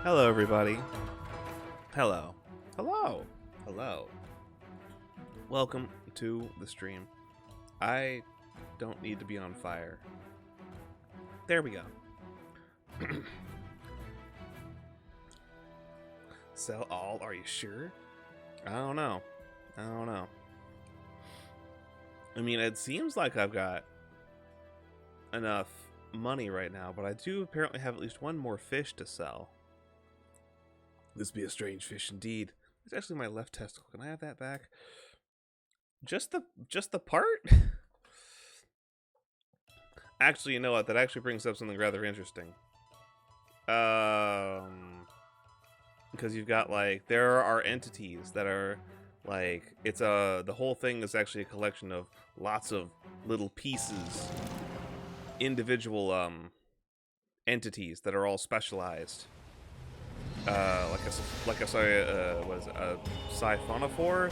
Hello, everybody. Hello. Hello. Hello. Welcome to the stream. I don't need to be on fire. There we go. Sell all? Are you sure? I don't know. I mean, it seems like I've got enough money right now, but I do apparently have at least one more fish to sell. This be a strange fish indeed. It's actually my left testicle. Can I have that back? Just the part? Actually, you know what? That actually brings up something rather interesting. Because you've got like there are entities that are like the whole thing is actually a collection of lots of little pieces, individual entities that are all specialized. Like I saw, was it a siphonophore,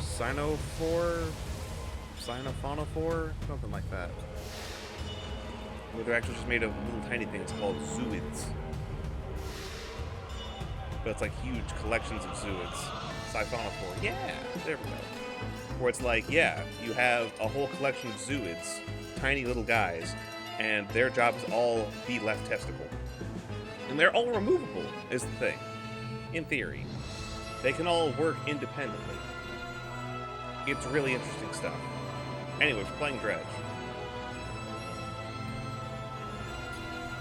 sinophonophore, something like that. Where they're actually just made of little tiny things called zooids. But it's like huge collections of zooids. Siphonophore, yeah, there we go. Where it's like, yeah, you have a whole collection of zooids, tiny little guys, and their job is all the left testicle. And they're all removable, is the thing. In theory. They can all work independently. It's really interesting stuff. Anyways, we're playing Dredge.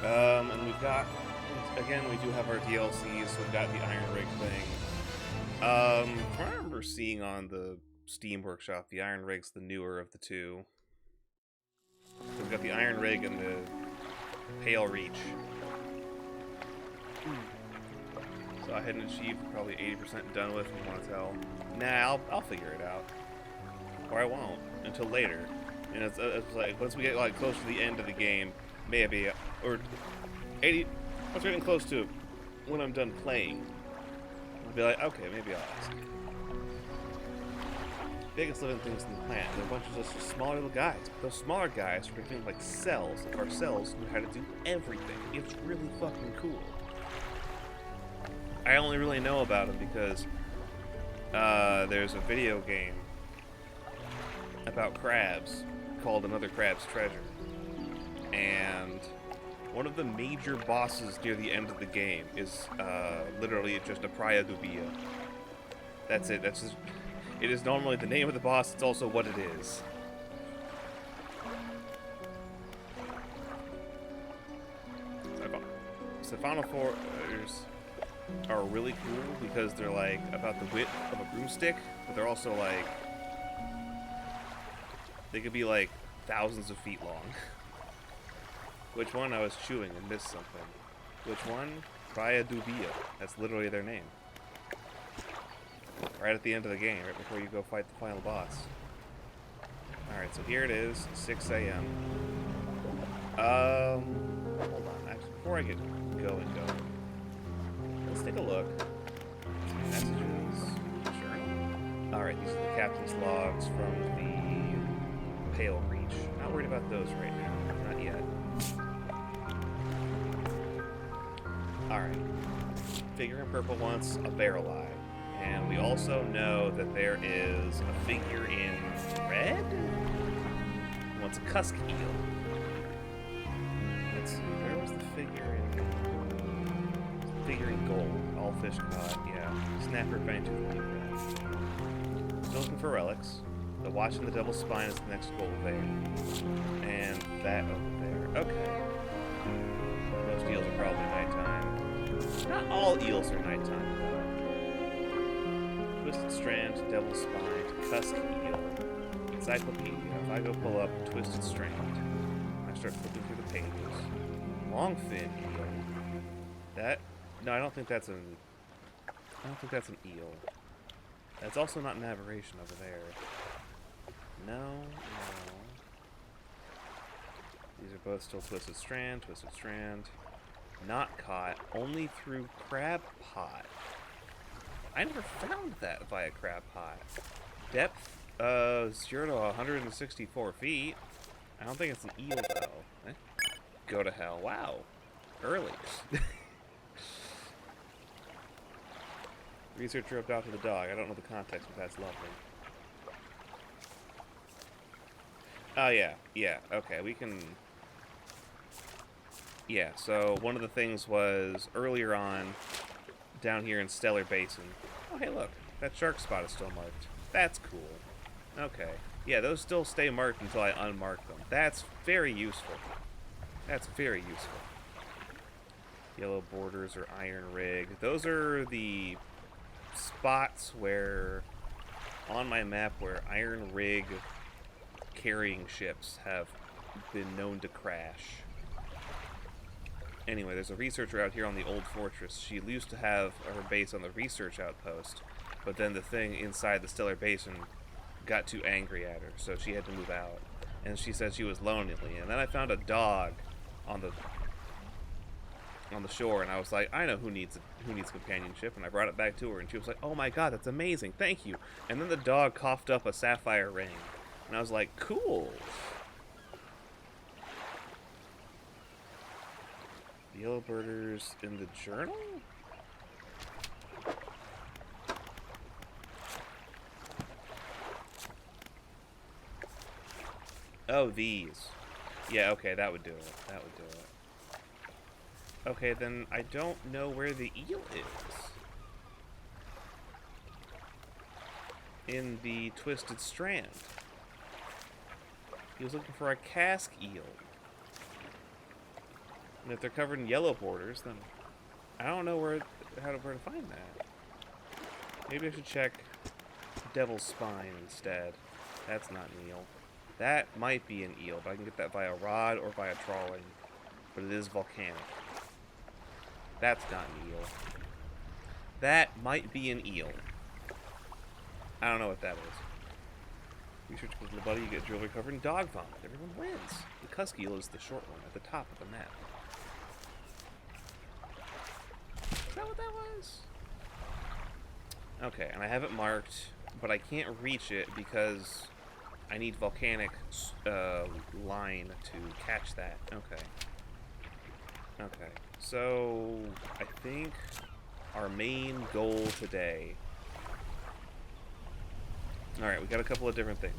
And we've got, again, we do have our DLCs. We've got the Iron Rig thing. I remember seeing on the Steam Workshop, the Iron Rig's the newer of the two. We've got the Iron Rig and the Pale Reach. So I hadn't achieved probably 80% done with, and want to tell. Nah, I'll figure it out. Or I won't, until later. And it's like, once we get like close to the end of the game, maybe, or 80, once we're getting close to when I'm done playing, I'll be like, okay, maybe I'll ask. Biggest living things in the planet. They're a bunch of just smaller little guys. But those smaller guys are things like cells. Like our cells know how to do everything. It's really fucking cool. I only really know about them because there's a video game about crabs called Another Crab's Treasure. And one of the major bosses near the end of the game is literally just a Priadubia. That's it. That's just, it is normally the name of the boss. It's also what it is. Siphonophores are really cool because they're like about the width of a broomstick, but they're also like they could be like thousands of feet long. Which one? I was chewing and missed something. Which one? Priadubia. That's literally their name. Right at the end of the game, right before you go fight the final boss. Alright, so here it is, 6 a.m. Hold on, actually, before I get going, let's take a look. Messages. Journal. Alright, these are the captain's logs from the Pale Reach. Not worried about those right now. Not yet. Alright. Figure in purple wants a barrel eye. And we also know that there is a figure in red? Wants a cusk eel. Let's see, where was the figure in? Figure in gold. All fish caught, yeah. Snapper fang-tooth red. Still looking for relics. The watch and the double spine is the next goal there. And that over there. Okay. Most eels are probably nighttime. Not all eels are nighttime, though. Twisted Strand, Devil Spine, Cusk Eel, Encyclopedia. If I go pull up Twisted Strand, I start flipping through the pages. Longfin Eel. That? No, I don't think that's an eel. That's also not an aberration over there. No. These are both still Twisted Strand, Not caught, only through Crab Pot. I never found that via Crab Pot. Depth, 0 to 164 feet. I don't think it's an eel, though. Go to hell. Wow. Early. Researcher adopted the dog. I don't know the context, but that's lovely. Oh, yeah. Yeah, okay, we can... Yeah, so one of the things was earlier on, down here in Stellar Basin. Oh, hey, look. That shark spot is still marked. That's cool. Okay. Yeah, those still stay marked until I unmark them. That's very useful. That's very useful. Yellow borders or iron rig. Those are the spots where, on my map, where iron rig carrying ships have been known to crash. Anyway, there's a researcher out here on the old fortress. She used to have her base on the research outpost, but then the thing inside the Stellar Basin got too angry at her, so she had to move out. And she said she was lonely. And then I found a dog on the shore, and I was like, I know who needs companionship, and I brought it back to her, and she was like, oh my god, that's amazing, thank you. And then the dog coughed up a sapphire ring, and I was like, cool. The yellow birders in the journal? Oh, these. Yeah, okay, that would do it. That would do it. Okay, then I don't know where the eel is. In the Twisted Strand. He was looking for a cask eel. And if they're covered in yellow borders, then I don't know where to find that. Maybe I should check Devil's Spine instead. That's not an eel. That might be an eel, but I can get that via rod or via trawling. But it is volcanic. That's not an eel. That might be an eel. I don't know what that is. Research goes to the buddy, you get jewelry covered in dog vomit. Everyone wins. The cusk eel is the short one at the top of the map. Is that what that was? Okay, and I have it marked, but I can't reach it because I need volcanic line to catch that. Okay. Okay. So, I think our main goal today... Alright, we got a couple of different things.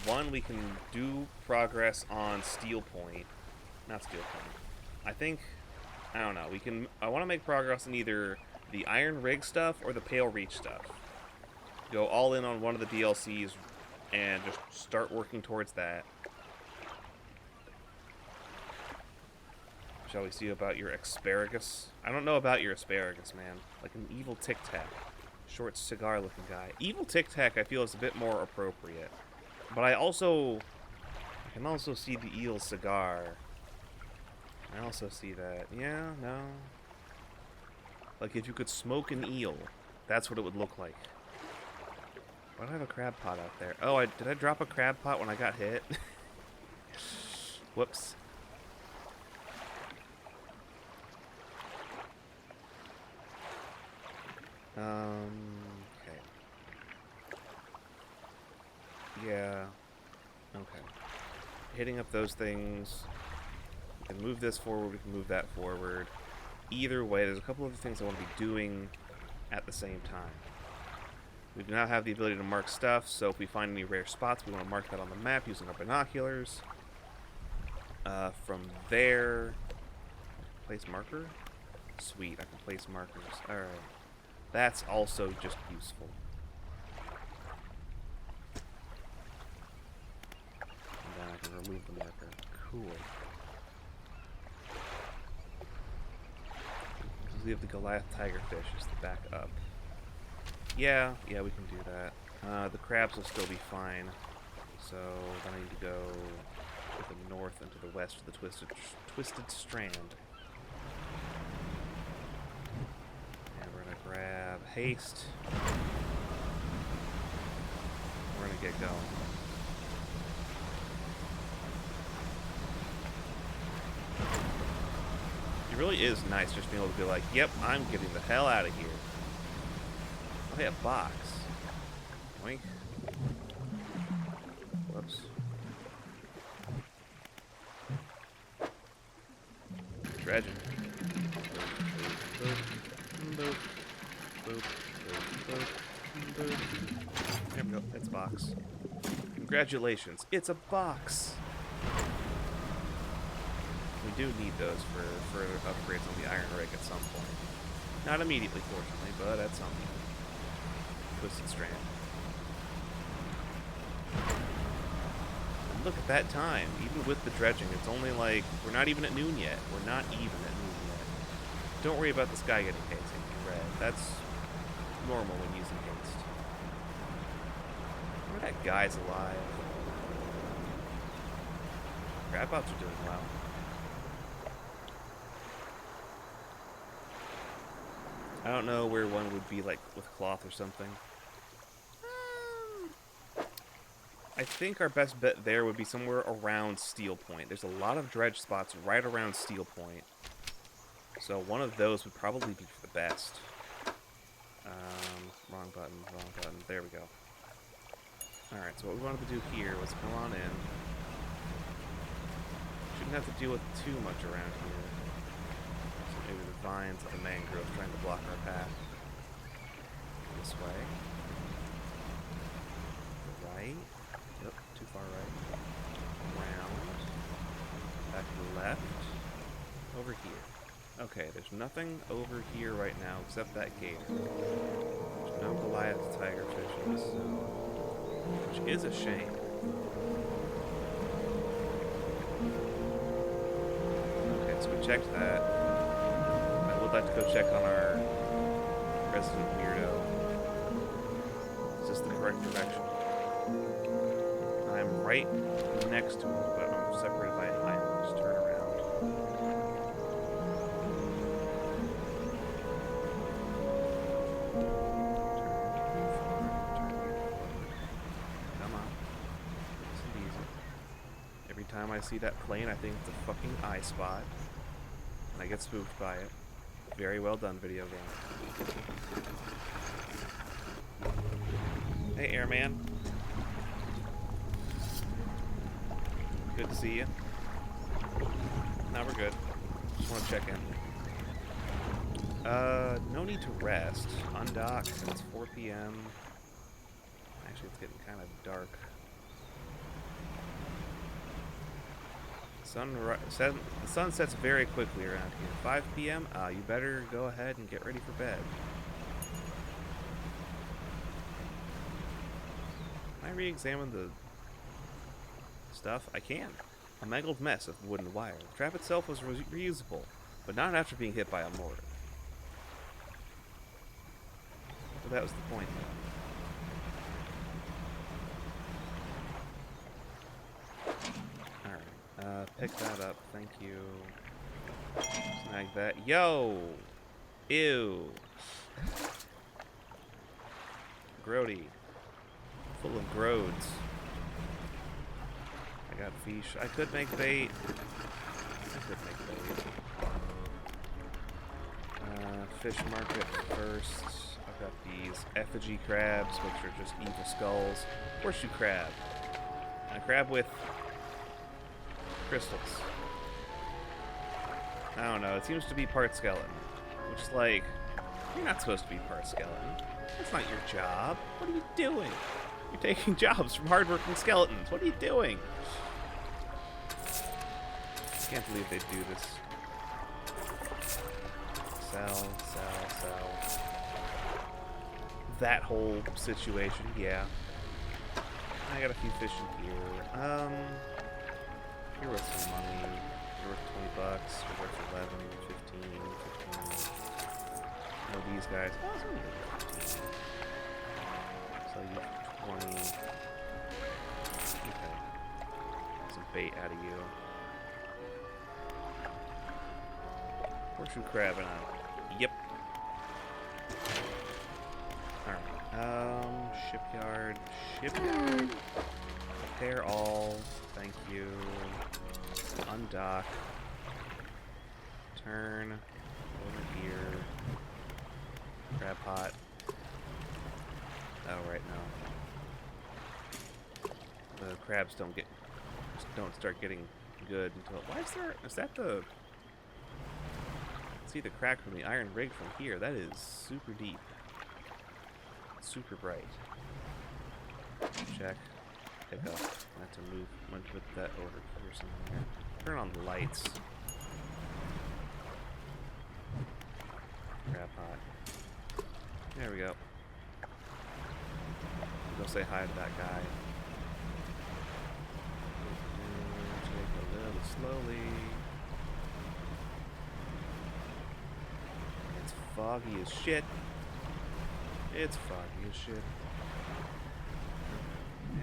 One, we can do progress on Steel Point. Not Steel Point. I think... I don't know. I want to make progress on either the Iron Rig stuff or the Pale Reach stuff. Go all in on one of the DLCs and just start working towards that. Shall we see about your asparagus? I don't know about your asparagus, man. Like an evil Tic Tac. Short cigar-looking guy. Evil Tic Tac, I feel, is a bit more appropriate. But I can also see the eel cigar. I also see that. Yeah, no. Like, if you could smoke an eel, that's what it would look like. Why do I have a crab pot out there? Oh, did I drop a crab pot when I got hit? Whoops. Okay. Yeah. Okay. Hitting up those things. We can move this forward, we can move that forward. Either way, there's a couple of things I want to be doing at the same time. We do not have the ability to mark stuff, so if we find any rare spots, we want to mark that on the map using our binoculars. From there... Place marker? Sweet, I can place markers. Alright. That's also just useful. And then I can remove the marker. Cool. We have the Goliath tigerfish as the back up. Yeah, we can do that. The crabs will still be fine. So then I need to go to the north and to the west of the Twisted Strand. And we're gonna grab haste. We're gonna get going. It really is nice just being able to be like, yep, I'm getting the hell out of here. Oh, hey, a box. Oink. Whoops. Dredging. Boop, boop, boop. science box. Congratulations, it's a box! We do need those for further upgrades on the iron rig at some point. Not immediately, fortunately, but at some point. Twisted Strand. And look at that time. Even with the dredging, it's only like, we're not even at noon yet. We're not even at noon yet. Don't worry about the sky getting red. That's normal when using haste. I wonder if that guy's alive. Crab bots are doing well. I don't know where one would be, like, with cloth or something. I think our best bet there would be somewhere around Steel Point. There's a lot of dredge spots right around Steel Point. So one of those would probably be for the best. Wrong button. There we go. Alright, so what we wanted to do here was come on in. Shouldn't have to deal with too much around here. Maybe the vines of the mangrove trying to block our path. This way. Right. Yep, too far right. Around. Back to the left. Over here. Okay, there's nothing over here right now except that gator. There's no Goliath tigerfish in this zone, which is a shame. Okay, so we checked that. I'd like to go check on our resident weirdo. Is this the correct direction? I'm right next to him, but I'm separated by an island. Just turn around. Come on. Nice and easy. Every time I see that plane, I think it's a fucking eye spot. And I get spooked by it. Very well done, video game. Hey, airman. Good to see you. Now we're good. Just want to check in. No need to rest. Undock, and it's 4 p.m. Actually, it's getting kind of dark. The sun sets very quickly around here. 5 p.m. You better go ahead and get ready for bed. Can I re-examine the stuff? I can. A mangled mess of wooden wire. The trap itself was reusable, but not after being hit by a mortar. So that was the point, though. Pick that up, thank you. Snag that. Yo! Ew! Grody. Full of groads. I got fish. I could make bait. Fish market first. I've got these effigy crabs, which are just evil skulls. Horseshoe crab. A crab with crystals. I don't know, it seems to be part skeleton. Which is like, you're not supposed to be part skeleton. That's not your job. What are you doing? You're taking jobs from hardworking skeletons. What are you doing? I can't believe they do this. Sell. That whole situation, yeah. I got a few fish in here. You're worth some money. You're worth $20. You're worth 11, 15. No, these guys. Oh, it's only 15. So you 20. Okay. Some bait out of you. Horseshoe crab and yep. Alright. Shipyard. Repair all. Thank you. Undock. Turn. Over here. Crab pot. Oh, right now. The crabs don't start getting good until. Why is there? Is that the? See the crack from the iron rig from here. That is super deep. Super bright. check. Pick up. I have to move. I'm going to put that over here somewhere. Turn on the lights. Crab pot. There we go. Go say hi to that guy. Take a little slowly. It's foggy as shit. It's foggy as shit.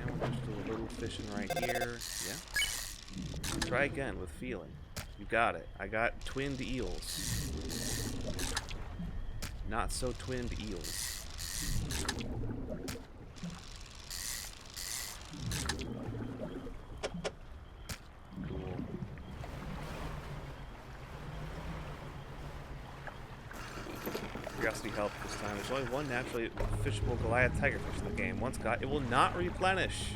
And we'll just do a little fishing right here. Yeah. Try again with feeling. You got it. I got twinned eels. Not so twinned eels. Cool. Curiosity helped this time. There's only one naturally fishable Goliath tigerfish in the game. Once caught, it will not replenish.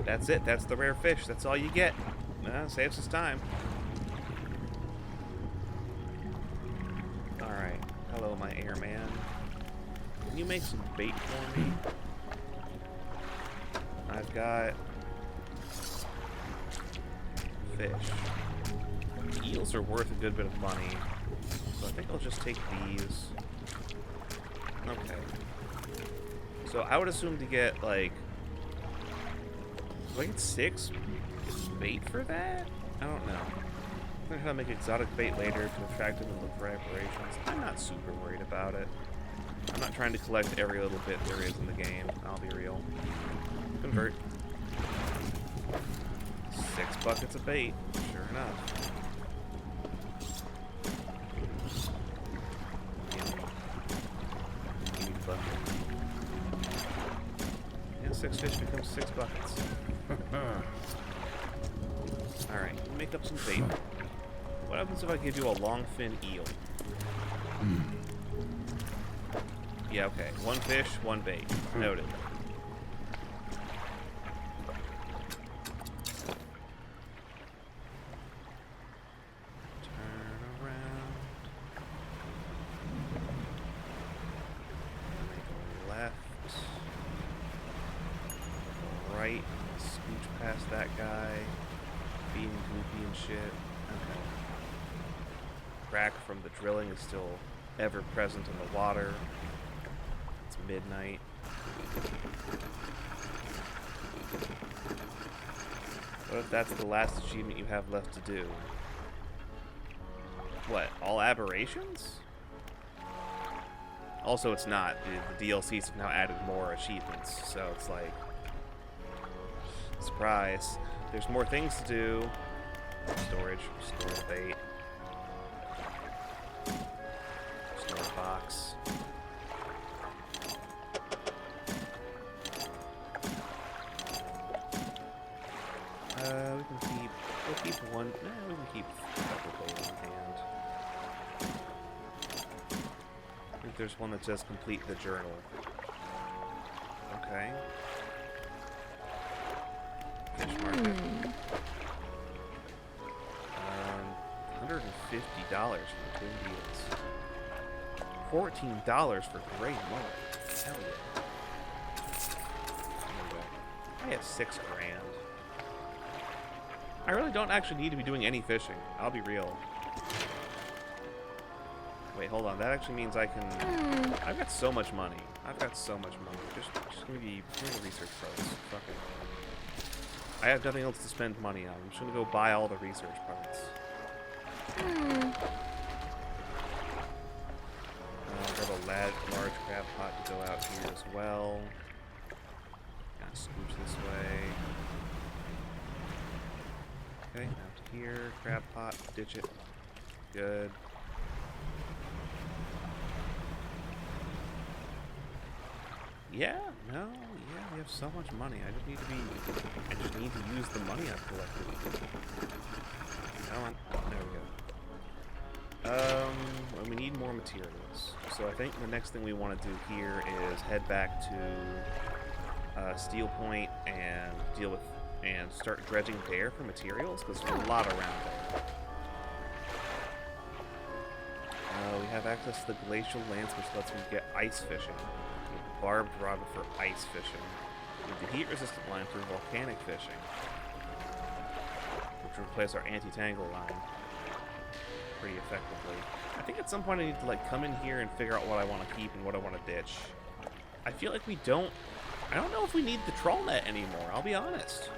That's it. That's the rare fish. That's all you get. Saves us time. Alright. Hello, my airman. Can you make some bait for me? I've got fish. Eels are worth a good bit of money, so I think I'll just take these. Okay. So I would assume to get, like, do I get 6 bait for that? I don't know. I'm gonna try to make exotic bait later to attract them and look for aberrations. I'm not super worried about it. I'm not trying to collect every little bit there is in the game. I'll be real. Convert. 6 buckets of bait. Sure enough. Give me the bucket. And 6 fish becomes 6 buckets. Alright, make up some bait. What happens if I give you a longfin eel? Yeah, okay. 1 fish, 1 bait. Noted. Turn around. Make a left. Go right. Scooch past that guy. Being goopy and shit. Okay. Crack from the drilling is still ever present in the water. It's midnight. What if that's the last achievement you have left to do? What, all aberrations? Also, it's not. The DLCs have now added more achievements, so it's like... surprise. There's more things to do. Storage, store bait. Store box. We'll keep one, we can keep a couple bait on hand. I think there's one that says complete the journal. Okay. Fish market. $150 for twin deals. $14 for gray mullet. Hell yeah. There we go. I have $6 grand. I really don't actually need to be doing any fishing. I'll be real. Wait, hold on. That actually means I can... I've got so much money. I've got so much money. Just give me the research parts. Fuck it. I have nothing else to spend money on. I'm just gonna go buy all the research parts. Grab a large crab pot to go out here as well. Kind of scooch this way. Okay, now to here. Crab pot, ditch it. Good. Yeah, no, yeah, we have so much money. I just need to use the money I've collected. Come on. There we go. We need more materials. So I think the next thing we want to do here is head back to Steel Point and deal with and start dredging there for materials, because there's a lot around there. We have access to the glacial lands, which lets me get ice fishing barbed rod for ice fishing. With the heat-resistant line for volcanic fishing. Which will replace our anti-tangle line pretty effectively. I think at some point I need to like come in here and figure out what I want to keep and what I want to ditch. I feel like we don't... I don't know if we need the troll net anymore, I'll be honest.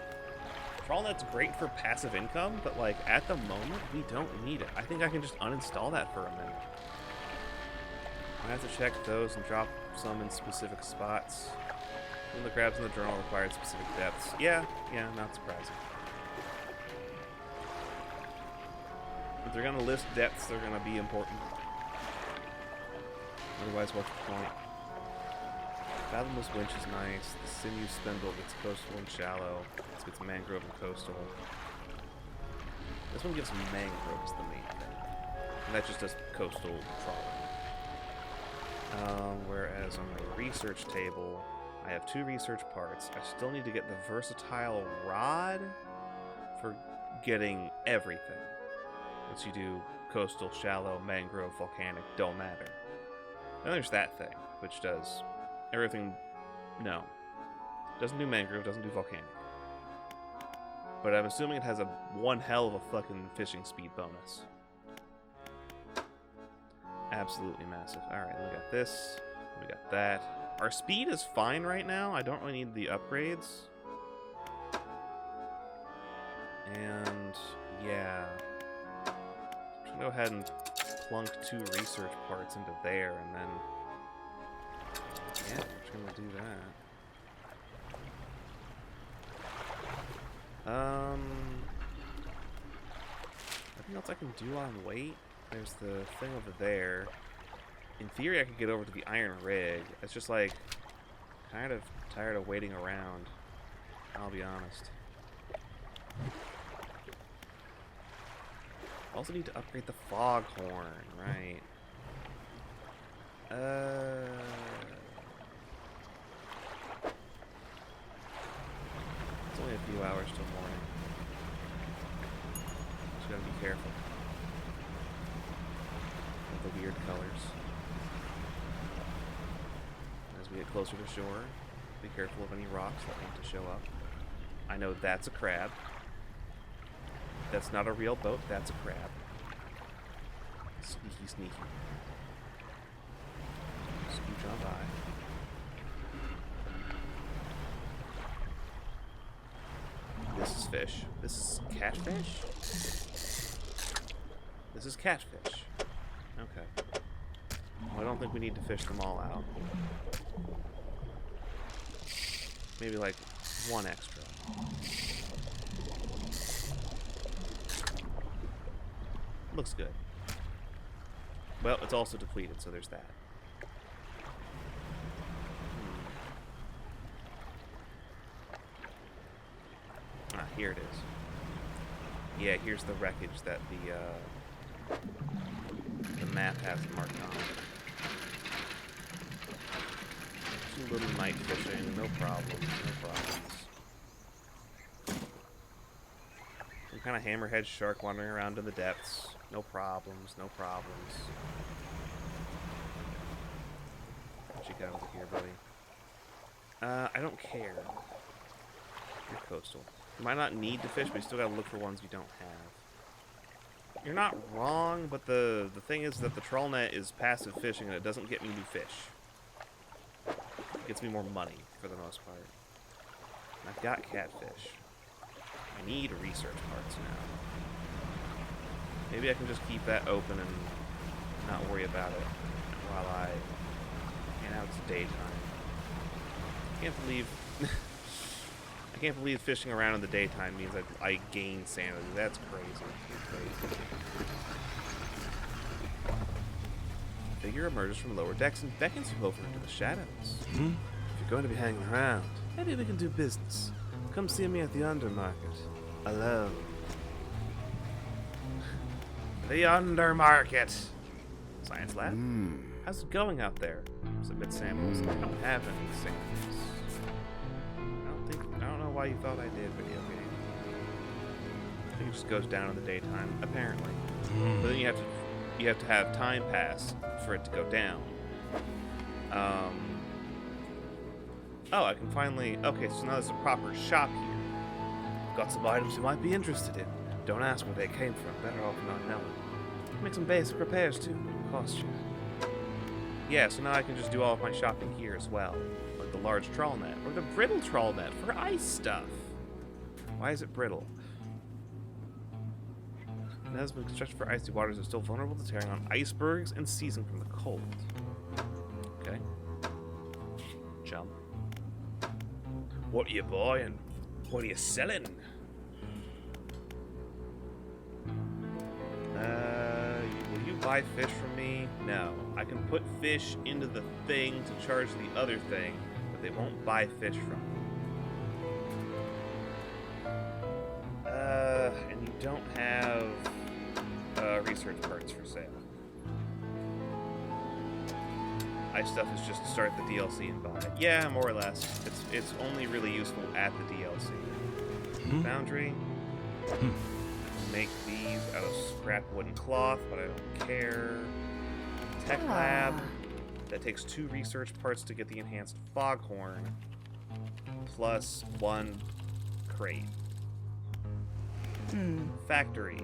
Troll net's great for passive income, but like at the moment we don't need it. I think I can just uninstall that for a minute. I have to check those and drop some in specific spots. When the crabs in the journal required specific depths. Yeah, not surprising. If they're gonna list depths, they're gonna be important. Otherwise, what's the point? Fathomless winch is nice. The sinew spindle gets coastal and shallow. This gets mangrove and coastal. This one gives mangroves the main thing. And that just does coastal trawling. Whereas on the research table, I have 2 research parts. I still need to get the versatile rod for getting everything. Once you do coastal, shallow, mangrove, volcanic, don't matter. Then there's that thing, which does everything. No. Doesn't do mangrove, doesn't do volcanic. But I'm assuming it has a one hell of a fucking fishing speed bonus. Absolutely massive. Alright, we got this. We got that. Our speed is fine right now. I don't really need the upgrades. And yeah. I'm gonna go ahead and plunk 2 research parts into there and then yeah, we're just gonna do that. Nothing else I can do on weight. There's the thing over there. In theory, I could get over to the iron rig. It's just like, kind of tired of waiting around. I'll be honest. Also need to upgrade the foghorn, right? It's only a few hours till morning. Just gotta be careful. With the weird colors. As we get closer to shore, be careful of any rocks that want to show up. I know that's a crab. That's not a real boat, that's a crab. Sneaky, sneaky. Scooch on by. This is fish. This is catfish? This is catfish. Okay. Well, I don't think we need to fish them all out. Maybe like 1 extra. Looks good. Well, it's also depleted, so there's that. Ah, here it is. Yeah, here's the wreckage that the map has marked on. Some little night fishing, no problems, no problems. Some kind of hammerhead shark wandering around in the depths. No problems, no problems. What you got over here, buddy? I don't care. You're coastal. You might not need to fish, but you still gotta look for ones you don't have. You're not wrong, but the thing is that the trawl net is passive fishing and it doesn't get me new fish. It gets me more money, for the most part. And I've got catfish. I need research parts now. Maybe I can just keep that open and not worry about it while and now it's daytime. I can't believe fishing around in the daytime means I gain sanity. That's crazy. A figure emerges from lower decks and beckons you over into the shadows. If you're going to be hanging around, maybe we can do business. Come see me at the Undermarket. Alone. The Undermarket! Science lab? How's it going out there? Submit samples. I don't have any samples. I don't know why you thought I did, video game. I think it just goes down in the daytime, apparently. But then you have to have time pass for it to go down. Oh, I can finally... Okay, so now there's a proper shop here. I've got some items you might be interested in. Don't ask where they came from. Better off not knowing. Make some basic repairs, too. It'll cost you. Yeah, so now I can just do all of my shopping here as well. Like the large trawl net, or the brittle trawl net for ice stuff. Why is it brittle? It has been constructed for icy waters that are still vulnerable to tearing on icebergs and seizing from the cold. Okay. Jump. What are you buying? What are you selling? Will you buy fish from me? No. I can put fish into the thing to charge the other thing, but they won't buy fish from me. And you don't have research parts for sale. Ice stuff is just to start the DLC and buy it. Yeah, more or less. It's only really useful at the DLC. Foundry. Make these out of scrap wooden cloth, but I don't care. Tech lab. That takes 2 research parts to get the enhanced foghorn. Plus 1 crate. Factory.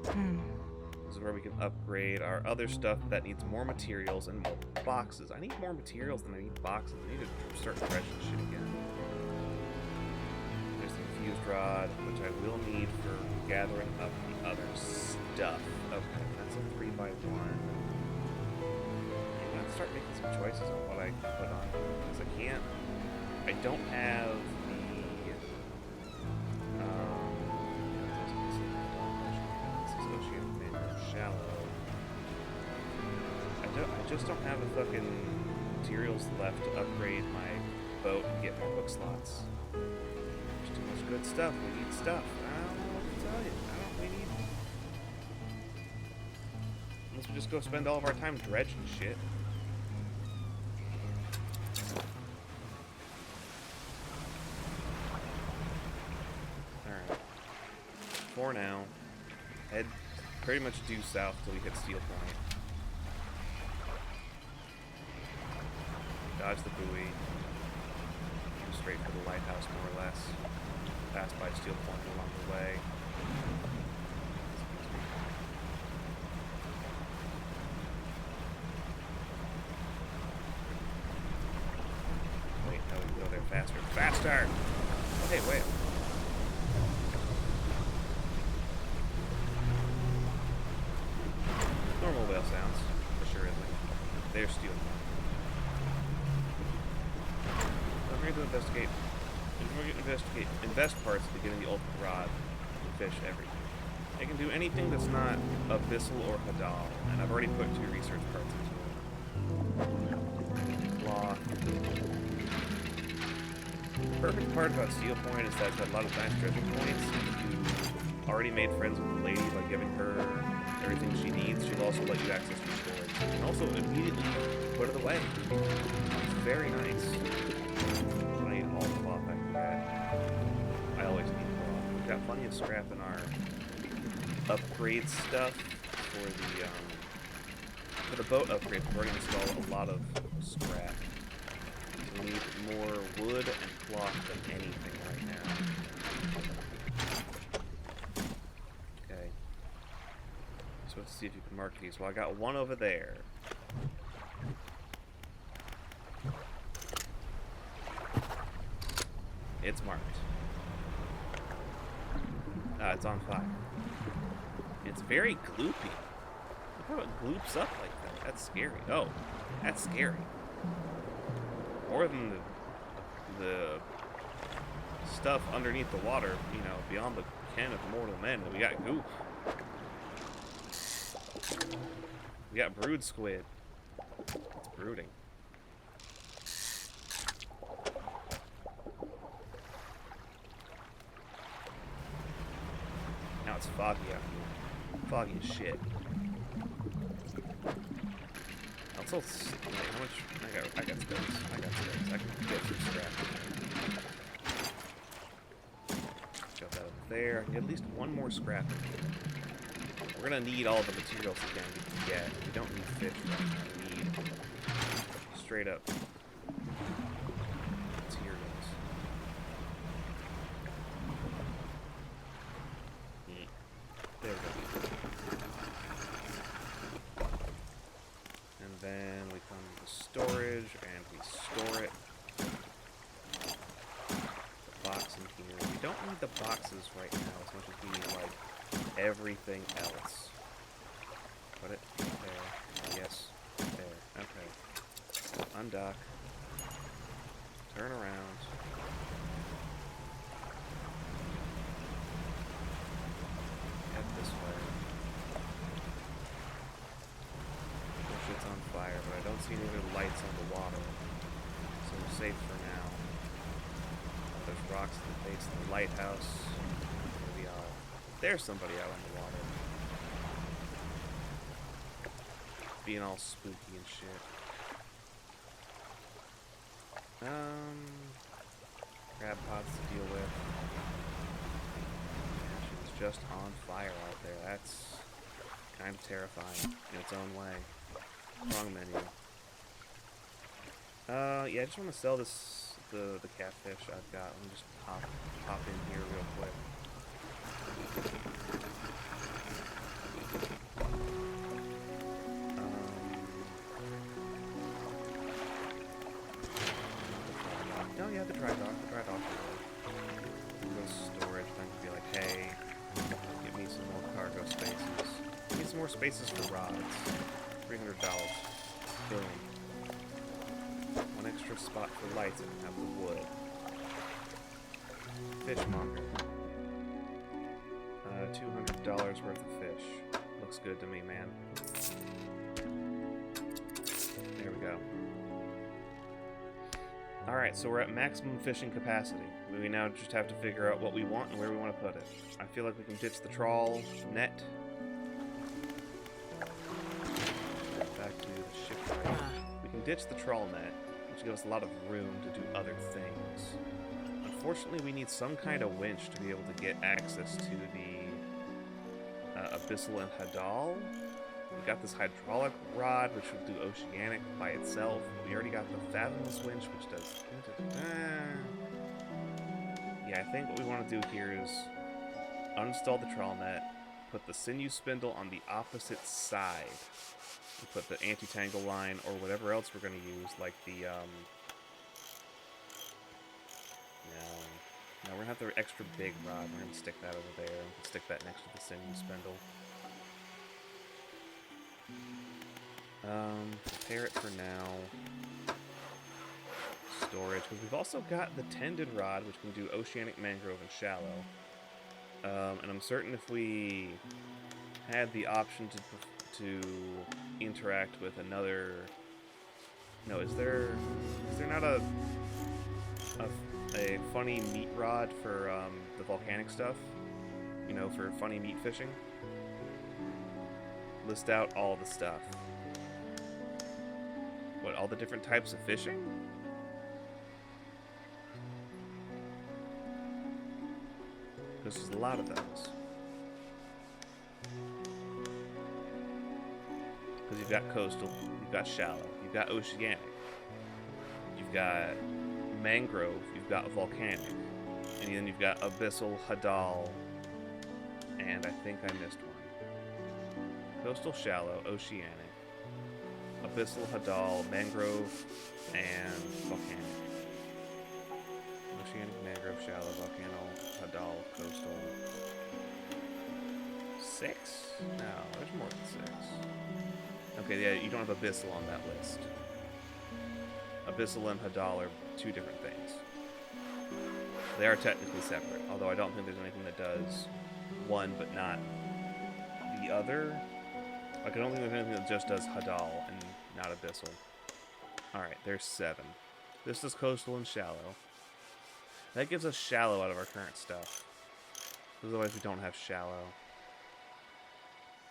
This is where we can upgrade our other stuff that needs more materials and more boxes. I need more materials than I need boxes. I need to start dredging shit again. There's the infused rod, which I will need for gathering up the other stuff. Okay, that's a 3x1. I'm gonna start making some choices on what I can put on, because I can't. I don't have shallow. I just don't have the fucking materials left to upgrade my boat and get more hook slots. There's too much good stuff. We need stuff. I don't know what to tell you. We need... Unless we just go spend all of our time dredging shit. Alright. For now, head pretty much due south till we hit Steel Point. Dodge the buoy. Go straight for the lighthouse, more or less. Pass by Steel Point along the way. Wait, no, we can go there faster. Faster! Okay, wait. Normal whale sounds, for sure, isn't it? They're Steel Point. I'm here to investigate. Invest parts to get in the ultimate rod and fish everything. It can do anything that's not abyssal or hadal, and I've already put 2 research parts into it. Cloth. The perfect part about Steel Point is that it's got a lot of nice dredging points. You already made friends with the lady by giving her everything she needs. She'll also let you access your storage. And also immediately put it away. It's very nice. I need all the cloth I can get. I always need cloth. We've got plenty of scrap in our upgrade stuff for the boat upgrade. We've already installed a lot of scrap. So we need more wood and cloth than anything right now. Okay. So let's see if you can mark these. Well, I got one over there. It's marked. It's on fire. It's very gloopy. Look how it gloops up like that. That's scary. Oh, that's scary. More than the stuff underneath the water, you know, beyond the ken of mortal men. We got goop. We got brood squid. It's brooding. Now it's foggy out here. Foggy as shit. Also, wait, how much? I got space. I can get some scrap. Got that up there. I can get at least one more scrap in here. We're gonna need all the materials again we can get. We don't need fish right now. We need straight up don't need the boxes right now as much as we need, like, everything else. Put it there. Yes. There. Okay. Undock. Turn around. Head this way. This shit's on fire, but I don't see any other lights on the water. So we're safe for now. There's rocks in the face of the lighthouse. Here we are. There's somebody out on the water. Being all spooky and shit. Crab pots to deal with. She's just on fire out there. That's kind of terrifying in its own way. Wrong menu. Yeah, I just want to sell this, the catfish I've got. Let me just pop in here real quick. Oh yeah, the dry dock. The dry dock. Go storage. Then be like, hey, give me some more cargo spaces. Give me some more spaces for rods. $300. Boom. One extra spot for lights and have the wood. Fishmonger. $200 worth of fish. Looks good to me, man. There we go. Alright, so we're at maximum fishing capacity. We now just have to figure out what we want and where we want to put it. I feel like we can ditch the trawl net. Back to the shipwright. We can ditch the trawl net, which gives us a lot of room to do other things. Unfortunately, we need some kind of winch to be able to get access to the Abyssal and Hadal. We got this hydraulic rod, which will do oceanic by itself. We already got the fathomless winch, which does... Yeah, I think what we want to do here is uninstall the trawl net, put the sinew spindle on the opposite side. We put the anti-tangle line or whatever else we're going to use, like the... No, we're going to have the extra big rod. We're going to stick that over there. And stick that next to the sinew spindle. Prepare it for now. Storage, because we've also got the tended rod, which can do oceanic, mangrove, and shallow. And I'm certain if we had the option to interact with another... No, is there not a funny meat rod for the volcanic stuff? You know, for funny meat fishing? List out all the stuff. What, all the different types of fishing? Because there's a lot of those. Because you've got coastal, you've got shallow, you've got oceanic, you've got mangrove, you've got volcanic, and then you've got abyssal, hadal, and I think I missed one. Coastal, shallow, oceanic, abyssal, hadal, mangrove, and volcanic. Oceanic, mangrove, shallow, volcano, hadal, coastal. 6? No, there's more than 6. Okay, yeah, you don't have abyssal on that list. Abyssal and hadal are two different things. They are technically separate, although I don't think there's anything that does one but not the other. Like, I don't think there's anything that just does hadal and not abyssal. Alright, there's 7. This is coastal and shallow. That gives us shallow out of our current stuff. Otherwise we don't have shallow.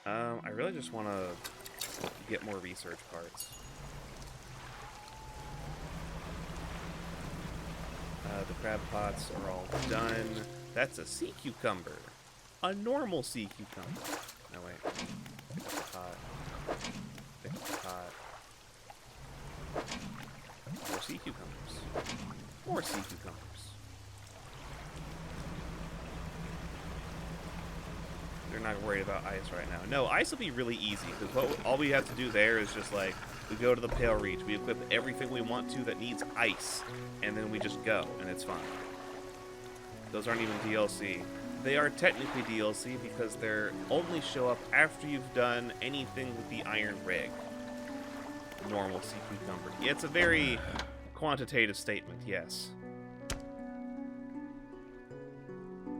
I really just want to get more research parts. The crab pots are all done. That's a sea cucumber. A normal sea cucumber. No, wait. Pot. Fix the pot. More sea cucumbers. More sea cucumbers. They're not worried about ice right now. No, ice will be really easy, because all we have to do there is just, like, we go to the Pale Reach, we equip everything we want to that needs ice, and then we just go, and it's fine. Those aren't even DLC. They are technically DLC because they're only show up after you've done anything with the iron rig. Normal sea cucumber. It's a very quantitative statement, yes.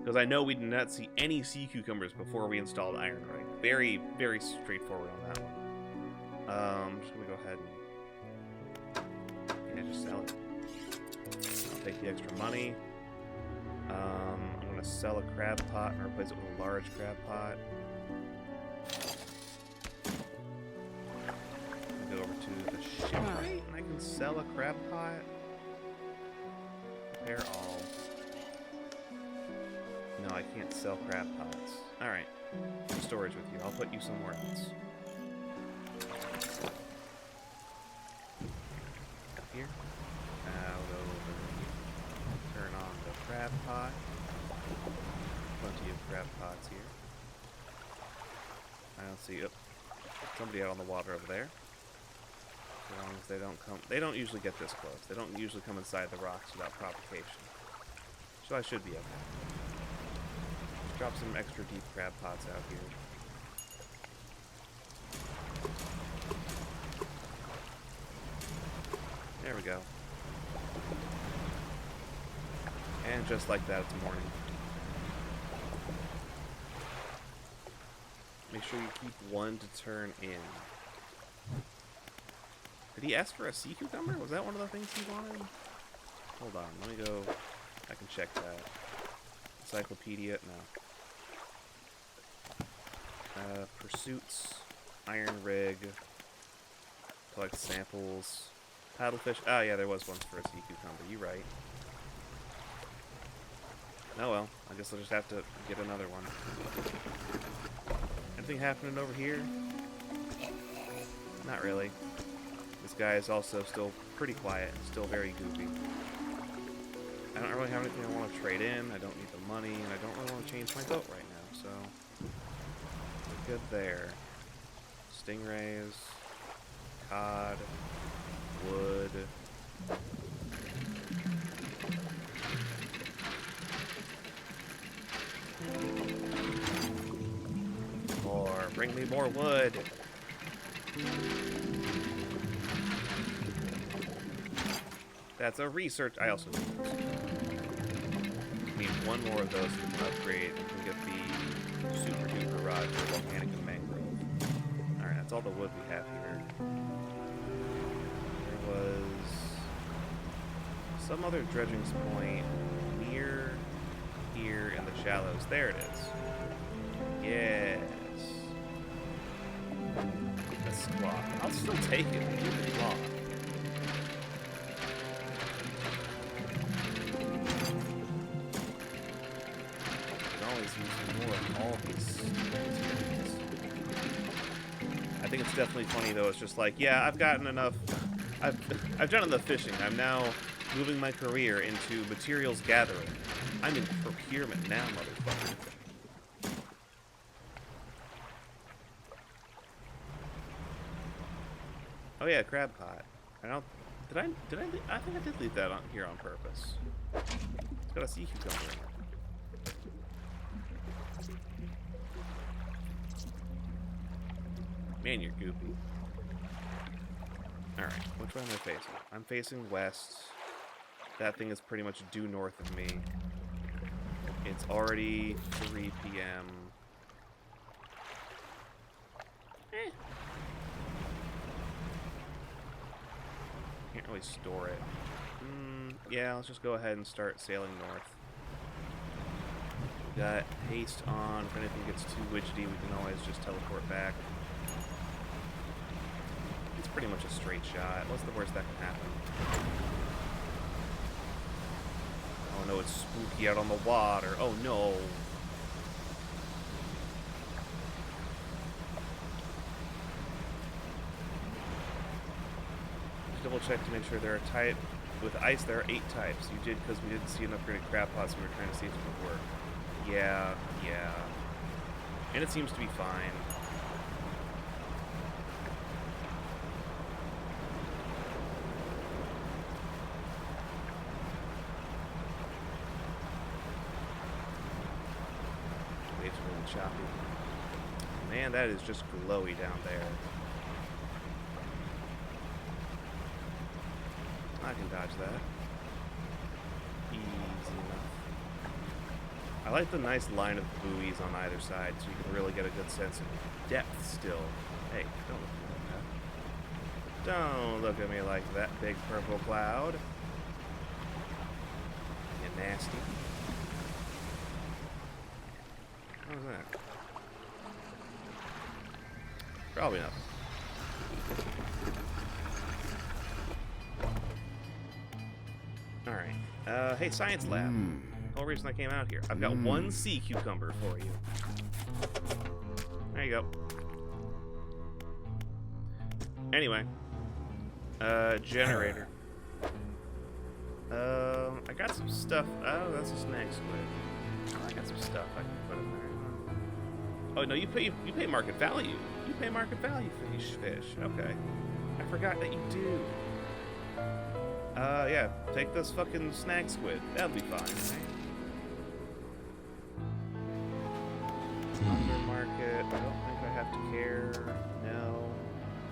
Because I know we did not see any sea cucumbers before we installed iron rig. Very, very straightforward on that one. Just gonna go ahead and just sell it. I'll take the extra money. I'm gonna sell a crab pot and replace it with a large crab pot. I'll go over to the shipwright and I can sell a crab pot. Repair all. No, I can't sell crab pots. Alright. Storage with you. I'll put you somewhere else. Here. Out over here. Turn on the crab pot. Plenty of crab pots here. I don't see... Oh, somebody out on the water over there. As long as they don't come... They don't usually get this close. They don't usually come inside the rocks without provocation. So I should be okay. Drop some extra deep crab pots out here. There we go. And just like that, it's morning. Make sure you keep one to turn in. Did he ask for a sea cucumber? Was that one of the things he wanted? Hold on, let me go. I can check that. Encyclopedia? No. Pursuits, iron rig, collect samples, paddlefish. Oh yeah, there was one for a sea cucumber. You're right. Oh well, I guess I'll just have to get another one. Anything happening over here? Not really. This guy is also still pretty quiet, still very goofy. I don't really have anything I want to trade in. I don't need the money, and I don't really want to change my boat right now, so... Good there. Stingrays, cod, wood. More. Bring me more wood. That's a research. I also need one more of those to upgrade. We can get the super duper rod for volcanic and mangrove. Alright, that's all the wood we have here. There was some other dredging point near here in the shallows. There it is. Yes. A squat. I'll still take it. Keep it long. All these things. I think it's definitely funny though. It's just like, yeah, I've gotten enough. I've done enough fishing. I'm now moving my career into materials gathering. I'm in procurement now, motherfucker. Oh yeah, crab pot. I don't. Did I think I did leave that on here on purpose. It's got a sea cucumber in it. Man, you're goopy. Alright, which way am I facing? I'm facing west. That thing is pretty much due north of me. It's already 3 p.m. Can't really store it. Yeah, let's just go ahead and start sailing north. We got haste on. If anything gets too widgety, we can always just teleport back. It's pretty much a straight shot. What's the worst that can happen? Oh no, it's spooky out on the water. Oh no. Just double check to make sure there are type. With ice, there are 8 types. You did because we didn't see an upgraded crab pots and we were trying to see if it would work. Yeah. And it seems to be fine. and choppy. Man, that is just glowy down there. I can dodge that. Easy enough. I like the nice line of buoys on either side so you can really get a good sense of depth still. Hey, don't look at me like that. Don't look at me like that, big purple cloud. You nasty. What was that? Probably nothing. Alright. Hey, science lab. The whole reason I came out here. I've got one sea cucumber for you. There you go. Anyway. Generator. I got some stuff. Oh, that's a snack squid. Oh, I got some stuff I can put in there. Oh, no, you pay market value. You pay market value for these fish. Okay. I forgot that you do. Yeah. Take this fucking snack squid. That'll be fine, right? Undermarket. I don't think I have to care. No.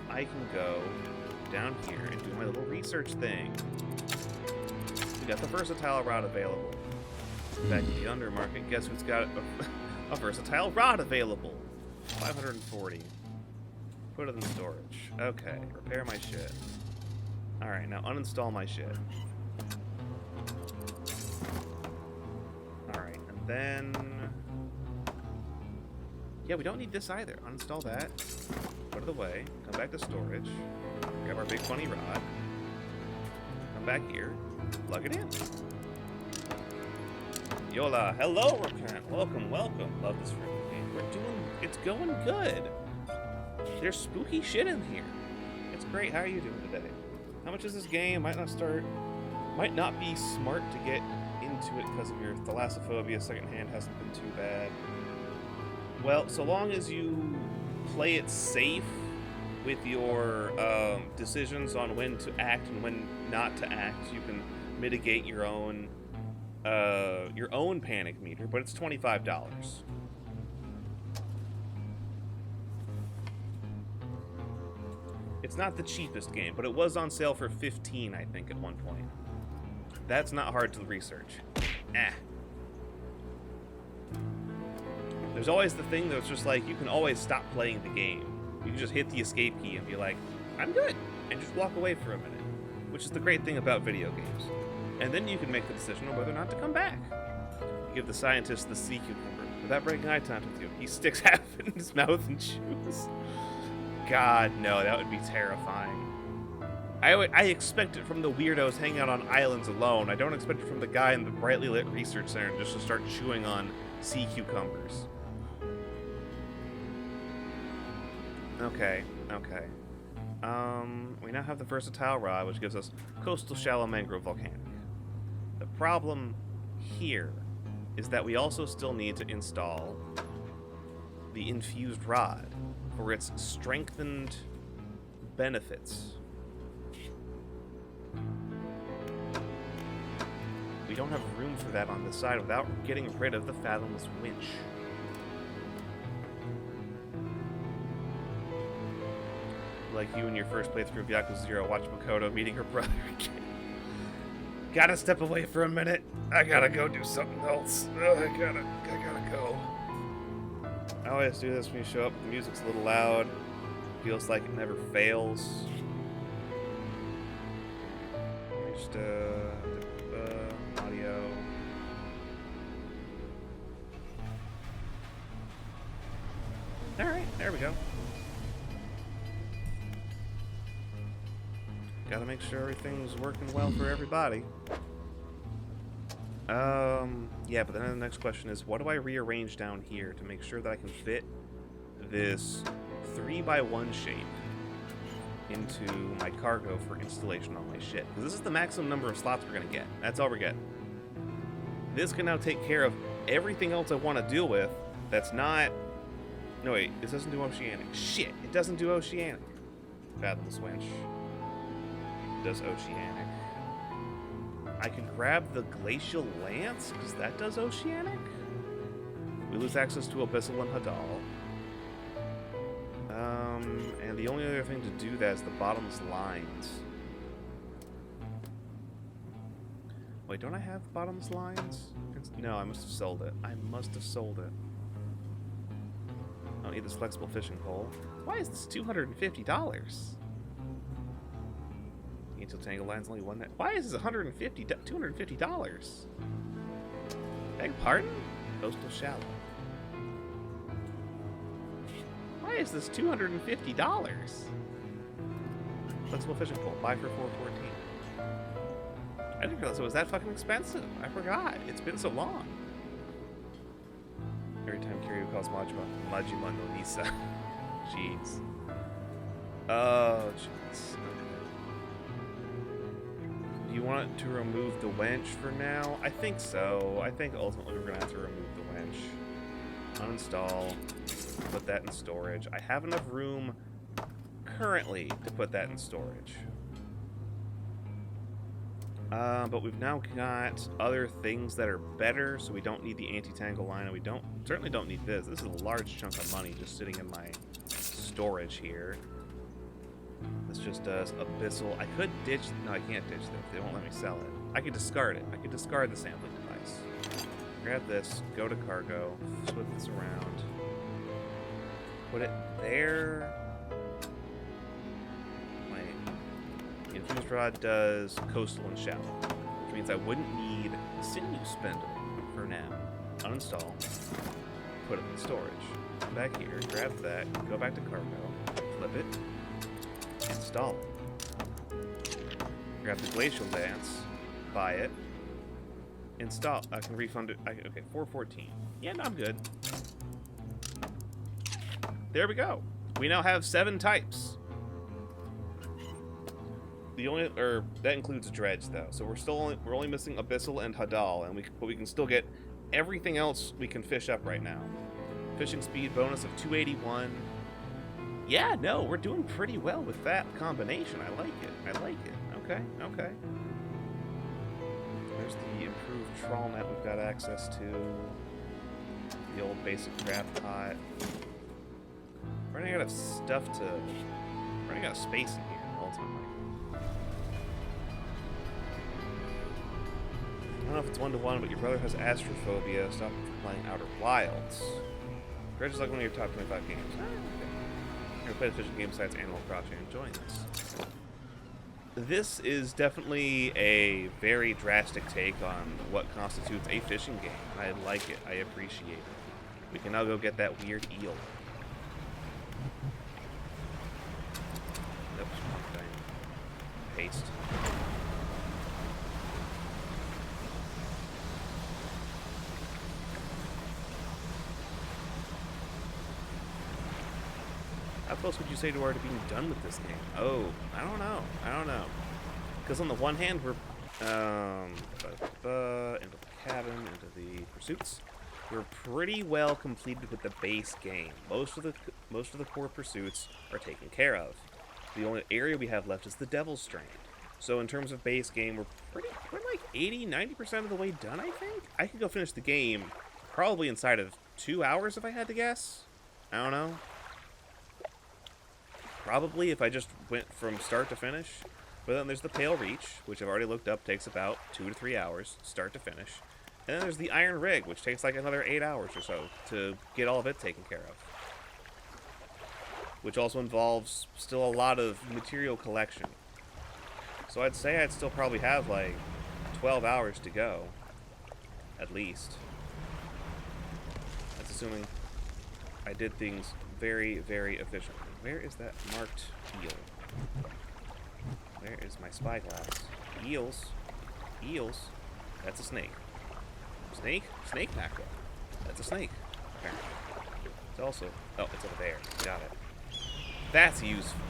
I can go down here and do my little research thing. We got the versatile rod available. Back in the undermarket, guess who's got a versatile rod available? 540. Put it in storage. Okay, repair my shit. Alright, now uninstall my shit. Alright, and then... Yeah, we don't need this either. Uninstall that. Put it away. Come back to storage. Grab our big funny rod. Come back here. Plug it in. Yola, hello, Repent. Welcome, welcome. Love this freaking game. It's going good. There's spooky shit in here. It's great. How are you doing today? How much is this game? Might not be smart to get into it because of your thalassophobia. Secondhand hasn't been too bad. Well, so long as you play it safe with your decisions on when to act and when not to act, you can mitigate your own panic meter. But it's $25. It's not the cheapest game, but it was on sale for $15, I think, at one point. That's not hard to research. There's always the thing that's just like, you can always stop playing the game. You can just hit the escape key and be like, I'm good, and just walk away for a minute, which is the great thing about video games. And then you can make the decision on whether or not to come back. You give the scientist the sea cucumber without breaking eye contact with you. He sticks half in his mouth and chews. God, no, that would be terrifying. I expect it from the weirdos hanging out on islands alone. I don't expect it from the guy in the brightly lit research center just to start chewing on sea cucumbers. Okay. We now have the versatile rod, which gives us coastal shallow mangrove volcanic. The problem here is that we also still need to install the infused rod for its strengthened benefits. We don't have room for that on this side without getting rid of the fathomless winch. Like you in your first playthrough of Yakuza 0, watch Makoto meeting her brother again. Gotta step away for a minute. I gotta go do something else. I gotta go. I always do this when you show up. The music's a little loud. Feels like it never fails. Just audio. Alright, there we go. Gotta make sure everything's working well for everybody. Yeah, but then the next question is, what do I rearrange down here to make sure that I can fit this 3x1 shape into my cargo for installation on my ship? Because this is the maximum number of slots we're gonna get. That's all we're getting. This can now take care of everything else I want to deal with that's not... No, wait, this doesn't do oceanic. Shit, it doesn't do oceanic. Fathomless winch. Does oceanic. I can grab the glacial lance because that does oceanic. We lose access to Abyssal and Hadal. And the only other thing to do that is the bottomless lines. Wait, don't I have bottomless lines? No, I must have sold it. I must have sold it. I don't need this flexible fishing pole. Why is this $250? Until tangle lines only one. Why is this $250? Beg pardon? Coastal shallow. Why is this $250? Flexible fishing pole. Buy for $414. I didn't realize it was that fucking expensive. I forgot. It's been so long. Every time Kiryu calls Majima no Nisa. Jeez. Oh, jeez. Do you want to remove the wench for now? I think so. I think ultimately we're going to have to remove the wench. Uninstall. Put that in storage. I have enough room currently to put that in storage. But we've now got other things that are better, so we don't need the anti-tangle line, and we certainly don't need this. This is a large chunk of money just sitting in my storage here. This just does Abyssal. I could ditch... No, I can't ditch this. They won't let me sell it. I could discard it. I could discard the sampling device. Grab this, go to cargo, flip this around. Put it there. Infused Rod does coastal and shallow, which means I wouldn't need the sinew spindle for now. Uninstall, put it in storage. Come back here, grab that, go back to cargo, flip it, install it. Grab the glacial dance, buy it, install. I can refund it. Okay, 414. Yeah, no, I'm good. There we go. We now have 7 types. That includes dredge though, so we're only missing Abyssal and Hadal, but we can still get everything else we can fish up right now. Fishing speed bonus of 281. Yeah, no, we're doing pretty well with that combination. I like it. Okay. There's the improved trawl net we've got access to. The old basic crab pot. Running out of stuff running out of space in here, ultimately. I don't know if it's 1-to-1, but your brother has astrophobia. Stop him from playing Outer Wilds. Dredge is like one of your top 25 games. Okay. You're playing fishing game besides Animal Crossing. Enjoying this. This is definitely a very drastic take on what constitutes a fishing game. I like it. I appreciate it. We can now go get that weird eel. Oops, wrong thing. Paste. How close would you say to our being done with this game? Oh, I don't know. Because on the one hand, we're into the cabin, into the pursuits. We're pretty well completed with the base game. Most of the core pursuits are taken care of. The only area we have left is the Devil's Strand. So in terms of base game, we're like 80-90% of the way done, I think. I could go finish the game probably inside of 2 hours if I had to guess. I don't know. Probably if I just went from start to finish. But then there's the Pale Reach, which I've already looked up, takes about 2 to 3 hours, start to finish. And then there's the Iron Rig, which takes like another 8 hours or so to get all of it taken care of. Which also involves still a lot of material collection. So I'd say I'd still probably have like 12 hours to go, at least. That's assuming I did things very, very efficiently. Where is that marked eel? Where is my spyglass? Eels. That's a snake. Snake mackerel. That's a snake. Apparently. It's also... Oh, it's over there. Got it. That's useful.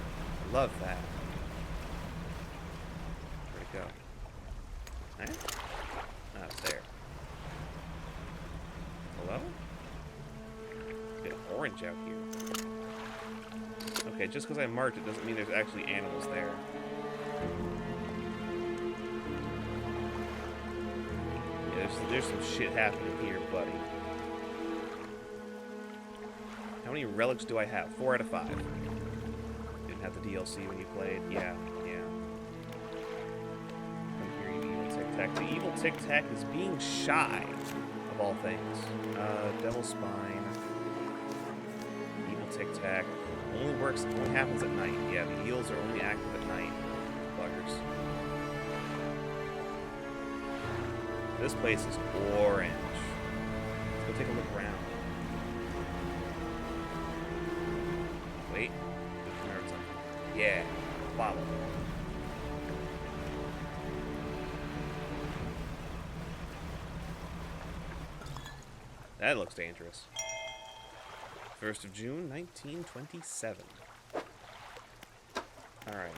I love that. Where'd it go? Eh? Ah, it's there. Hello? Bit of orange out here. Okay, just because I marked it doesn't mean there's actually animals there. Yeah, there's some shit happening here, buddy. many relics do I have? 4 out of 5. Didn't have the DLC when you played. Yeah. Come here, you evil Tic Tac. The evil Tic Tac is being shy, of all things. Devil Spine. Evil Tic Tac. Only happens at night. Yeah, the eels are only active at night. Buggers. This place is orange. Let's go take a look around. Wait. Yeah. Follow. That looks dangerous. 1st of June, 1927. Alright.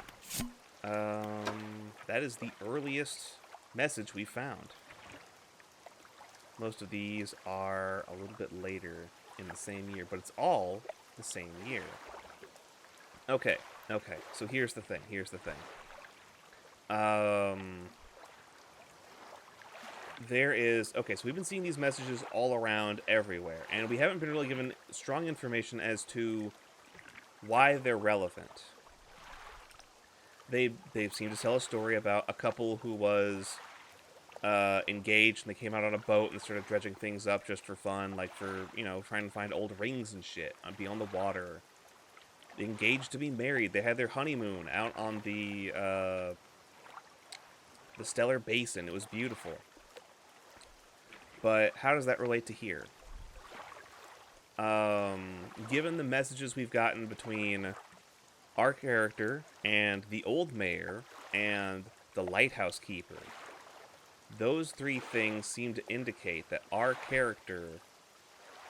That is the earliest message we found. Most of these are a little bit later in the same year, but it's all the same year. Okay, so here's the thing, There is... Okay, so we've been seeing these messages all around everywhere, and we haven't been really given strong information as to why they're relevant. They seem to tell a story about a couple who was engaged, and they came out on a boat and started dredging things up just for fun, like for, you know, trying to find old rings and shit beyond the water. They engaged to be married. They had their honeymoon out on the Stellar Basin. It was beautiful. But how does that relate to here? Given the messages we've gotten between our character and the old mayor and the lighthouse keeper, those three things seem to indicate that our character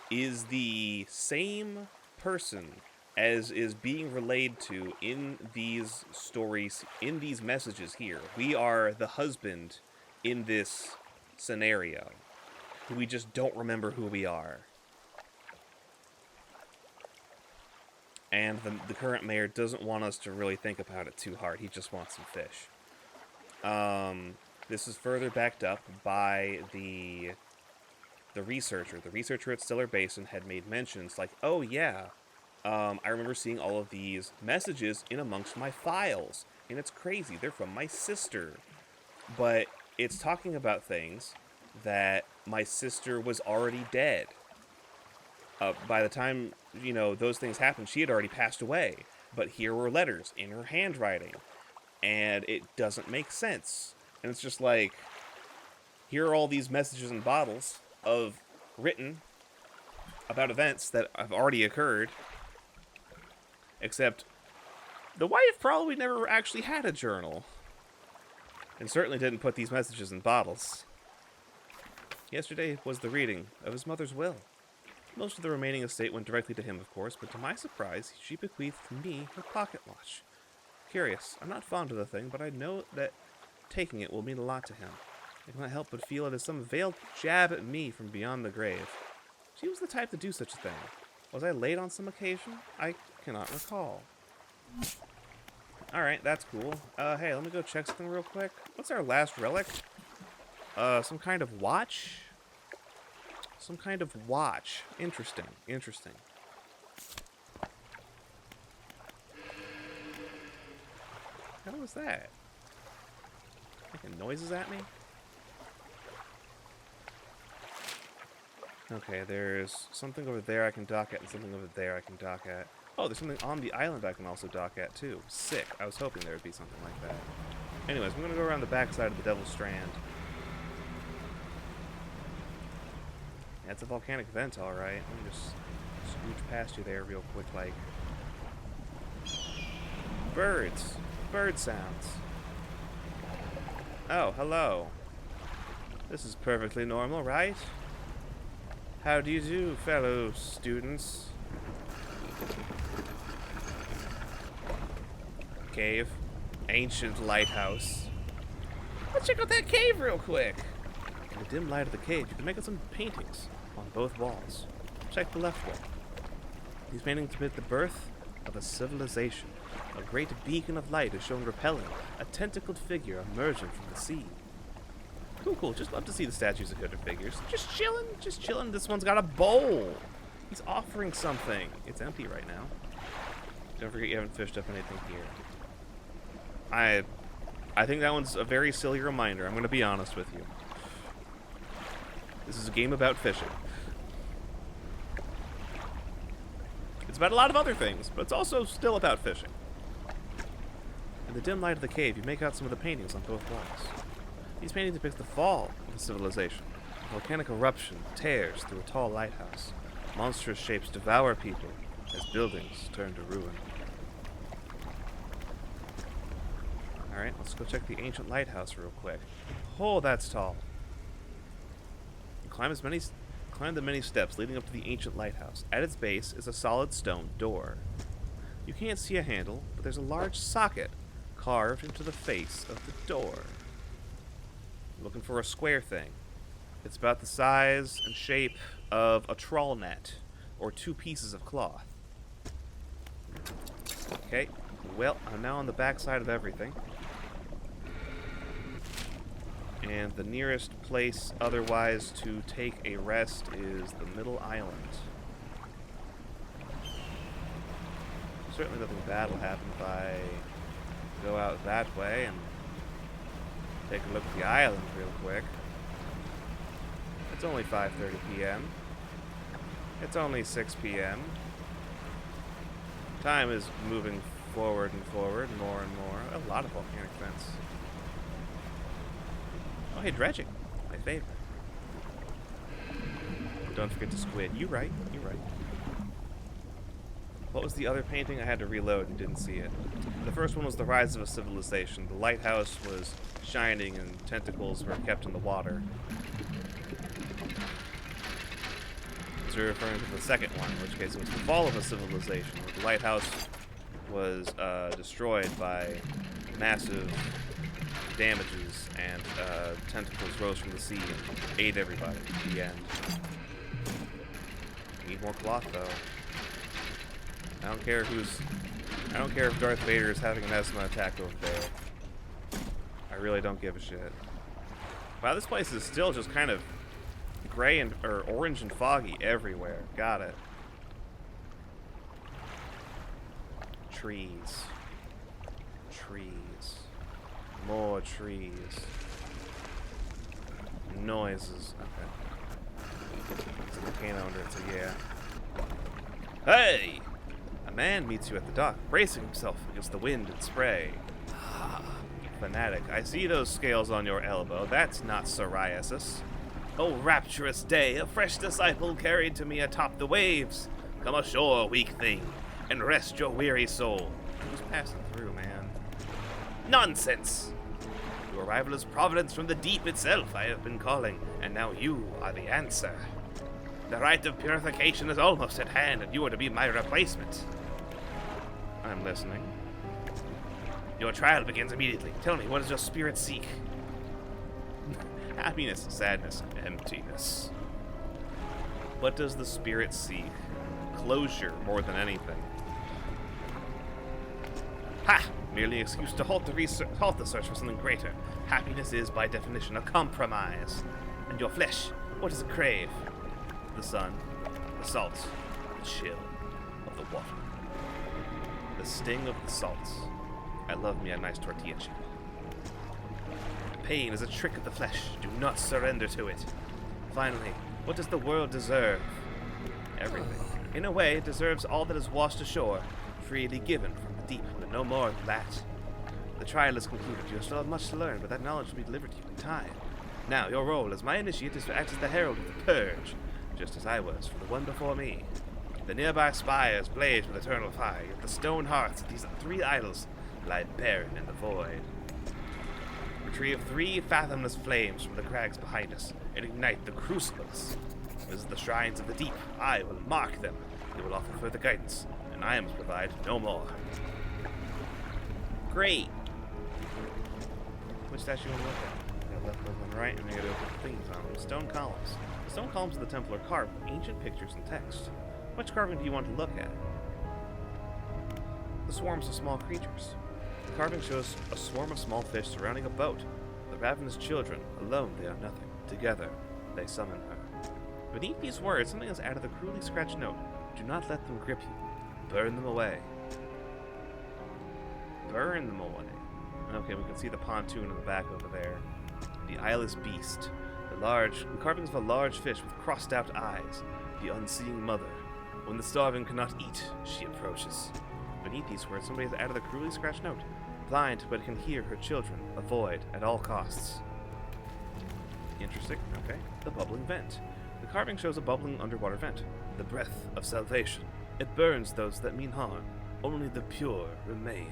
is the same person as is being relayed to in these stories, in these messages here. We are the husband in this scenario. We just don't remember who we are. And the current mayor doesn't want us to really think about it too hard. He just wants some fish. This is further backed up by the researcher. The researcher at Stellar Basin had made mentions like, oh yeah, I remember seeing all of these messages in amongst my files. And it's crazy. They're from my sister. But it's talking about things that my sister was already dead. By the time, you know, those things happened, she had already passed away. But here were letters in her handwriting. And it doesn't make sense. And it's just like, here are all these messages in bottles of written about events that have already occurred. Except, the wife probably never actually had a journal. And certainly didn't put these messages in bottles. Yesterday was the reading of his mother's will. Most of the remaining estate went directly to him, of course, but to my surprise, she bequeathed me her pocket watch. Curious. I'm not fond of the thing, but I know that taking it will mean a lot to him. I cannot help but feel it as some veiled jab at me from beyond the grave. She was the type to do such a thing. Was I late on some occasion? I cannot recall. Alright, that's cool. Hey, let me go check something real quick. What's our last relic? Some kind of watch? Some kind of watch. Interesting. Interesting. What was that? Making noises at me? Okay, there's something over there I can dock at and something over there I can dock at. Oh, there's something on the island I can also dock at, too. Sick. I was hoping there would be something like that. Anyways, I'm going to go around the backside of the Devil's Strand. Yeah, it's a volcanic vent, alright. Let me just scooch past you there real quick, like... Birds! Bird sounds. Oh, hello. This is perfectly normal, right? How do you do, fellow students? Cave. Ancient lighthouse. Let's check out that cave real quick. In the dim light of the cave, you can make out some paintings on both walls. Check the left wall. These paintings depict the birth of a civilization. A great beacon of light is shown repelling a tentacled figure emerging from the sea. Cool, cool. Just love to see the statues of good figures. Just chilling. This one's got a bowl. He's offering something. It's empty right now. Don't forget you haven't fished up anything here. I think that one's a very silly reminder. I'm going to be honest with you. This is a game about fishing. It's about a lot of other things, but it's also still about fishing. In the dim light of the cave, you make out some of the paintings on both walls. These paintings depict the fall of a civilization. A volcanic eruption tears through a tall lighthouse. Monstrous shapes devour people as buildings turn to ruin. Alright, let's go check the ancient lighthouse real quick. Oh, that's tall. You climb the many steps leading up to the ancient lighthouse. At its base is a solid stone door. You can't see a handle, but there's a large socket carved into the face of the door. Looking for a square thing. It's about the size and shape of a trawl net, or 2 pieces of cloth. Okay, well, I'm now on the back side of everything. And the nearest place otherwise to take a rest is the middle island. Certainly nothing bad will happen if I go out that way and take a look at the island real quick. It's only 5:30 p.m. It's only 6 p.m. Time is moving forward and forward, more and more. A lot of volcanic vents. Oh, hey, dredging. My favorite. Don't forget to squid. You're right. You're right. What was the other painting? I had to reload and didn't see it. The first one was the rise of a civilization. The lighthouse was shining and tentacles were kept in the water. So you're referring to the second one, in which case it was the fall of a civilization, where the lighthouse was destroyed by massive damages, and tentacles rose from the sea and ate everybody at the end. Need more cloth, though. I don't care if Darth Vader is having an asthma attack over there. I really don't give a shit. Wow, this place is still just kind of gray or orange and foggy everywhere. Got it. Trees. Trees. More trees. Noises. Okay. It's a volcano under it, so yeah. Hey! A man meets you at the dock, bracing himself against the wind and spray. Fanatic, I see those scales on your elbow. That's not psoriasis. Oh, rapturous day, a fresh disciple carried to me atop the waves. Come ashore, weak thing, and rest your weary soul. Who's passing through, man? Nonsense! Your arrival is providence from the deep itself, I have been calling, and now you are the answer. The rite of purification is almost at hand, and you are to be my replacement. I'm listening. Your trial begins immediately. Tell me, what does your spirit seek? Happiness, sadness, and emptiness. What does the spirit seek? Closure, more than anything. Ha! Merely an excuse to halt the search for something greater. Happiness is, by definition, a compromise. And your flesh, what does it crave? The sun, the salt, the chill of the water. The sting of the salts. I love me a nice tortilla chip. Pain is a trick of the flesh. Do not surrender to it. Finally, what does the world deserve? Everything. In a way, it deserves all that is washed ashore, freely given from the deep, but no more than that. The trial is concluded. You still have much to learn, but that knowledge will be delivered to you in time. Now, your role as my initiate is to act as the herald of the purge, just as I was for the one before me. The nearby spires blaze with eternal fire, yet the stone hearts of these 3 idols lie barren in the void. Retrieve 3 fathomless flames from the crags behind us, and ignite the crucibles. Visit the shrines of the deep. I will mark them. They will offer further guidance, and I must provide no more. Great. Which statue am I looking at? I got left over on the right, and I gotta open the things on them. Stone columns. The stone columns of the temple are carved with ancient pictures and text. Which carving do you want to look at? The swarms of small creatures. The carving shows a swarm of small fish surrounding a boat. The ravenous children, alone they are nothing. Together, they summon her. Beneath these words, something has added a cruelly scratched note. Do not let them grip you. Burn them away. Burn them away. Okay, we can see the pontoon in the back over there. The eyeless beast. The carvings of a large fish with crossed out eyes. The unseeing mother. When the starving cannot eat, she approaches. Beneath these words, somebody has added a cruelly scratched note. Blind, but can hear her children. Avoid at all costs. Interesting. Okay. The bubbling vent. The carving shows a bubbling underwater vent. The breath of salvation. It burns those that mean harm. Only the pure remain.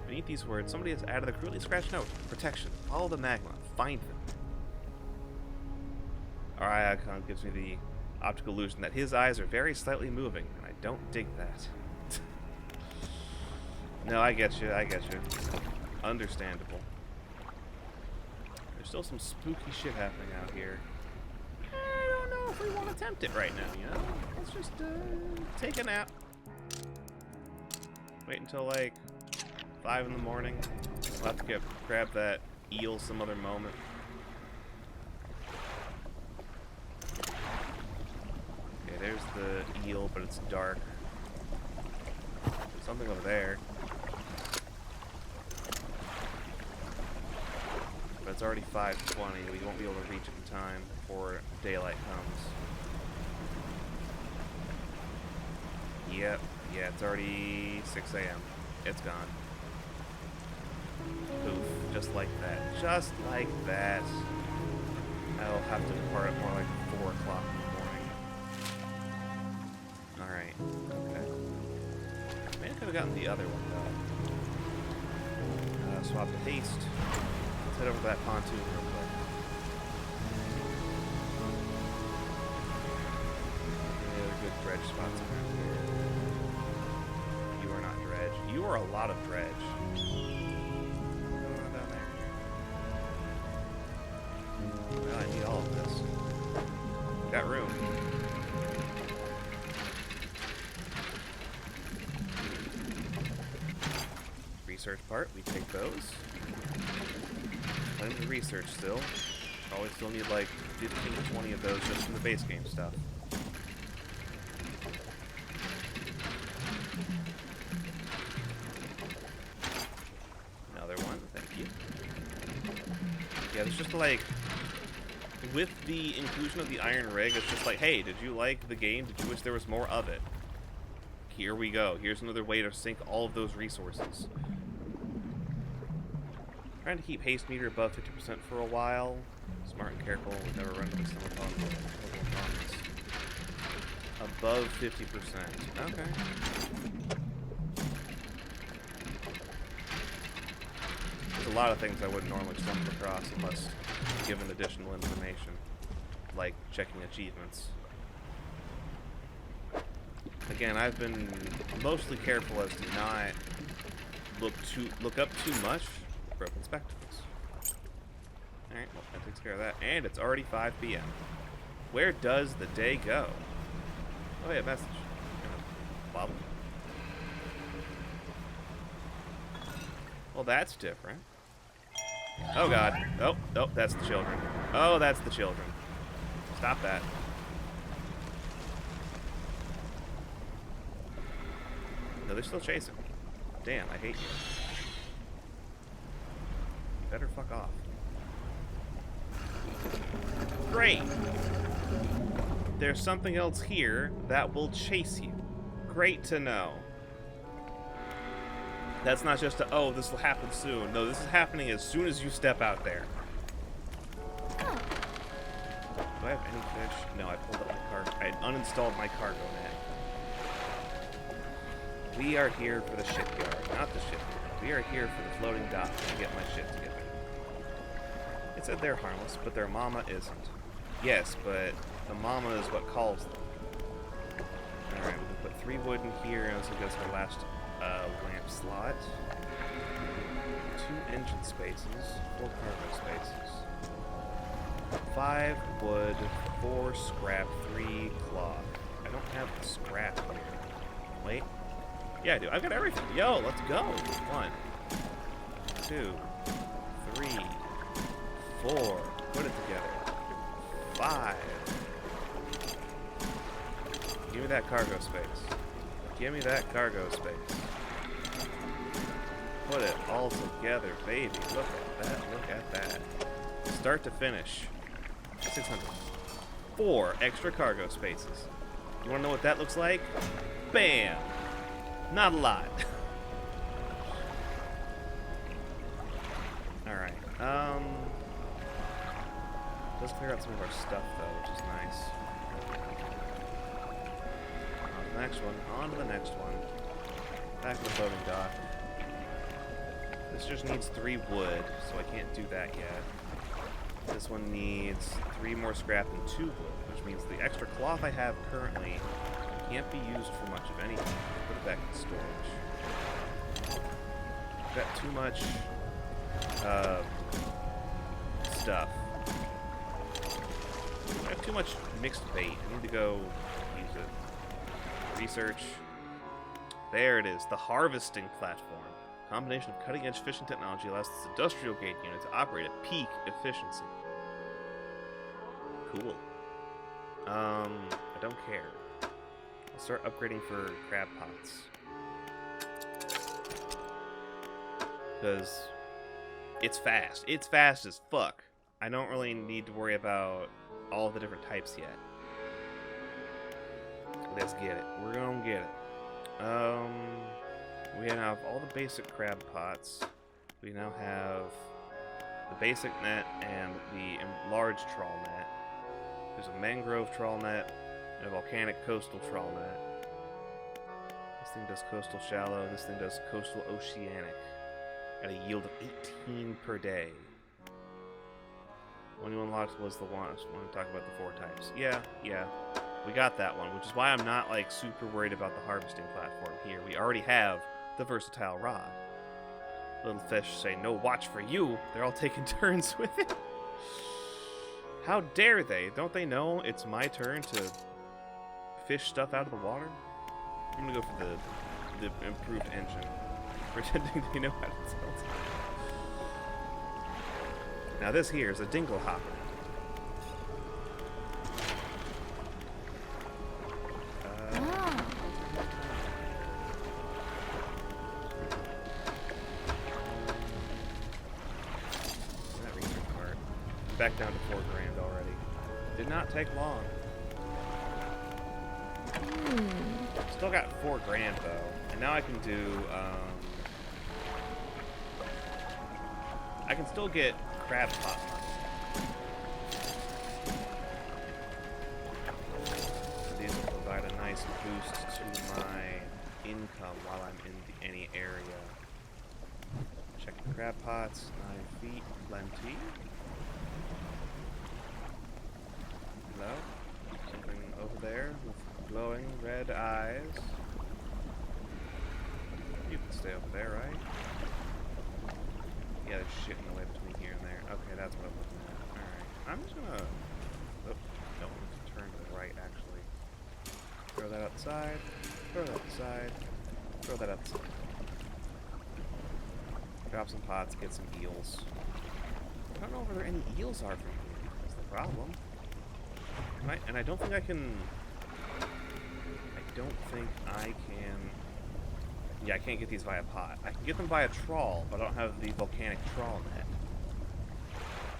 Beneath these words, somebody has added a cruelly scratched note. Protection. Follow the magma. Find them. Our eye icon gives me the optical illusion that his eyes are very slightly moving, and I don't dig that. No, I get you. Understandable. There's still some spooky shit happening out here. I don't know if we want to tempt it right now, you know? Let's just take a nap. Wait until like 5 in the morning. We'll have to grab that eel some other moment. Okay, there's the eel, but it's dark. There's something over there. But it's already 5:20. We won't be able to reach it in time before daylight comes. Yep. Yeah, it's already 6 a.m. It's gone. Poof. Just like that. Just like that. I'll have to depart at more like 4 o'clock in the morning. Alright. Okay. Maybe I could have gotten the other one, though. Swap the haste. Let's head over to that pontoon real quick. Any other good dredge spots around here? You are not dredge. You are a lot of dredge. What's going on down there? Well, I need all of this. Got room. Research part, we take those. Plenty of research still. Probably still need like 15 to 20 of those just for the base game stuff. Another one, thank you. Yeah, there's just like, with the inclusion of the iron rig, it's just like, hey, did you like the game? Did you wish there was more of it? Here we go. Here's another way to sink all of those resources. Trying to keep haste meter above 50% for a while. Smart and careful. We've never run into this problems. Above 50%. Okay. There's a lot of things I wouldn't normally stumble across unless given additional information, like checking achievements. Again, I've been mostly careful as to not look up too much. Broken spectacles. Alright, well, that takes care of that. And it's already 5 p.m. Where does the day go? Oh, yeah, message. Bobble. Well, that's different. Oh, God. Oh, that's the children. Oh, that's the children. Stop that. No, they're still chasing me. Damn, I hate you. Better fuck off. Great! There's something else here that will chase you. Great to know. That's not just a, oh, this will happen soon. No, this is happening as soon as you step out there. Do I have any fish? No, I pulled up my cargo. I uninstalled my cargo net. We are here for the shipyard, not the shipyard. We are here for the floating dock to get my shit together. It said they're harmless, but their mama isn't. Yes, but the mama is what calls them. Alright, we can put 3 wood in here, and this will get us our last lamp slot. 2 engine spaces, 4 cargo spaces. 5 wood, 4 scrap, 3 cloth. I don't have the scrap here. Wait. Yeah, I do. I've got everything. Yo, let's go. 1, 2, 3, 4. Put it together. 5, me that cargo space. Give me that cargo space. Put it all together, baby. Look at that. Look at that. Start to finish. 600. 4 extra cargo spaces. You want to know what that looks like? Bam! Not a lot. Alright. Let's clear out some of our stuff, though, which is nice. On to the next one. On to the next one. Back to the boating dock. This just needs 3 wood, so I can't do that yet. This one needs 3 more scrap and 2 wood, which means the extra cloth I have currently can't be used for much of anything. Put it back in storage. I've got too much stuff. I have too much mixed bait. I need to go use it. Research. There it is, the harvesting platform. Combination of cutting-edge fishing technology allows this industrial gate unit to operate at peak efficiency. Cool. I don't care. I'll start upgrading for crab pots. Because it's fast. It's fast as fuck. I don't really need to worry about all the different types yet. Let's get it. We're gonna get it. We have all the basic crab pots. We now have the basic net and the enlarged trawl net. There's a mangrove trawl net and a volcanic coastal trawl net. This thing does coastal shallow. This thing does coastal oceanic at a yield of 18 per day. One you unlocked was the one to talk about the 4 types. Yeah. We got that one, which is why I'm not like super worried about the harvesting platform here. We already have the versatile rod. Little fish say, "No watch for you." They're all taking turns with it. How dare they? Don't they know it's my turn to fish stuff out of the water? I'm gonna go for the improved engine. Pretending they know how to tilt. Now this here is a dingle hopper. Back down to 4 grand already. Did not take long. Still got 4 grand though, and now I can do. I can still get crab pot money. So these will provide a nice boost to my income while I'm in any area. Check the crab pots. 9 feet, plenty. Hello? Something over there with glowing red eyes. You can stay over there, right? Yeah, there's shit in the way between here and there. Okay, that's what I'm looking at. Alright. I'm just gonna... Oh, no, let's turn to the right, actually. Throw that outside. Throw that outside. Throw that outside. Drop some pots, get some eels. I don't know where there any eels are from here. That's the problem. And I don't think I can... Yeah, I can't get these via pot. I can get them via trawl, but I don't have the volcanic trawl net.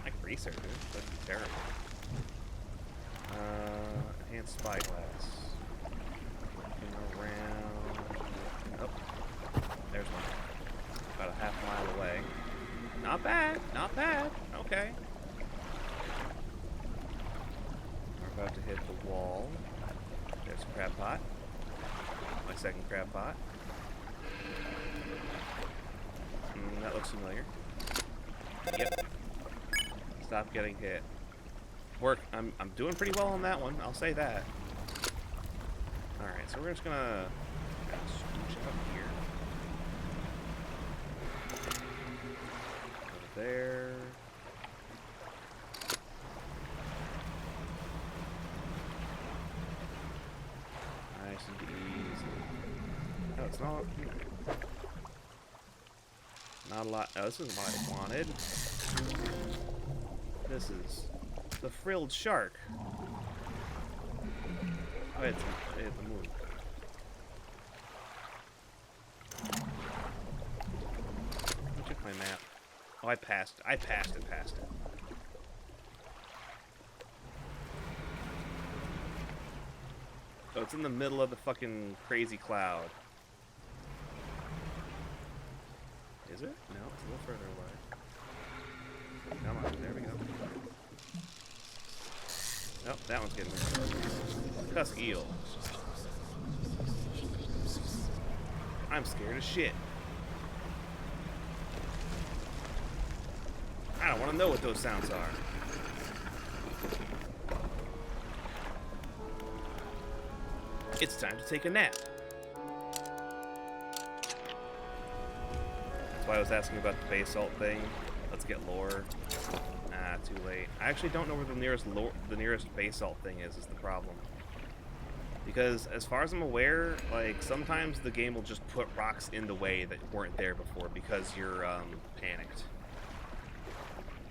I can research it, but it'd be terrible. Enhanced spyglass. Looking around... Oh. There's one. About a half mile away. Not bad, not bad. Okay. About to hit the wall. There's a crab pot. My second crab pot. That looks familiar. Yep. Stop getting hit. Work. I'm doing pretty well on that one. I'll say that. All right, so we're just gonna scooch up here. Over there. Nice and easy. No, it's not. Not a lot. Oh, this isn't what I wanted. This is the frilled shark. Oh it's a move. Let me check my map. Oh, I passed it. Passed it. So it's in the middle of the fucking crazy cloud. Is it? No, it's a little further away. Come on, there we go. Nope, that one's getting me. Cusk eel. I'm scared as shit. I don't want to know what those sounds are. It's time to take a nap. That's why I was asking about the basalt thing. Let's get lore. Ah, too late. I actually don't know where the nearest basalt thing is the problem. Because as far as I'm aware, like sometimes the game will just put rocks in the way that weren't there before because you're panicked.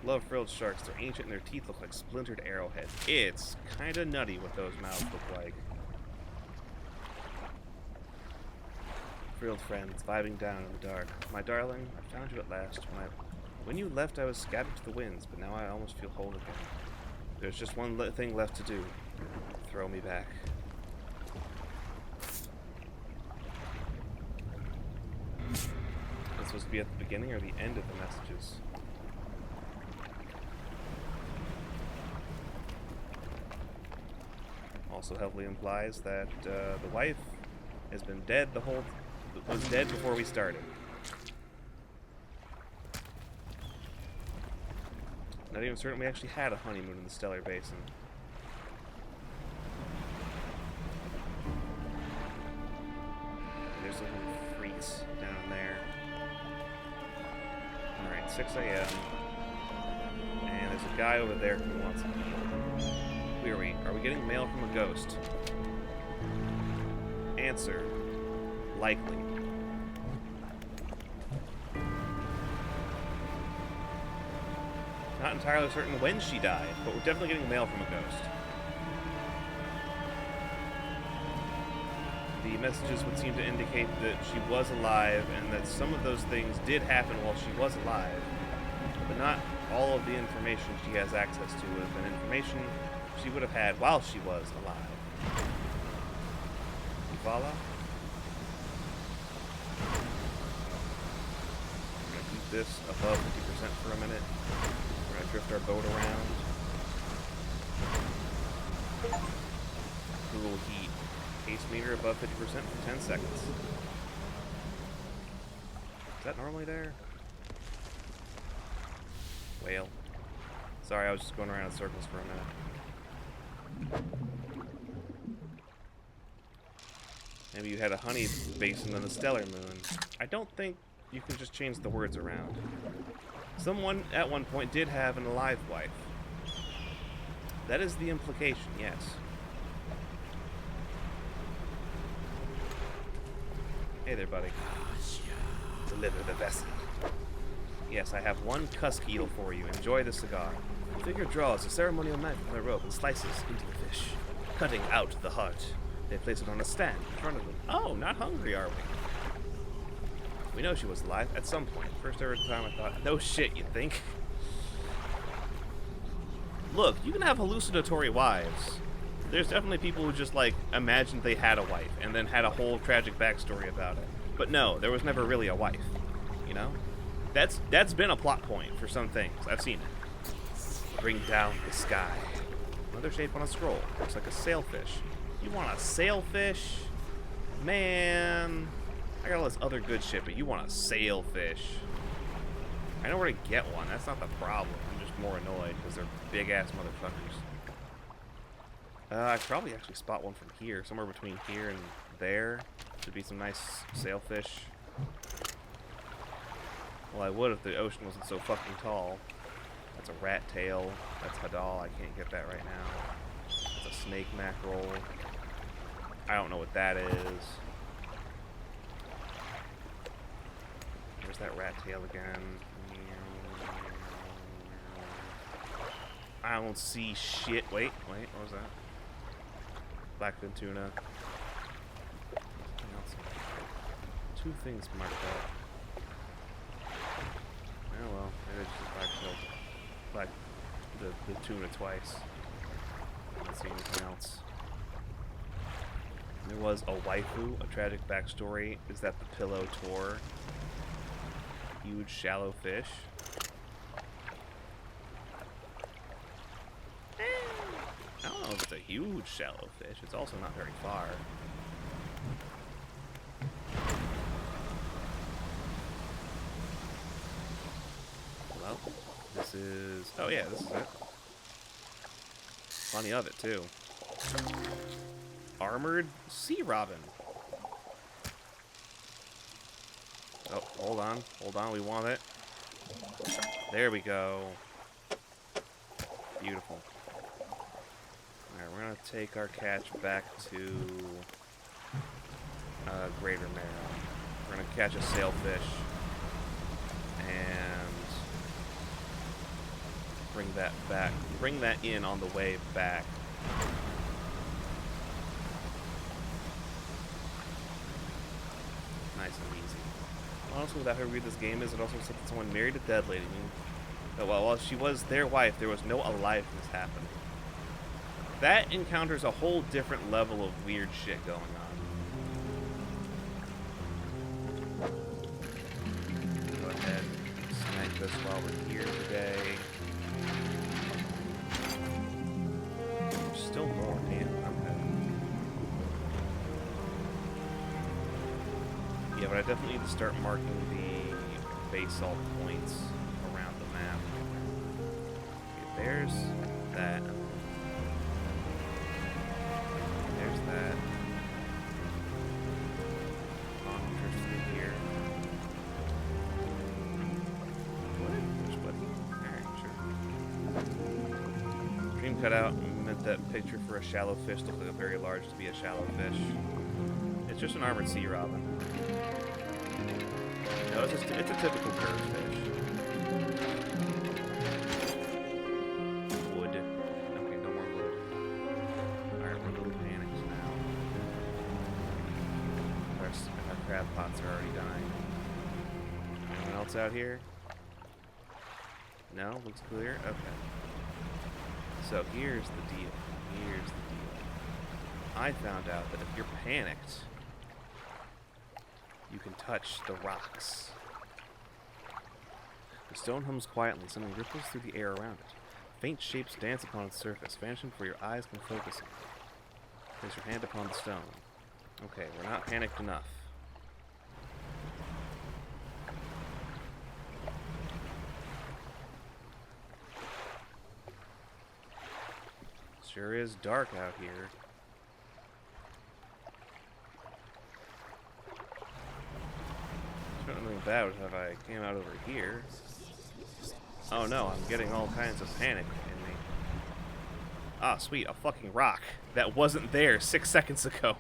Love frilled sharks. They're ancient and their teeth look like splintered arrowheads. It's kind of nutty what those mouths look like. Frilled friends, vibing down in the dark. My darling, I found you at last. When you left, I was scattered to the winds, but now I almost feel whole again. There's just one thing left to do. Throw me back. It's supposed to be at the beginning or the end of the messages. Also heavily implies that the wife has been dead was dead before we started. Not even certain we actually had a honeymoon in the Stellar Basin. There's some freaks down there. Alright, 6 a.m. And there's a guy over there who wants to heal. Where are we? Are we getting mail from a ghost? Answer. Likely. Not entirely certain when she died, but we're definitely getting mail from a ghost. The messages would seem to indicate that she was alive and that some of those things did happen while she was alive, but not all of the information she has access to would have been information she would have had while she was alive. You follow? I'm going to keep this above 50% for a minute. We're going to drift our boat around. Cool heat. Pace meter above 50% for 10 seconds. Is that normally there? Whale. Sorry, I was just going around in circles for a minute. Maybe you had a honey basin on the stellar moon. I don't think you can just change the words around. Someone at one point did have an alive wife. That is the implication, yes. Hey there, buddy. Deliver the vessel. Yes, I have one cusk eel for you. Enjoy the cigar. The figure draws a ceremonial knife from their robe and slices into the fish, cutting out the heart. They place it on a stand in front of them. Oh, not hungry, are we? We know she was alive at some point. First ever time I thought, no shit, you think? Look, you can have hallucinatory wives. There's definitely people who just, like, imagined they had a wife and then had a whole tragic backstory about it. But no, there was never really a wife, you know? That's been a plot point for some things. I've seen it. Bring down the sky. Another shape on a scroll. Looks like a sailfish. You want a sailfish? Man. I got all this other good shit, but you want a sailfish. I know where to get one. That's not the problem. I'm just more annoyed because they're big-ass motherfuckers. I could probably actually spot one from here. Somewhere between here and there. Should be some nice sailfish. Well, I would if the ocean wasn't so fucking tall. That's a rat tail. That's hadal. I can't get that right now. That's a snake mackerel. I don't know what that is. Where's that rat tail again? I don't see shit. Wait, what was that? blackfin tuna. Two things marked up. Oh well, maybe I just black the tuna twice. I didn't see anything else. There was a waifu, a tragic backstory is that the pillow tore. Huge shallow fish. I don't know if it's a huge shallow fish. It's also not very far. Well, this is... Oh yeah, this is it. Plenty of it, too. Armored sea robin. Oh, hold on. Hold on, we want it. There we go. Beautiful. Alright, we're gonna take our catch back to Greater Marrow. We're gonna catch a sailfish and bring that back. Bring that in on the way back. Nice and easy. Honestly, without her read this game is, it also said that someone married a dead lady. That while she was their wife, there was no aliveness happening. That encounters a whole different level of weird shit going on. Go ahead and snag this while we're here today. There's still more, man. Okay. Yeah, but I definitely need to start marking the basalt points around the map. Okay, there's that. There's that. Through here. What? There's what? Alright, sure. Dream cutout meant that picture for a shallow fish looked like a very large to be a shallow fish. It's just an armored sea robin. No, it's a typical curved fish. Wood. Okay, no more wood. Alright, we're a little panicked now. Our crab pots are already dying. Anyone else out here? No? Looks clear? Okay. So here's the deal. Here's the deal. I found out that if you're panicked, you can touch the rocks. The stone hums quietly, something ripples through the air around it. Faint shapes dance upon its surface, vanishing before your eyes can focus on it. Place your hand upon the stone. Okay, we're not panicked enough. Sure is dark out here. Something bad would have I came out over here. Oh no, I'm getting all kinds of panic in me. Ah, sweet, a fucking rock that wasn't there 6 seconds ago.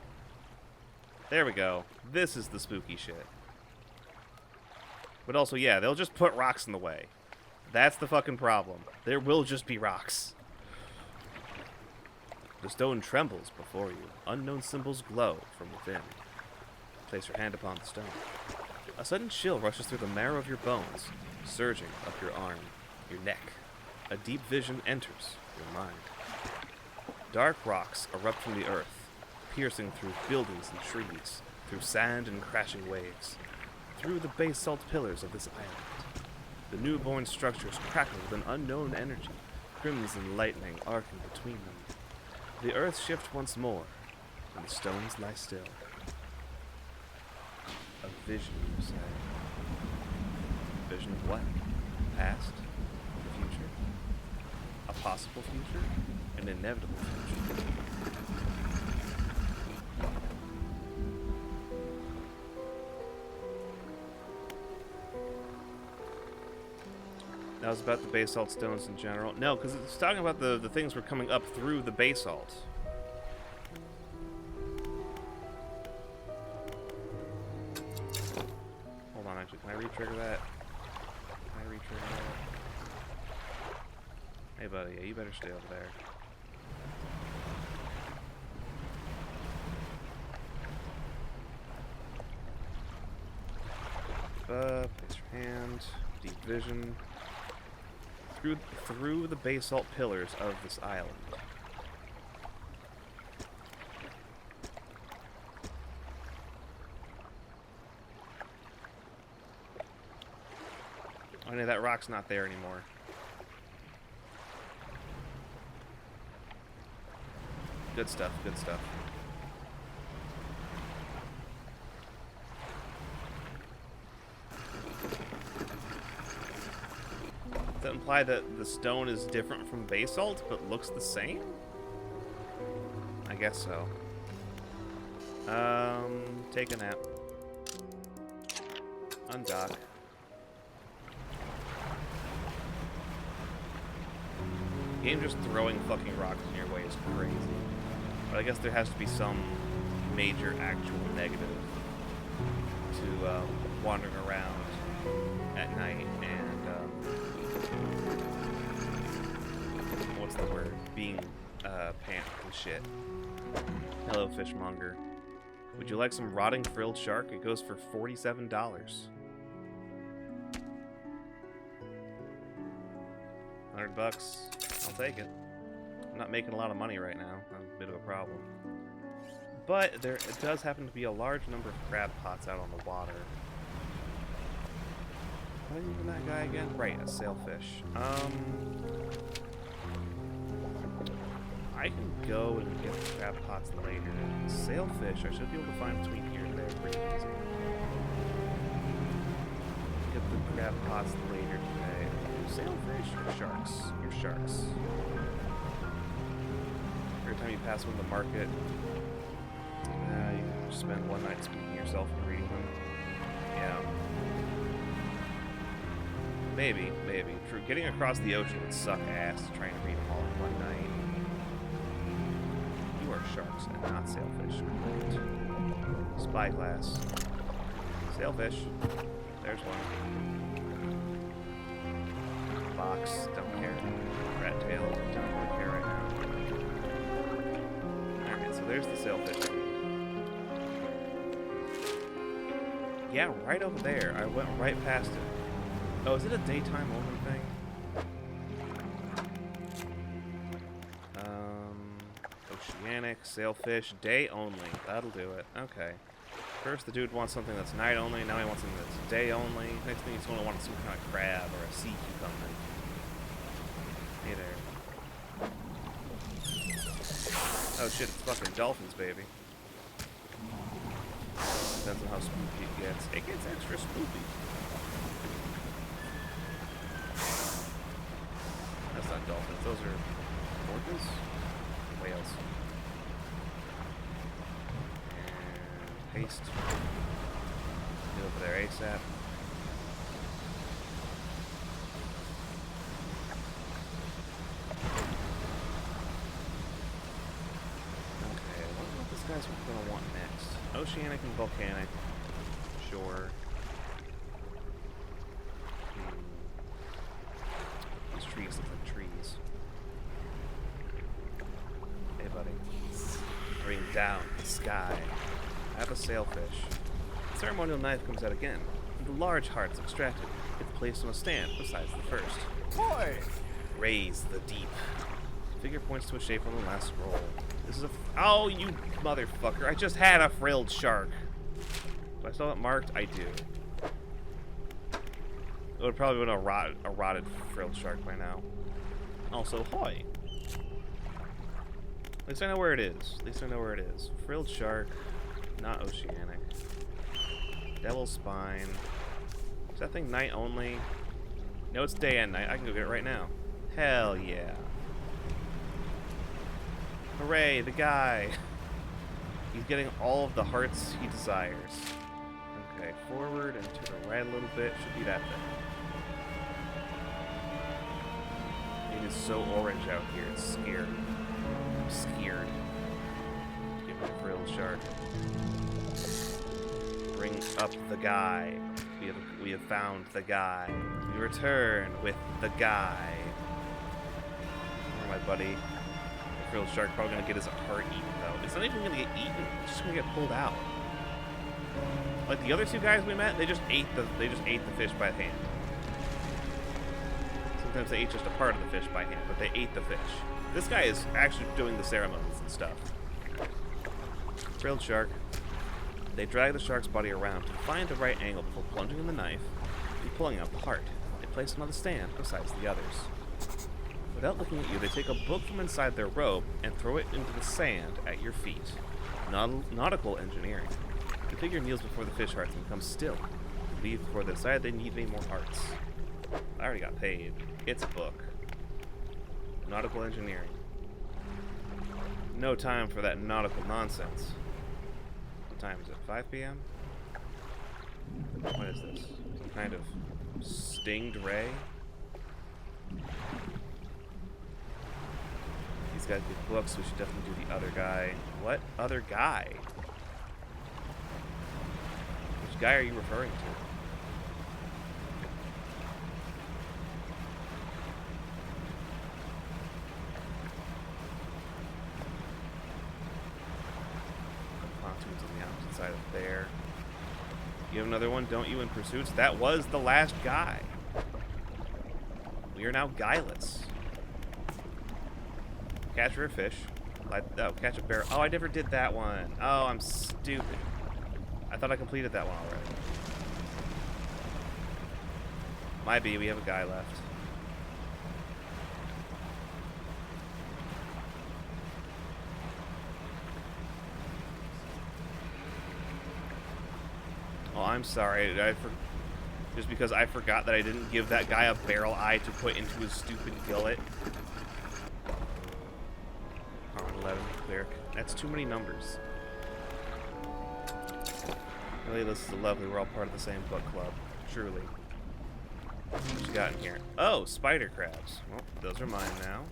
There we go. This is the spooky shit. But also, yeah, they'll just put rocks in the way. That's the fucking problem. There will just be rocks. The stone trembles before you. Unknown symbols glow from within. Place your hand upon the stone. A sudden chill rushes through the marrow of your bones, surging up your arm, your neck. A deep vision enters your mind. Dark rocks erupt from the earth, piercing through buildings and trees, through sand and crashing waves, through the basalt pillars of this island. The newborn structures crackle with an unknown energy, crimson lightning arcing between them. The earth shifts once more, and the stones lie still. A vision, you say? A vision of what? Past? The future? A possible future? An inevitable future? That was about the basalt stones in general. No, because it's talking about the things were coming up through the basalt. Hold on, actually, can I re-trigger that? Can I re-trigger that? Hey, buddy, yeah, you better stay over there. Place your hand. Deep vision. Through the basalt pillars of this island. Oh no, that rock's not there anymore. Good stuff, good stuff. Does that imply that the stone is different from basalt, but looks the same? I guess so. Take a nap. Undock. Game just throwing fucking rocks in your way is crazy. But I guess there has to be some major actual negative to wandering around at night and what's the word? Being panicked and shit. Hello, fishmonger. Would you like some rotting frilled shark? It goes for $47. $100. I'll take it. I'm not making a lot of money right now. That's a bit of a problem. But there it does happen to be a large number of crab pots out on the water. What is even that guy again? Right, a sailfish. I can go and get the crab pots later. Sailfish, I should be able to find between here and there pretty easy. Get the crab pots later today. Sailfish or sharks? You're sharks. Every time you pass one in the market, you spend one night speaking yourself and reading them. Yeah. Maybe. True. Getting across the ocean would suck ass trying to read them all in one night. You are sharks and not sailfish. Great. Spyglass. Sailfish. There's one. Box, don't care. Rat tail, don't really care right now. Alright, so there's the sailfish. Yeah, right over there. I went right past it. Oh, is it a daytime only thing? Oceanic, sailfish, day only. That'll do it. Okay. First, the dude wants something that's night only. Now he wants something that's day only. Next thing he's going to want some kind of crab or a sea cucumber. Hey there. Oh shit, it's fucking dolphins, baby. Depends on how spooky it gets. It gets extra spooky. That's not dolphins. Those are orcas? Whales. And haste. Get over there ASAP. That's what we're going to want next. Oceanic and volcanic. Sure. These trees look like trees. Hey, buddy. Bring down the sky. I have a sailfish. The ceremonial knife comes out again. And the large heart is extracted. It's placed on a stand besides the first. Boy! Raise the deep. The figure points to a shape on the last scroll. This is a... Oh, you motherfucker. I just had a frilled shark. Do I still have it marked? I do. It would probably been a rotted frilled shark by now. Also, hoy. At least I know where it is. Frilled shark. Not oceanic. Devil's spine. Is that thing night only? No, it's day and night. I can go get it right now. Hell yeah. Hooray, the guy! He's getting all of the hearts he desires. Okay, forward and to the right a little bit. Should be that thing. It is so orange out here, it's scary. I'm scared. Give me a frilled shark. Bring up the guy. We have found the guy. We return with the guy. Where my buddy? Frilled shark probably gonna get his heart eaten though. It's not even gonna get eaten, it's just gonna get pulled out. Like the other two guys we met, they just ate the fish by hand. Sometimes they ate just a part of the fish by hand, but they ate the fish. This guy is actually doing the ceremonies and stuff. Grilled shark. They drag the shark's body around to find the right angle before plunging in the knife and pulling out the heart. They place it on the stand besides the others. Without looking at you, they take a book from inside their robe and throw it into the sand at your feet. Nautical engineering. The figure kneels before the fish hearts and becomes still. They leave before they decide they need any more hearts. I already got paid. It's a book. Nautical engineering. No time for that nautical nonsense. What time is it? 5 p.m.? What is this? Some kind of stinged ray? These guys get books, we should definitely do the other guy. What other guy? Which guy are you referring to? Pontoons on the opposite side of there. You have another one, don't you, in pursuits? That was the last guy. We are now guyless. Catch rare fish. Oh, catch a bear. Oh, I never did that one. Oh, I'm stupid. I thought I completed that one already. Might be. We have a guy left. Oh, I'm sorry. Just because I forgot that I didn't give that guy a barrel eye to put into his stupid gullet. 11, cleric. That's too many numbers. Really, this is lovely. We're all part of the same book club. Truly. What you got in here? Oh, spider crabs. Well, those are mine now.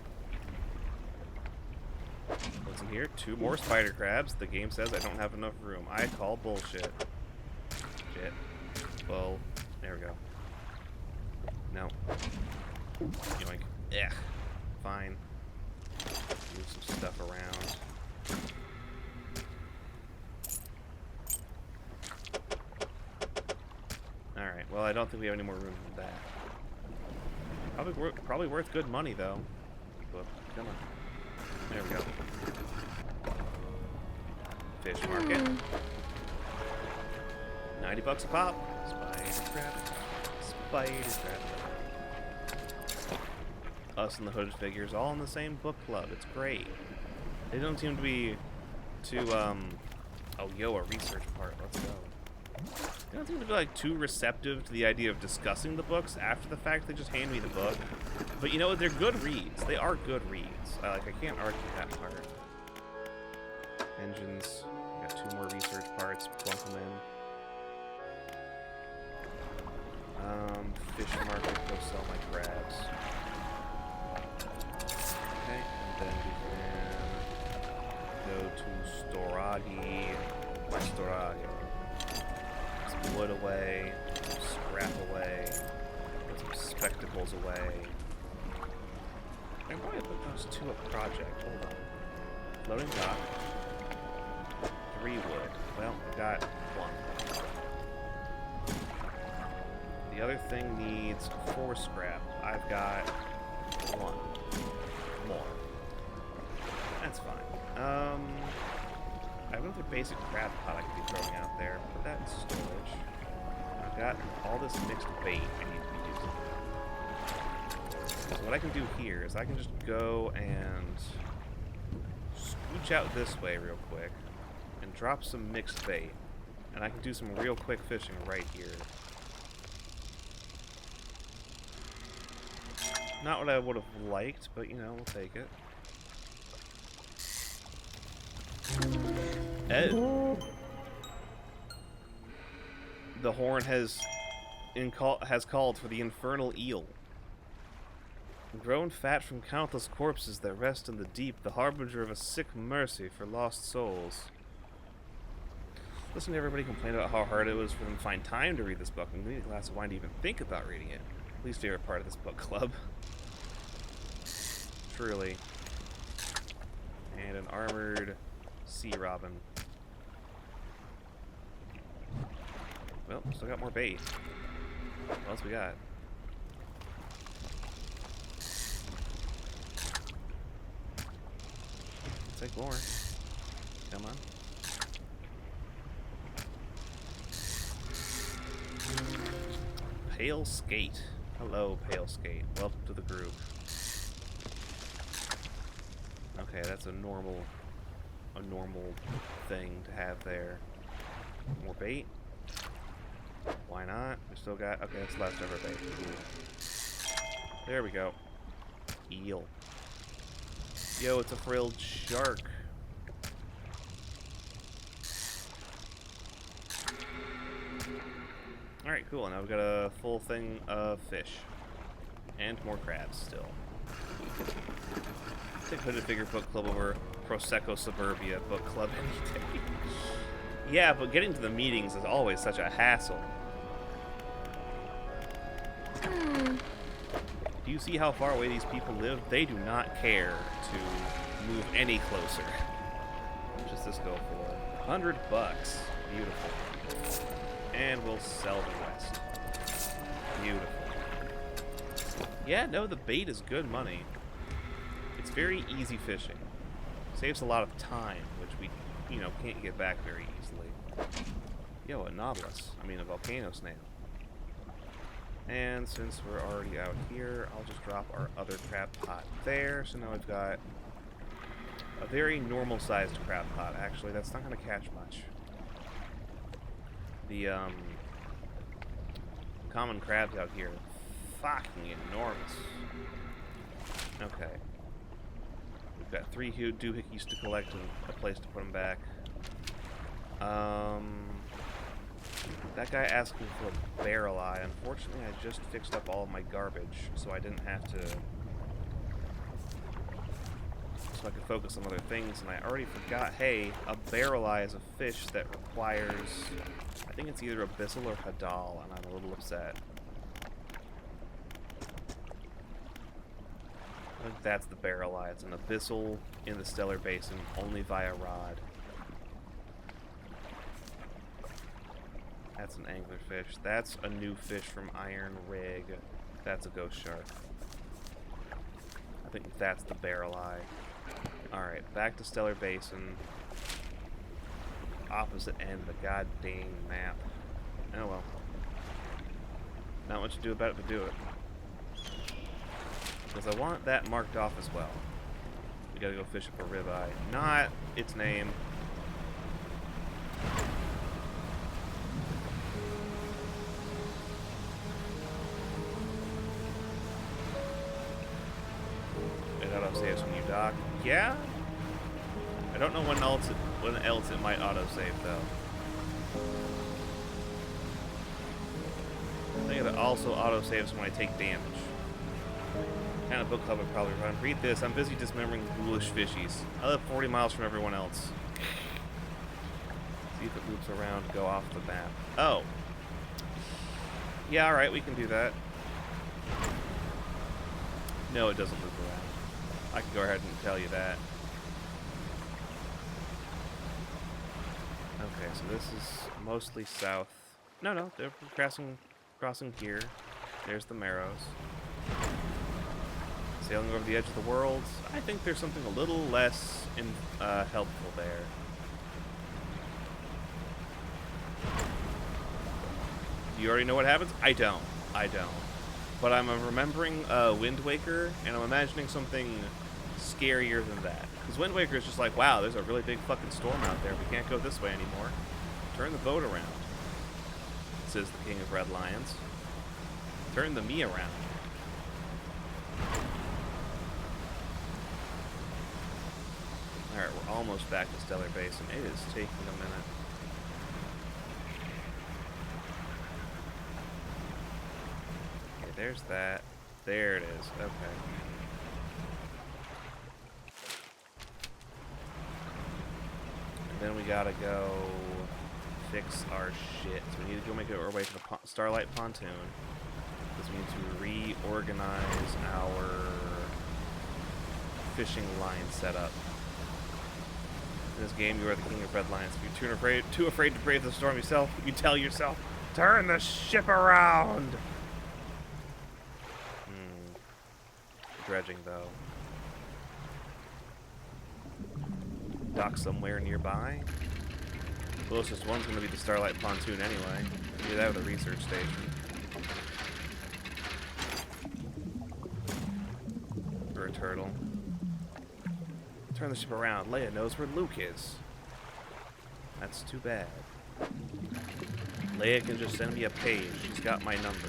What's in here? 2 more spider crabs. The game says I don't have enough room. I call bullshit. Shit. Bull. There we go. No. Yoink. Yeah. Fine. Move some stuff around. Alright, well, I don't think we have any more room for that. Probably worth good money, though. But, come on. There we go. Fish market. 90 bucks a pop. Spider crab. Spider crab. Us and the hooded figures all in the same book club. It's great. They don't seem to be too, oh, yo, a research part. Let's go. They don't seem to be, like, too receptive to the idea of discussing the books after the fact. They just hand me the book. But, you know, they're good reads. They are good reads. I can't argue that part. Engines. We got 2 more research parts. Plunk them in. Fish market. Go sell my crabs. Okay, and then we can go to Storage. My Storage. Some wood away, some scrap away, put some spectacles away. I can probably put those to a project. Hold on. Floating dock. 3 wood. Well, I got 1. The other thing needs 4 scrap. I've got 1 more. That's fine. I have another basic crab pot I could be throwing out there. Put that in storage. I've got all this mixed bait I need to be using. So what I can do here is I can just go and scooch out this way real quick and drop some mixed bait. And I can do some real quick fishing right here. Not what I would have liked, but you know, we'll take it. Ed. The horn has called for the infernal eel. Grown fat from countless corpses that rest in the deep, the harbinger of a sick mercy for lost souls. Listen to everybody complain about how hard it was for them to find time to read this book, and we need a glass of wine to even think about reading it. Least favorite part of this book club. Truly. And an armored sea robin. Well, still got more bait. What else we got? Take more. Come on. Pale Skate. Hello, Pale Skate. Welcome to the group. Okay, that's a normal thing to have there. More bait. Why not? We still got... Okay, that's leftover bait. Cool. There we go. Eel. Yo, it's a frilled shark. Alright, cool. Now we've got a full thing of fish. And more crabs still. Take Hooded Figure Book Club over Prosecco Suburbia Book Club any day. Yeah, but getting to the meetings is always such a hassle. Do you see how far away these people live? They do not care to move any closer. What does this go for? $100. Beautiful. And we'll sell the rest. Beautiful. Yeah, no, the bait is good money. It's very easy fishing. Saves a lot of time, which we, can't get back very easily. Yo, a nautilus. I mean, a volcano snail. And since we're already out here, I'll just drop our other crab pot there. So now I've got a very normal-sized crab pot. Actually, that's not going to catch much. The common crabs out here, fucking enormous. Okay. We've got 3 doohickeys to collect and a place to put them back. That guy asked me for a barrel eye. Unfortunately, I just fixed up all of my garbage, so I didn't have to... So I could focus on other things, and I already forgot, hey, a barrel eye is a fish that requires... I think it's either abyssal or hadal, and I'm a little upset. I think that's the barrel eye. It's an abyssal in the stellar basin, only via rod. That's an anglerfish. That's a new fish from Iron Rig. That's a ghost shark. I think that's the barrel eye. Alright, back to stellar basin. Opposite end of the goddamn map. Oh well. Not much to do about it, but do it. Because I want that marked off as well. We gotta go fish up a ribeye. Not its name. It auto-saves when you dock. Yeah? I don't know when else it might autosave, though. I think it also autosaves when I take damage. What kind of book club would probably run? Read this. I'm busy dismembering ghoulish fishies. I live 40 miles from everyone else. See if it loops around, go off the map. Oh. Yeah, alright, we can do that. No, it doesn't loop around. I can go ahead and tell you that. Okay, so this is mostly south. No, they're crossing here. There's the Marrows. Sailing over the edge of the world. I think there's something a little less helpful there. Do you already know what happens? I don't. But I'm remembering Wind Waker, and I'm imagining something scarier than that. Because Wind Waker is just like, wow, there's a really big fucking storm out there. We can't go this way anymore. Turn the boat around, says the King of Red Lions. Turn the me around. Alright, we're almost back to Stellar Basin. It is taking a minute. Okay, there's that. There it is. Okay. And then we gotta go fix our shit. So we need to go make our way to the Starlight Pontoon. Because we need to reorganize our fishing line setup. In this game, you are the King of Red Lions. If you're too afraid to brave the storm yourself, you tell yourself, Turn the ship around! Dredging, though. Dock somewhere nearby. Closest one's going to be the Starlight Pontoon anyway. Maybe that or the research station. Or a turtle. Turn the ship around. Leia knows where Luke is. That's too bad. Leia can just send me a page. She's got my number.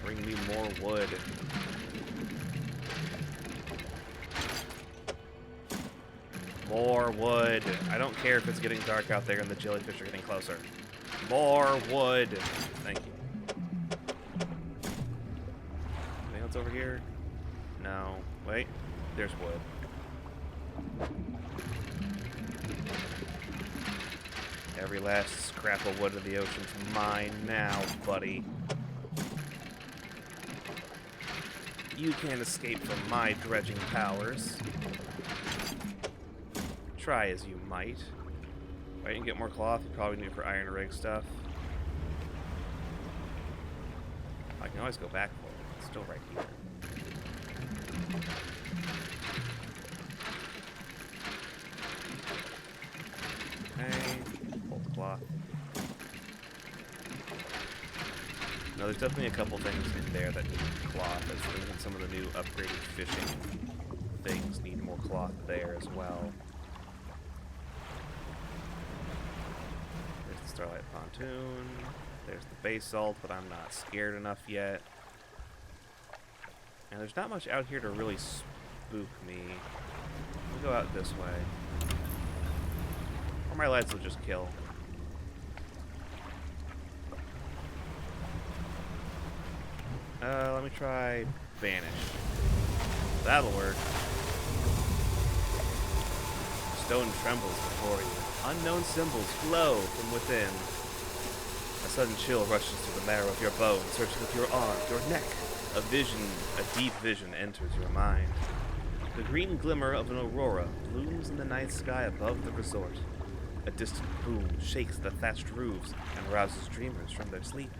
Bring me more wood. More wood. I don't care if it's getting dark out there and the jellyfish are getting closer. More wood. Thank you. Anything else over here? No. Wait. There's wood. Every last scrap of wood in the ocean's mine now, buddy. You can't escape from my dredging powers. Try as you might. If I can get more cloth, you probably need it for iron rig stuff. I can always go back for it. It's still right here. Okay, pull the cloth. No, there's definitely a couple things in there that need cloth. I think some of the new upgraded fishing things need more cloth there as well. There's the Starlight Pontoon. There's the basalt, but I'm not scared enough yet. And there's not much out here to really spook me. We'll go out this way. Or my lights will just kill. Let me try Vanish. That'll work. Stone trembles before you. Unknown symbols glow from within. A sudden chill rushes through the marrow of your bones, searching with your arm, your neck. A vision, a deep vision enters your mind. The green glimmer of an aurora blooms in the night sky above the resort. A distant boom shakes the thatched roofs and rouses dreamers from their sleep.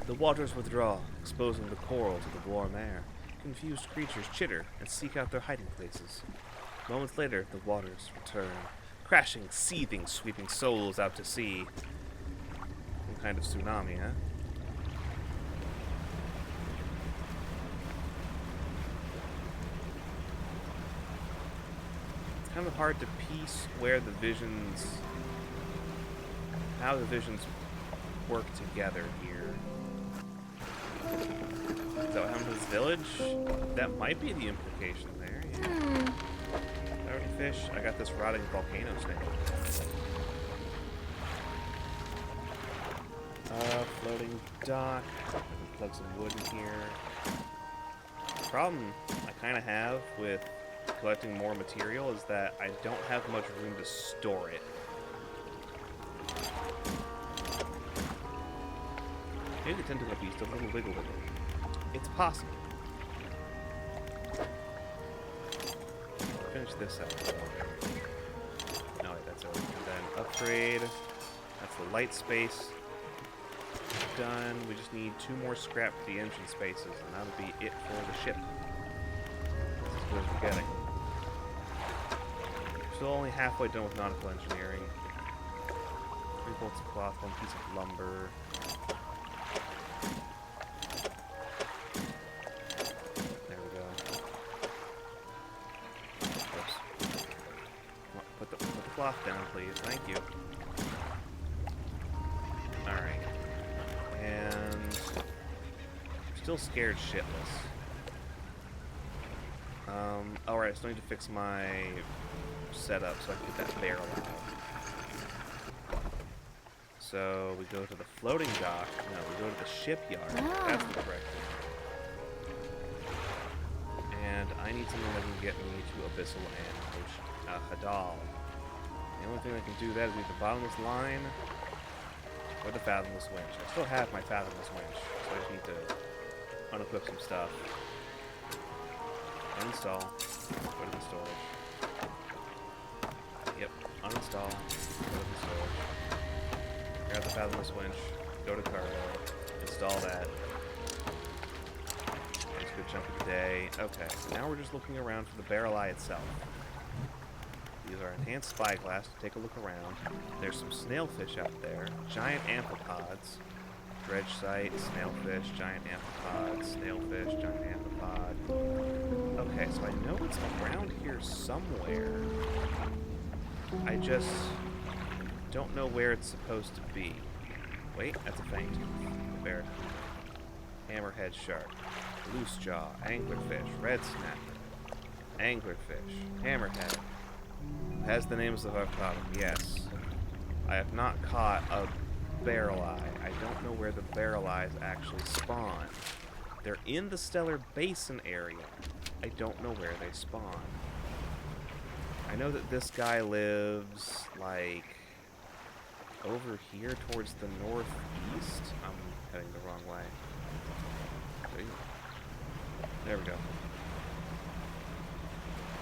The waters withdraw, exposing the coral to the warm air. Confused creatures chitter and seek out their hiding places. Moments later, the waters return, crashing, seething, sweeping souls out to sea. Some kind of tsunami, huh? It's kind of hard to piece where the visions, how the visions work together here. Is that what happened to this village? That might be the implication there, yeah. Already fish. I got this rotting volcano snake. Floating dock. I can plug some wood in here. The problem I kind of have with collecting more material is that I don't have much room to store it. Maybe the tentacle beast, a little wiggle wiggle. It's possible. Finish this up. No, wait, that's over. And then upgrade. That's the light space. Done. We just need 2 more scrap for the engine spaces, and that'll be it for the ship. This is what we're getting. Still only halfway done with nautical engineering. 3 bolts of cloth, 1 piece of lumber. Cloth down, please. Thank you. Alright. And I'm still scared shitless. Alright, I still need to fix my setup so I can get that barrel out. So we go to the floating dock. No, we go to the shipyard. That's the correct thing. And I need something that can get me to Abyssal and Hadal. The only thing that can do that is either the bottomless line or the fathomless winch. I still have my fathomless winch, so I just need to unequip some stuff. Uninstall. Put it in storage. Yep. Uninstall. Go to the storage. Grab the fathomless winch. Go to cargo. Install that. Takes a good chunk of the day. Okay, so now we're just looking around for the barrel eye itself. Use our enhanced spyglass to take a look around. There's some snailfish out there. Giant amphipods. Dredge site, snailfish, giant amphipod, snailfish, giant amphipod. Okay, so I know it's around here somewhere. I just don't know where it's supposed to be. Wait, that's a faint. Bear. Hammerhead shark. Loose jaw. Anglerfish. Red snapper. Anglerfish. Hammerhead. Has the names of our problem, yes. I have not caught a barrel eye. I don't know where the barrel eyes actually spawn. They're in the Stellar Basin area. I don't know where they spawn. I know that this guy lives, like, over here towards the northeast. I'm heading the wrong way. There we go.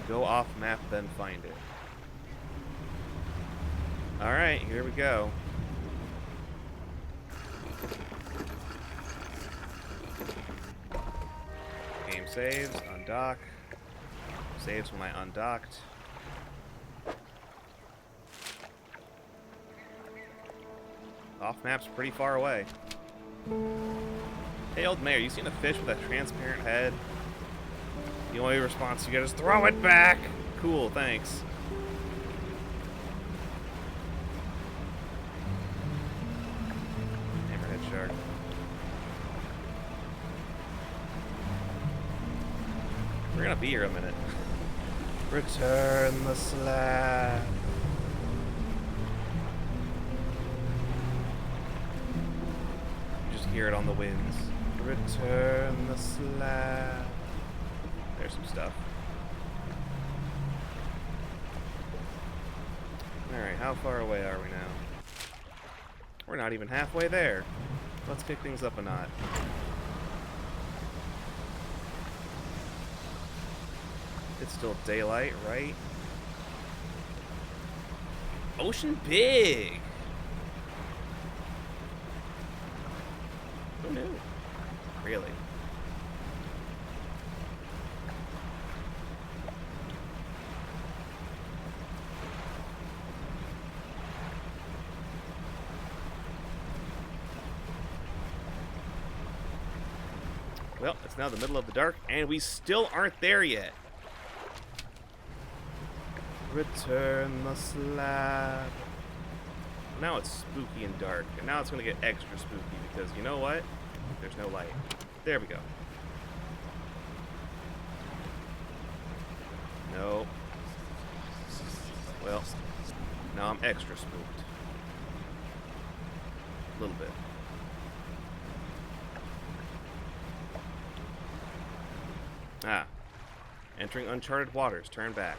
Go off map, then find it. Alright, here we go. Game saves, undock. Saves when I undocked. Off map's pretty far away. Hey, old mayor, you seen a fish with a transparent head? The only response you get is throw it back! Cool, thanks. Hammerhead shark. We're gonna be here a minute. Return the slab. You just hear it on the winds. Return the slab. There's some stuff. Alright, how far away are we now? We're not even halfway there. Let's kick things up a notch. It's still daylight, right? Ocean big! Who knew? Really? Well, it's now the middle of the dark, and we still aren't there yet. Return the slab. Now it's spooky and dark, and now it's going to get extra spooky because you know what? There's no light. There we go. No. Well, now I'm extra spooked. A little bit. Ah. Entering uncharted waters. Turn back.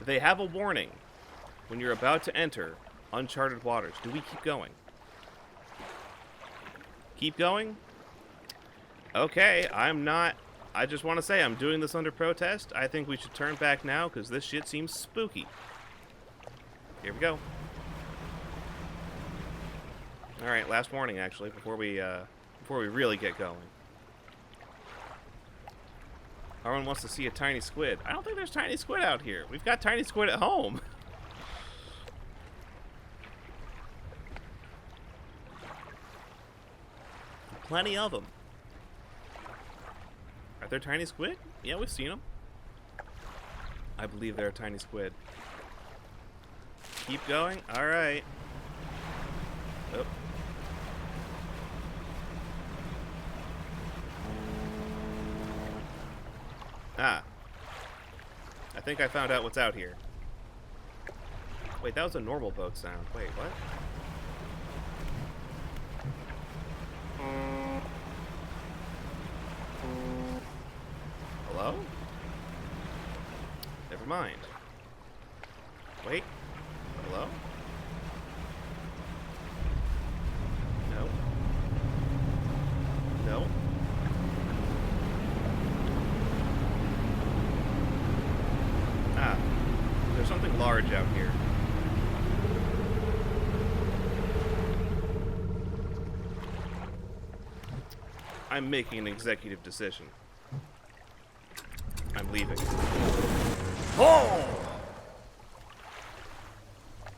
They have a warning when you're about to enter uncharted waters. Do we keep going? Keep going? Okay, I'm not... I just want to say I'm doing this under protest. I think we should turn back now because this shit seems spooky. Here we go. Alright, last warning actually before we really get going. Everyone wants to see a tiny squid. I don't think there's tiny squid out here. We've got tiny squid at home. Plenty of them. Are there tiny squid? Yeah, we've seen them. I believe they're a tiny squid. Keep going? Alright. Oh. Ah. I think I found out what's out here. Wait, that was a normal boat sound. Wait, what? Hello? Never mind. Wait. Hello? No. No. large out here. I'm making an executive decision. I'm leaving. Oh!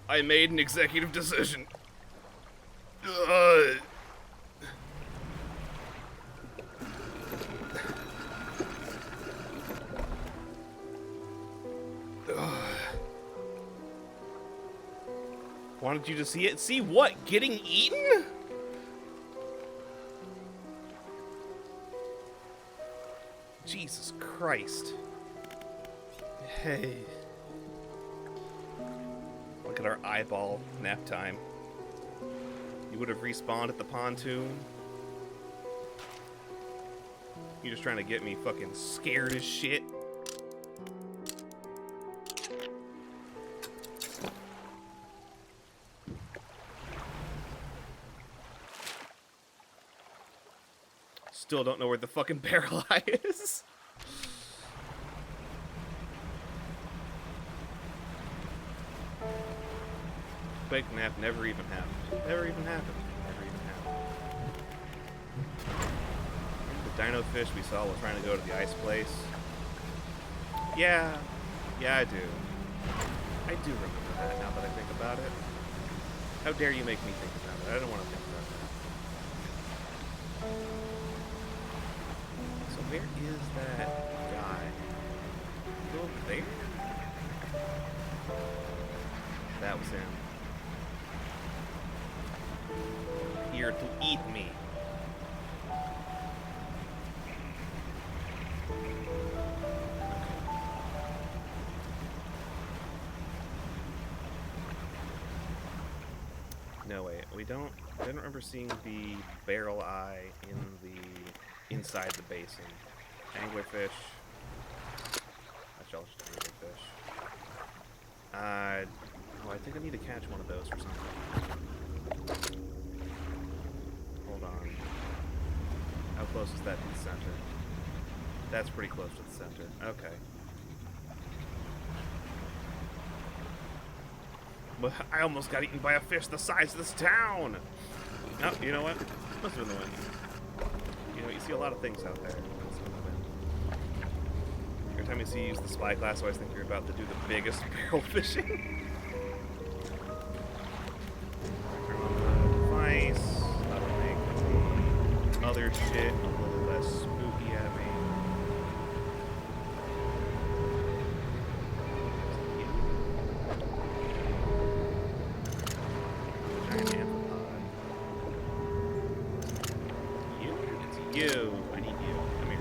I made an executive decision. Wanted you to see it? See what? Getting eaten? Jesus Christ. Hey. Look at our eyeball nap time. You would have respawned at the pontoon. You're just trying to get me fucking scared as shit. Still don't know where the fucking barrel eye is. Fake nap never even happened. Never even happened. Never even happened. The dino fish we saw was trying to go to the ice place. Yeah. Yeah, I do. I do remember that now that I think about it. How dare you make me think about it? I don't want to think about that. So where is that guy? Go over there? That was him. Here to eat me. No way. I didn't remember seeing the barrel eye in the inside the basin. Anglerfish. That's all just anglerfish. Oh, I think I need to catch one of those or something. Hold on. How close is that to the center? That's pretty close to the center. Okay. But I almost got eaten by a fish the size of this town! Oh, you know what? Must have been the wind. You know, you see a lot of things out there. Must have been the wind. Every time you see you use the spyglass, I always think you're about to do the biggest barrel fishing. Device. That'll make the other shit a little less spooky at me. You. I need you. Come here.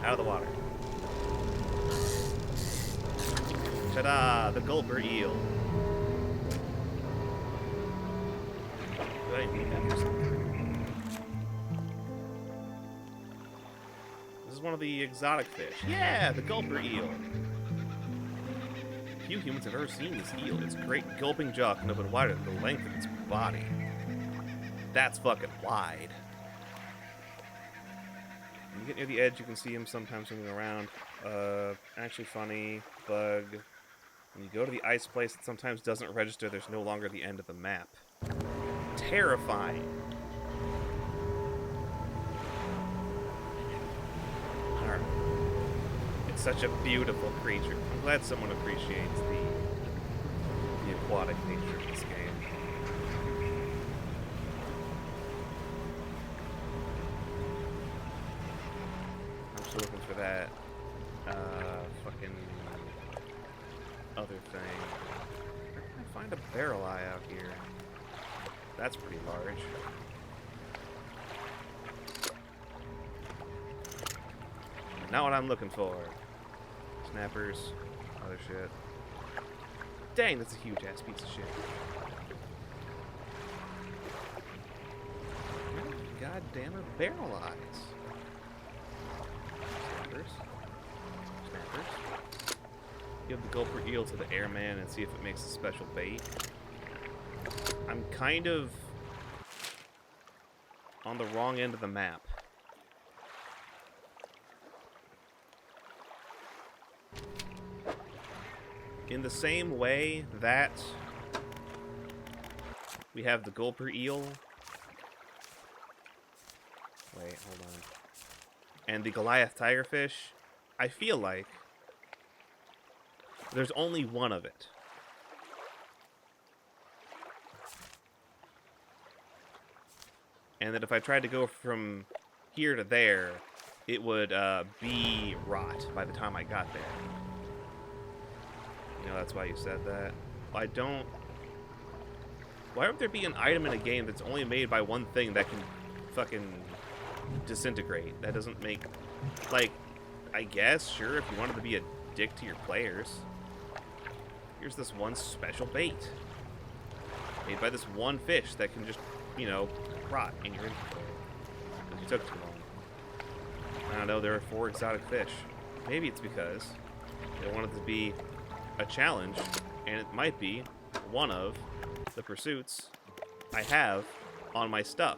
Out of the water. Ta-da! The gulper eel. Did I need that or something? This is one of the exotic fish. Yeah! The gulper eel. Few humans have ever seen this eel. Its great gulping jaw can open wider than the length of its body. That's fucking wide. When you get near the edge, you can see him sometimes moving around. Actually funny, bug. When you go to the ice place, it sometimes doesn't register. There's no longer the end of the map. Terrifying. Alright. It's such a beautiful creature. I'm glad someone appreciates the aquatic nature of this game. Looking for that fucking other thing. Where can I find a barrel eye out here? That's pretty large. Not what I'm looking for. Snappers, other shit. Dang, that's a huge ass piece of shit. God damn it, barrel eyes. Snappers. Give the gulper eel to the airman and see if it makes a special bait. I'm kind of on the wrong end of the map. in the same way that we have the gulper eel. Wait, hold on. And the Goliath tigerfish, I feel like there's only one of it. And that if I tried to go from here to there, it would be rot by the time I got there. You know, that's why you said that. I don't... Why would there be an item in a game that's only made by one thing that can fucking disintegrate? That doesn't make... Like, I guess, sure, if you wanted to be a dick to your players. Here's this one special bait. Made by this one fish that can just, you know, rot in your inventory. Because you took too long. I don't know, there are 4 exotic fish. Maybe it's because they wanted to be a challenge, and it might be one of the pursuits I have on my stuff.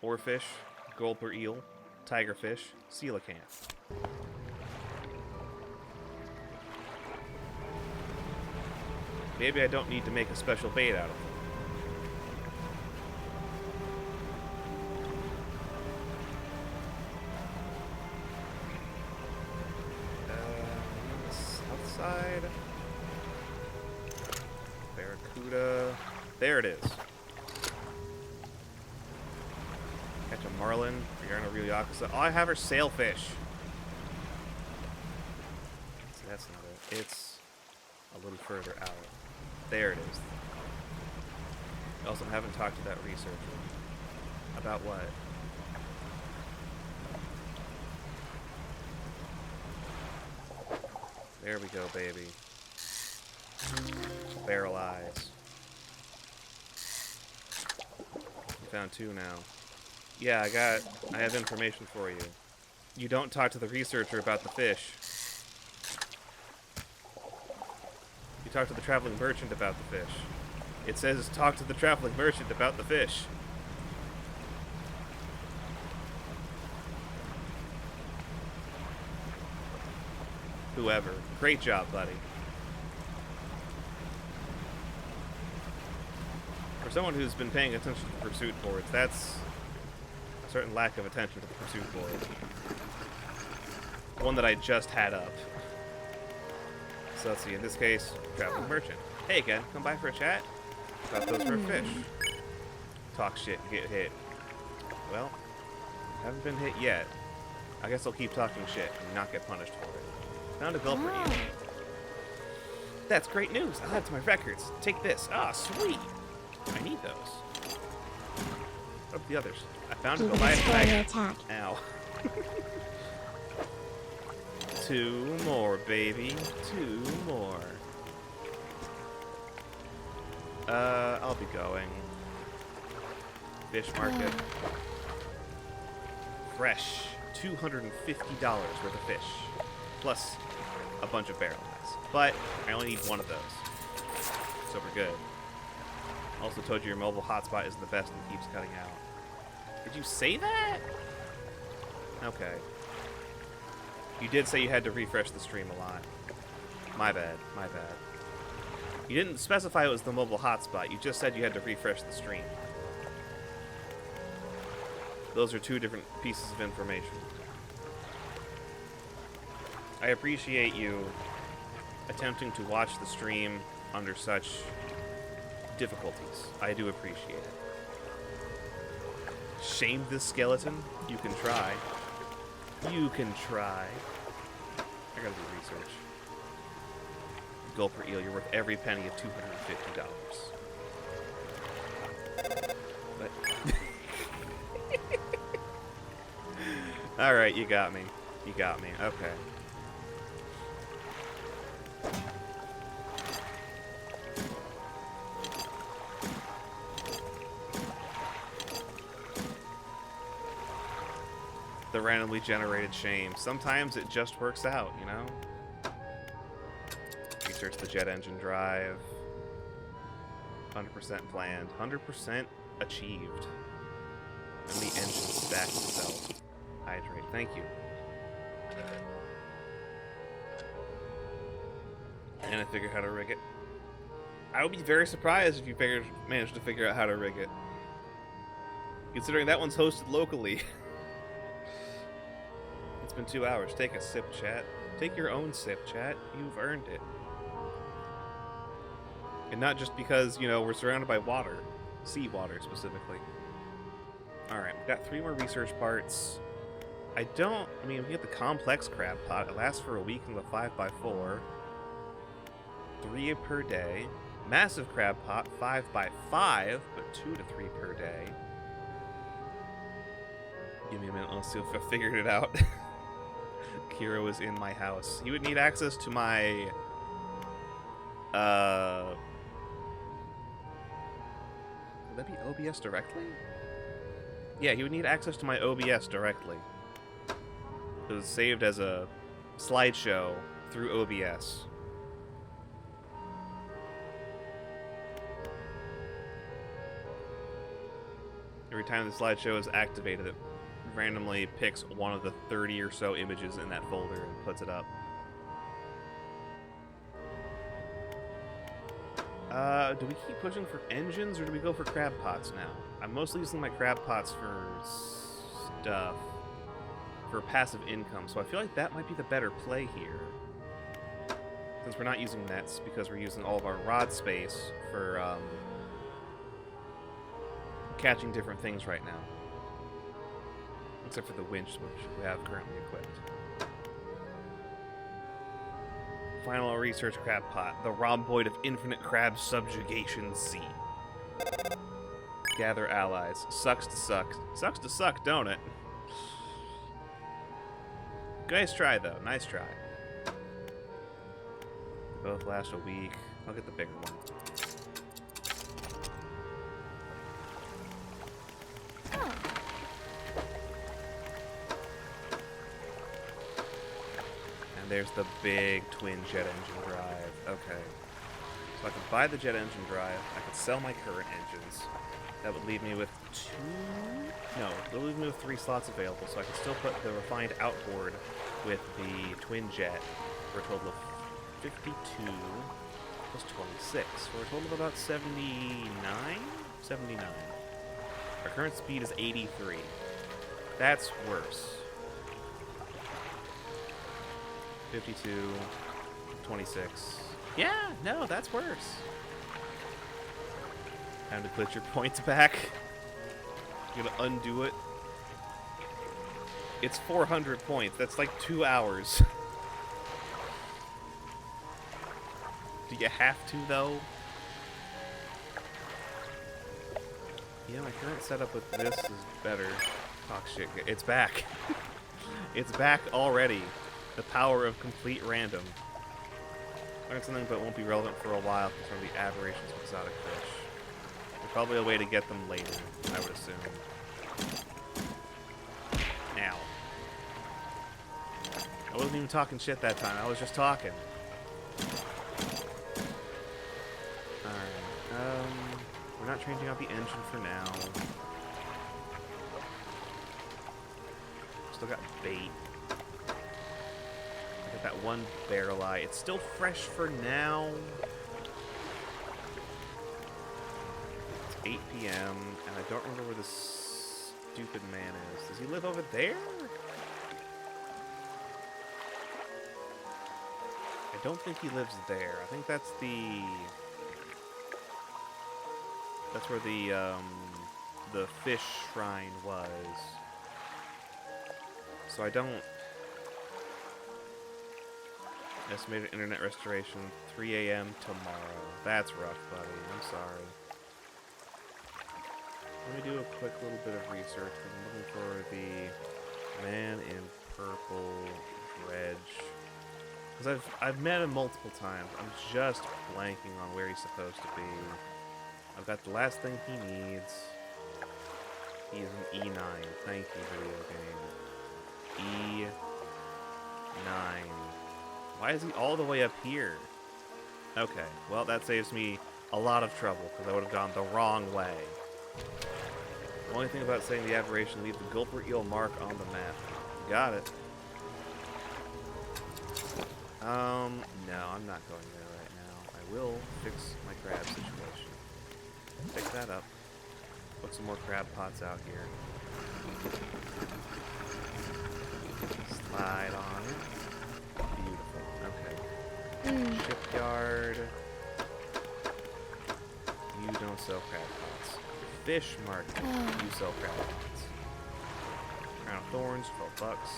Oarfish, gulper eel, tigerfish, coelacanth. Maybe I don't need to make a special bait out of them. South side. Barracuda. There it is. Catch a marlin. You're a real yakuza. All I have are sailfish. See, that's not it. It's a little further out. There it is. I also haven't talked to that researcher. About what? There we go, baby. Barrel eyes. You found 2 now. Yeah, I have information for you. You don't talk to the researcher about the fish. You talk to the traveling merchant about the fish. It says talk to the traveling merchant about the fish. Whoever. Great job, buddy. For someone who's been paying attention to the pursuit boards, that's a certain lack of attention to the pursuit board. One that I just had up. So let's see, in this case, traveling merchant. Hey again, come by for a chat? Got those for a fish. Talk shit, get hit. Well, haven't been hit yet. I guess I'll keep talking shit and not get punished for it. Found a gulper eel. That's great news. I'll add to my records. Take this. Ah, sweet. I need those. What are the others? I found a Goliath tiger. Ow. 2 more, baby. 2 more. I'll be going. Fish market. Fresh. $250 worth of fish. Plus a bunch of barrel eyes. But I only need 1 of those. So we're good. Also told you your mobile hotspot isn't the best and keeps cutting out. Did you say that? Okay. You did say you had to refresh the stream a lot. My bad, my bad. You didn't specify it was the mobile hotspot. You just said you had to refresh the stream. Those are 2 different pieces of information. I appreciate you attempting to watch the stream under such difficulties. I do appreciate it. Shame this skeleton? You can try. You can try. I gotta do research. Gulper eel, you're worth every penny of $250. But alright, you got me. You got me. Okay. The randomly generated shame. Sometimes it just works out, you know? Research the jet engine drive. 100% planned. 100% achieved. And the engine stack itself. Hydrate. Thank you. And I figured how to rig it. I would be very surprised if you managed to figure out how to rig it. Considering that one's hosted locally. It's been 2 hours. Take a sip, chat. Take your own sip, chat. You've earned it. And not just because, you know, we're surrounded by water. Seawater, specifically. Alright, we've got 3 more research parts. I mean, we get the complex crab pot. It lasts for a week in the 5x4. 3 per day. Massive crab pot, 5x5, but 2 to 3 per day. Give me a minute, let's see if I figured it out. Kira was in my house. He would need access to my... Would that be OBS directly? Yeah, he would need access to my OBS directly. It was saved as a slideshow through OBS. Every time the slideshow is activated, it randomly picks one of the 30 or so images in that folder and puts it up. Do we keep pushing for engines, or do we go for crab pots now? I'm mostly using my crab pots for stuff, for passive income, so I feel like that might be the better play here. Since we're not using nets, because we're using all of our rod space for, catching different things right now. Except for the winch, which we have currently equipped. Final research crab pot. The rhomboid of infinite crab subjugation Z. Gather allies. Sucks to suck. Sucks to suck, don't it? Nice try, though. Nice try. They both last a week. I'll get the bigger one. There's the big twin jet engine drive. Okay. So I can buy the jet engine drive. I could sell my current engines. That would leave me with 2... No, it would leave me with 3 slots available, so I can still put the refined outboard with the twin jet for a total of 52 plus 26, for a total of about 79? 79. Our current speed is 83. That's worse. 52, 26. Yeah, no, that's worse. Time to put your points back. You gotta undo it. It's 400 points. That's like 2 hours. Do you have to, though? Yeah, my current setup with this is better. Talk shit. It's back. It's back already. The power of complete random. Learn something, but won't be relevant for a while because of the aberrations of exotic fish. There's probably a way to get them later, I would assume. Ow. I wasn't even talking shit that time, I was just talking. Alright, we're not changing out the engine for now. Still got bait. That one barrel eye. It's still fresh for now. It's 8 p.m. and I don't remember where this stupid man is. Does he live over there? I don't think he lives there. I think that's where the fish shrine was. So I don't... Estimated internet restoration, 3 a.m. tomorrow. That's rough, buddy. I'm sorry. Let me do a quick little bit of research. I'm looking for the man in purple dredge. Because I've met him multiple times. I'm just blanking on where he's supposed to be. I've got the last thing he needs. He is an E9. Thank you, video game. E9. Why is he all the way up here? Okay, well, that saves me a lot of trouble, because I would have gone the wrong way. The only thing about saying the aberration, leave the gulper eel mark on the map. Got it. No, I'm not going there will fix my crab situation. Pick that up. Put some more crab pots out here. Slide on it. Beautiful. Okay. Shipyard. You don't sell crab pots. Fish market. You sell crab pots. Crown of thorns, 12 bucks.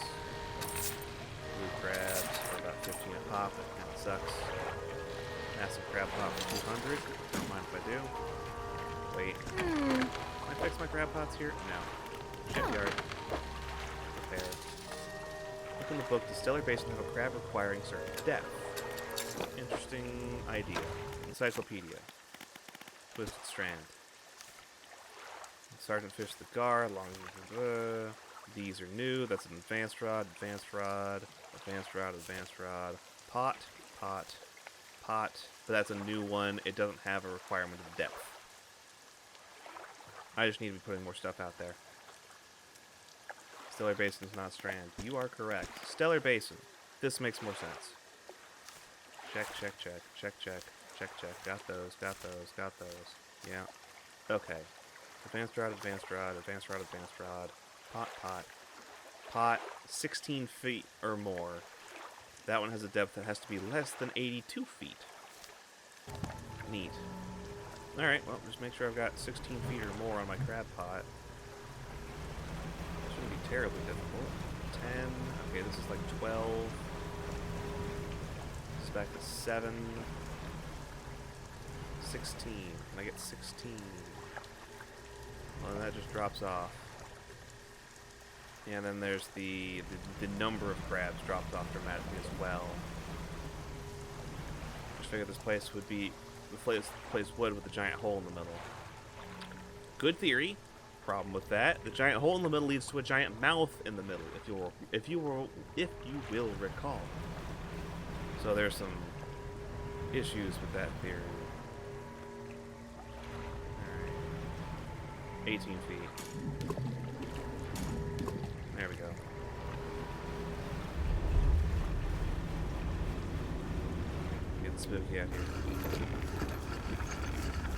Blue crabs for about 15 a pop. That kind of sucks. Massive crab pot for 200. Don't mind if I do. Wait. Can I fix my crab pots here? No. Shipyard. Repair. Look in the book. The Stellar Basin have a crab requiring certain depth. Interesting idea. Encyclopedia. Twisted Strand. Sergeant Fish the Gar. Long. These are new. That's an advanced rod. Advanced rod. Advanced rod. Advanced rod. Pot. Pot. Pot. But that's a new one. It doesn't have a requirement of depth. I just need to be putting more stuff out there. Stellar Basin is not Strand. You are correct. Stellar Basin. This makes more sense. Check, check, check. Check, check. Check, check. Got those, got those, got those. Yeah. Okay. Advanced rod, advanced rod, advanced rod, advanced rod. Pot, pot. Pot, 16 feet or more. That one has a depth that has to be less than 82 feet. Neat. Alright, well, just make sure I've got 16 feet or more on my crab pot. Shouldn't be terribly difficult. 10. Okay, this is like 12. This is back to 7. 16. Can I get 16? Well, that just drops off. And then there's the number of crabs dropped off dramatically as well. Just figured this place would be... The place would with a giant hole in the middle. Good theory. Problem with that: the giant hole in the middle leads to a giant mouth in the middle. If you will recall. So there's some issues with that theory. All right. 18 feet. There we go. Get spooky out here.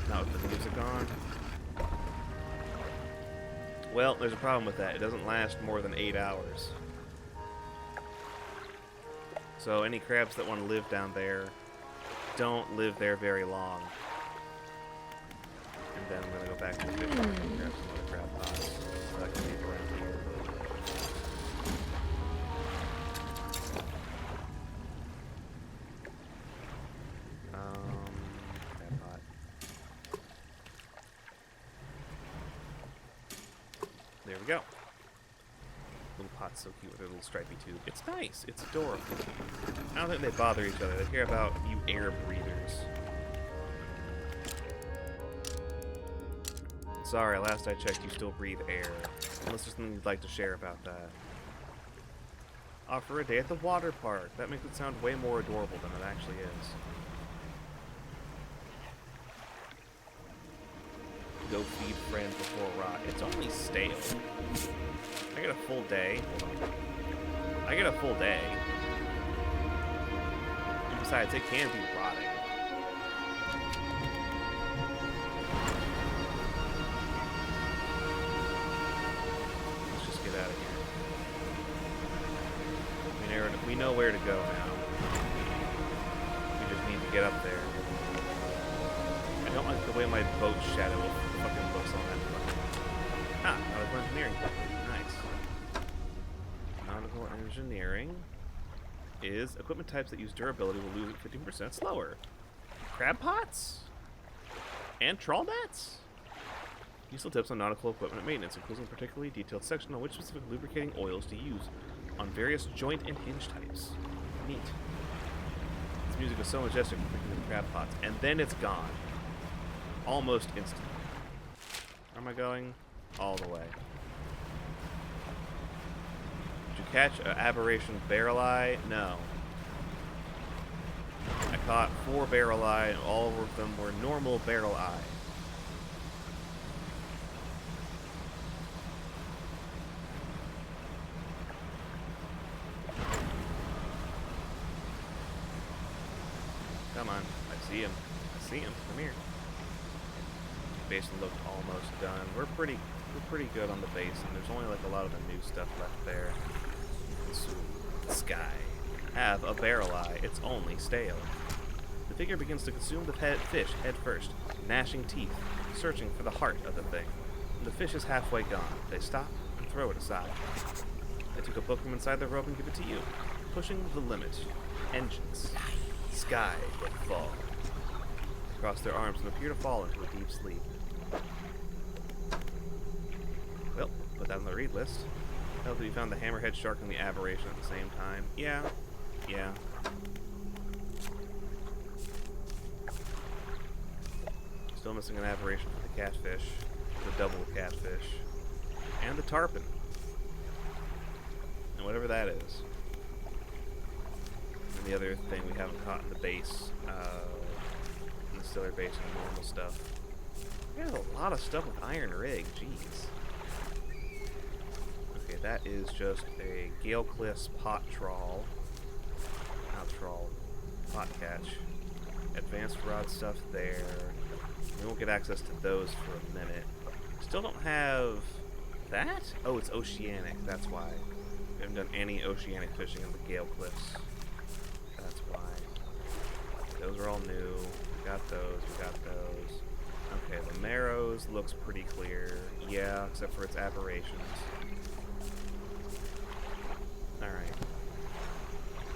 Not with the music on. Well, there's a problem with that. It doesn't last more than 8 hours. So any crabs that want to live down there don't live there very long. And then I'm going to go back to the fish market and grab some other crab pots. So I can leave around here. Crab pot. There we go. Little pot's so cute with their little stripy tube. It's nice. It's adorable. I don't think they bother each other. They care about you air breathers. Sorry, last I checked, you still breathe air. Unless there's something you'd like to share about that. Offer a day at the water park. That makes it sound way more adorable than it actually is. Go feed friends before rot. It's only stale. I get a full day. Hold on. I get a full day. And besides, it can be rotting. Let's just get out of here. We know where to go now. We just need to get up there. I don't like the way my boat shadow fucking looks on that button. Ah, nautical engineering button. Nice. Nautical engineering is equipment types that use durability will lose it 15% slower. Crab pots? And trawl nets? Useful tips on nautical equipment and maintenance, including a particularly detailed section on which specific lubricating oils to use on various joint and hinge types. Neat. This music is so majestic when thinking of crab pots, and then it's gone. Almost instantly. Where am I going? All the way. Did you catch an aberration barrel eye? No. I caught 4 barrel eye, and all of them were normal barrel eye. Come on, I see him. see him. Come here. Basin looked almost done. We're pretty good on the basin. There's only like a lot of the new stuff left there. Sky. Have a barrel eye. It's only stale. The figure begins to consume the fish head first, gnashing teeth, searching for the heart of the thing. When the fish is halfway gone, they stop and throw it aside. They took a book from inside the robe and give it to you. Pushing the limit. Engines. Sky would fall. They cross their arms and appear to fall into a deep sleep. Well, put that on the read list. Helped that we found the hammerhead shark and the aberration at the same time. Yeah. Still missing an aberration for the catfish, the double catfish, and the tarpon. And whatever that is. And the other thing we haven't caught in the base, in the Stiller base and normal stuff. We have a lot of stuff with iron rig, jeez. Okay, that is just a Gale Cliffs pot trawl. Not trawl, pot catch. Advanced rod stuff there. We won't get access to those for a minute. Still don't have that? Oh, it's oceanic, that's why. We haven't done any oceanic fishing in the Gale Cliffs. That's why. Those are all new. We got those, we got those. Okay, the Marrows looks pretty clear. Yeah, except for its aberrations. Alright.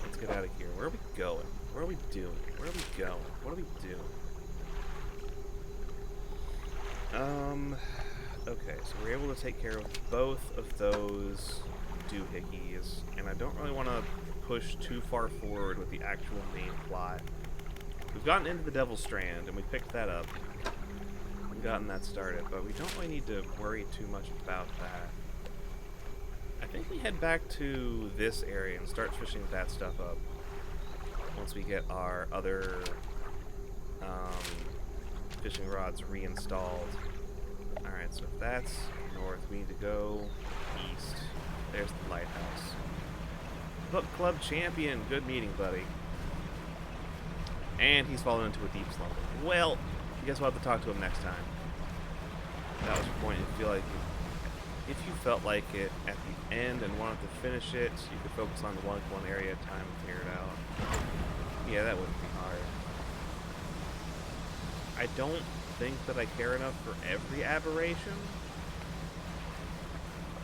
Let's get out of here. Where are we going? What are we doing? Where are we going? What are we doing? Okay, so we're able to take care of both of those doohickeys, and I don't really want to push too far forward with the actual main plot. We've gotten into the Devil's Strand, and we picked that up. We've gotten that started, but we don't really need to worry too much about that. I think we head back to this area and start fishing that stuff up once we get our other fishing rods reinstalled. Alright, so if that's north, we need to go east. There's the lighthouse. Book Club Champion, good meeting, buddy. And he's fallen into a deep slumber. Well, I guess we'll have to talk to him next time. That was your point. If you felt like it at the end and wanted to finish it, you could focus on the one area at a time and figure it out. Yeah, that wouldn't be hard. I don't think that I care enough for every aberration.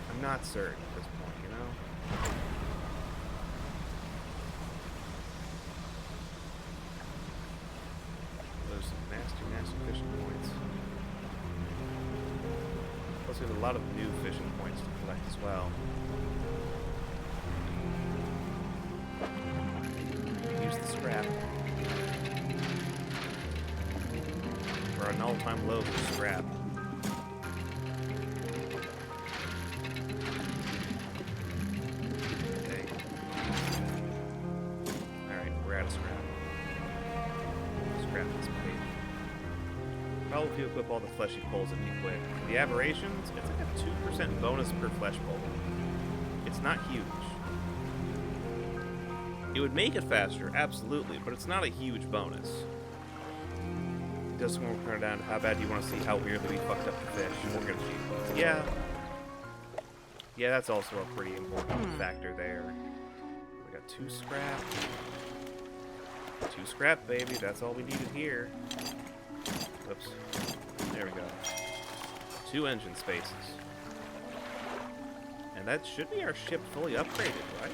I'm not certain at this point, you know? There's some nasty fishing points. Plus we have a lot of new fishing points to collect as well. Use the scrap. We're an all-time low for scrap. Okay. Alright, we're out of scrap. Scrap is paid. Probably if you equip all the fleshy poles that you equip. For the aberrations, it's like a 2% bonus per flesh pole. It's not huge. It would make it faster, absolutely, but it's not a huge bonus. It does come down to how bad you want to see how weirdly we fucked up the fish. We're gonna cheat. Yeah. Yeah, that's also a pretty important factor there. We got 2 scrap. 2 scrap, baby. That's all we needed here. Whoops. There we go. 2 engine spaces. And that should be our ship fully upgraded, right?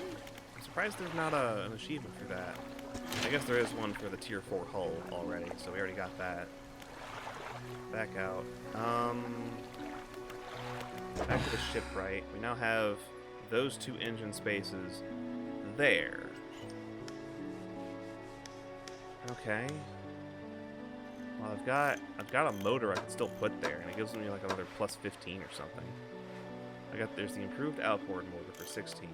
I'm surprised there's not an achievement for that. I guess there is one for the tier 4 hull already, so we already got that. Back out. Back to the shipwright. We now have those 2 engine spaces there. Okay. Well, I've got a motor I can still put there, and it gives me like another plus 15 or something. There's the improved outboard motor for 16.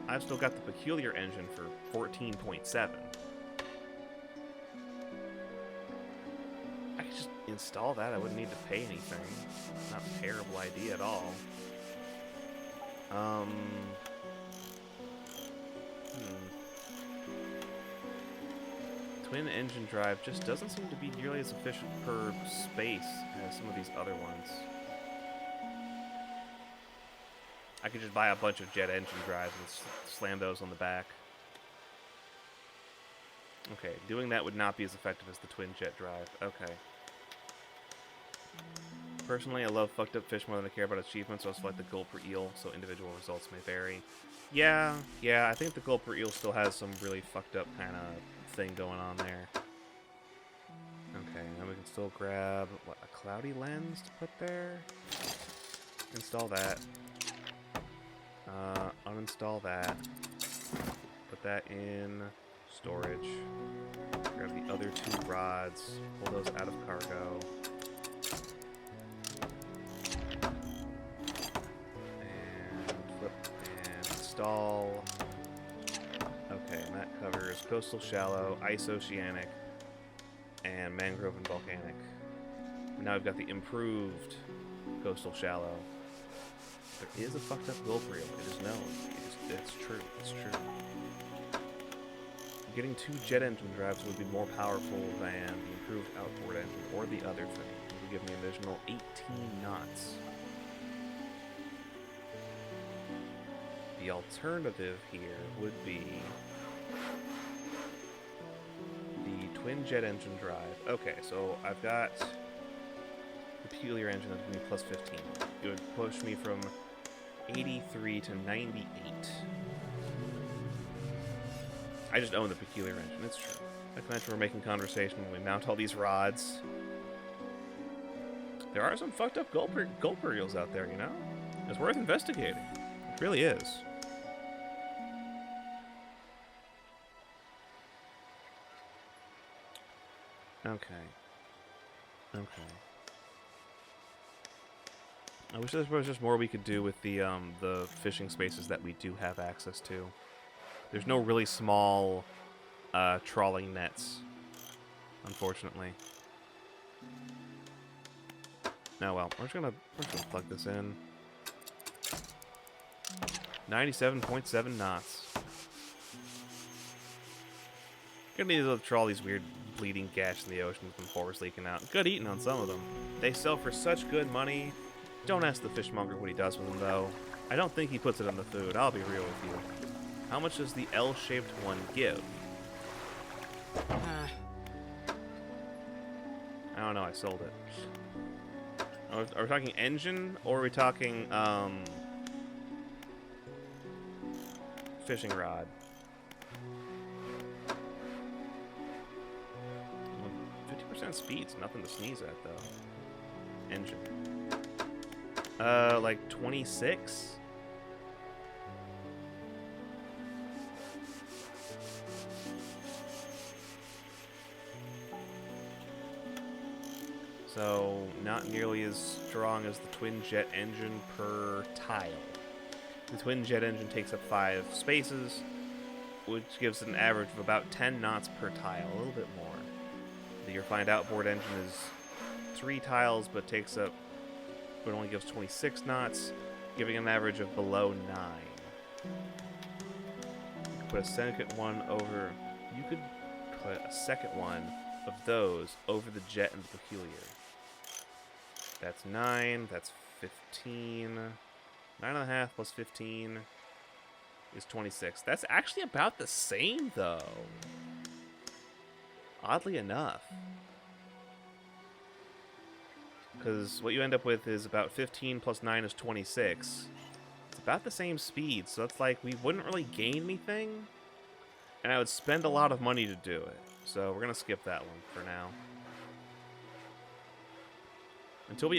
I've still got the peculiar engine for 14.7. I could just install that. I wouldn't need to pay anything. Not a terrible idea at all. twin engine drive just doesn't seem to be nearly as efficient per space as some of these other ones. I could just buy a bunch of jet engine drives and slam those on the back. Okay, doing that would not be as effective as the twin jet drive. Okay. Personally, I love fucked up fish more than I care about achievements, so I'll select the gold per eel, so individual results may vary. Yeah, I think the gold per eel still has some really fucked up kind of thing going on there. Okay, now we can still grab, what, a cloudy lens to put there? Install that. Uninstall that. Put that in storage. Grab the other 2 rods, pull those out of cargo. Install. Okay, and that covers coastal shallow, ice oceanic, and mangrove and volcanic. And now I've got the improved coastal shallow. There is a fucked up gold reel. It is known. It's true. It's true. Getting 2 jet engine drives would be more powerful than the improved outboard engine or the other thing. It would give me an additional 18 knots. The alternative here would be the twin jet engine drive. Okay, so I've got the peculiar engine that would give me plus 15. It would push me from 83 to 98. I just own the peculiar engine, it's true. Like I mentioned, we're making conversation when we mount all these rods. There are some fucked up gold reels out there, you know? It's worth investigating. It really is. Okay. I wish there was just more we could do with the fishing spaces that we do have access to. There's no really small trawling nets, unfortunately. Oh well, we're just gonna plug this in. 97.7 knots. Gonna need to trawl these weird bleeding gash in the ocean with them pores leaking out. Good eating on some of them. They sell for such good money. Don't ask the fishmonger what he does with them, though. I don't think he puts it on the food. I'll be real with you. How much does the L-shaped one give? I don't know. I sold it. Are we talking engine, or are we talking fishing rod? 50% speed's nothing to sneeze at, though. Engine. Like 26? So, not nearly as strong as the twin jet engine per tile. The twin jet engine takes up 5 spaces, which gives an average of about 10 knots per tile, a little bit more. The refined outboard engine is 3 tiles, but only gives 26 knots, giving an average of below 9. You could put a second one of those over the jet and the peculiar. That's 9, that's 15. 9.5 plus 15 is 26. That's actually about the same, though. Oddly enough. Because what you end up with is about 15 plus 9 is 26. It's about the same speed, so it's like we wouldn't really gain anything. And I would spend a lot of money to do it. So we're going to skip that one for now. Until we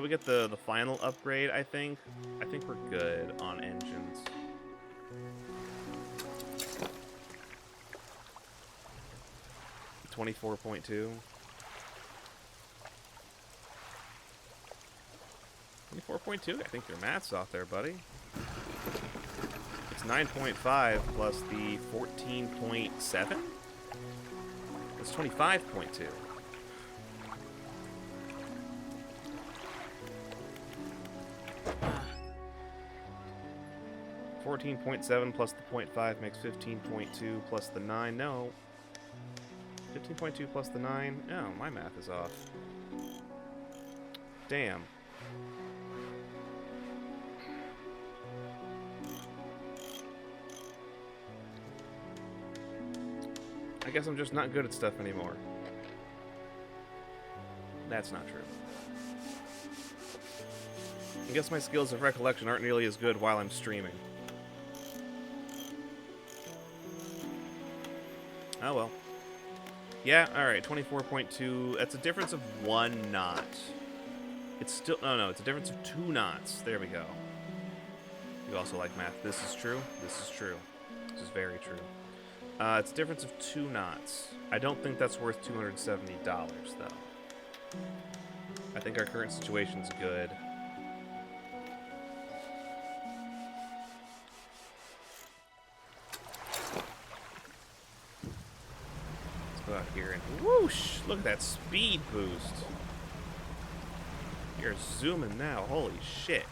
get the final upgrade, I think we're good on engines. $24.2. 24.2? I think your math's off there, buddy. It's 9.5 plus the 14.7? It's 25.2. 14.7 plus the 0.5 makes 15.2 plus the 9. No. 15.2 plus the 9. Oh, my math is off. Damn. I guess I'm just not good at stuff anymore. That's not true. I guess my skills of recollection aren't nearly as good while I'm streaming. Oh well. Yeah, alright, 24.2. That's a difference of 1 knot. It's still... No, it's a difference of 2 knots. There we go. You also like math. This is true. This is true. This is very true. It's a difference of 2 knots. I don't think that's worth $270, though. I think our current situation's good. Let's go out here and whoosh! Look at that speed boost. You're zooming now. Holy shit.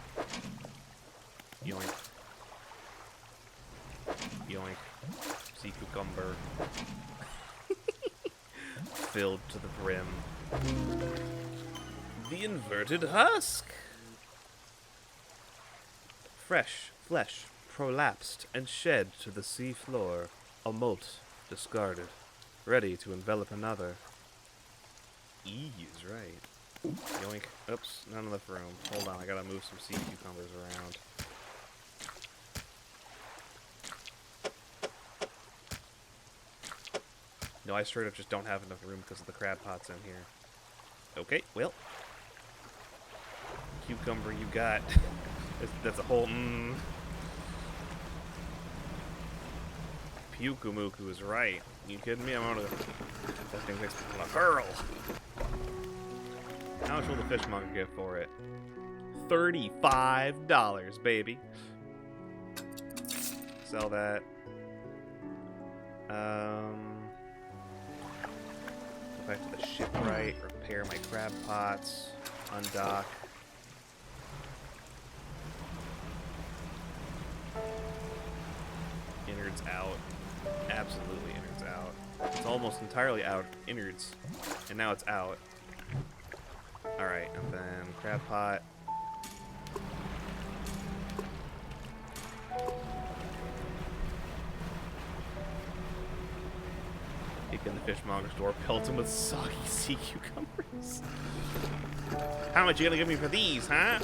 Yoink. Yoink. Sea cucumber. Filled to the brim. The inverted husk. Fresh flesh prolapsed and shed to the sea floor. A moult discarded, ready to envelop another. E is right. Yoink. Oops, not enough room. Hold on, I gotta move some sea cucumbers around. No, I straight up just don't have enough room because of the crab pots in here. Okay, well. Cucumber you got. That's a whole Pukumuku is right. You kidding me? I'm gonna... That thing makes me want to hurl. How much will the fishmonger get for it? $35, baby. Sell that. Go back to the shipwright, repair my crab pots, undock. Innards out. Absolutely innards out. It's almost entirely out, innards. And now it's out. Alright, and then crab pot. Kick in the fishmonger's door, pelt him with soggy sea cucumbers. How much you gonna give me for these, huh?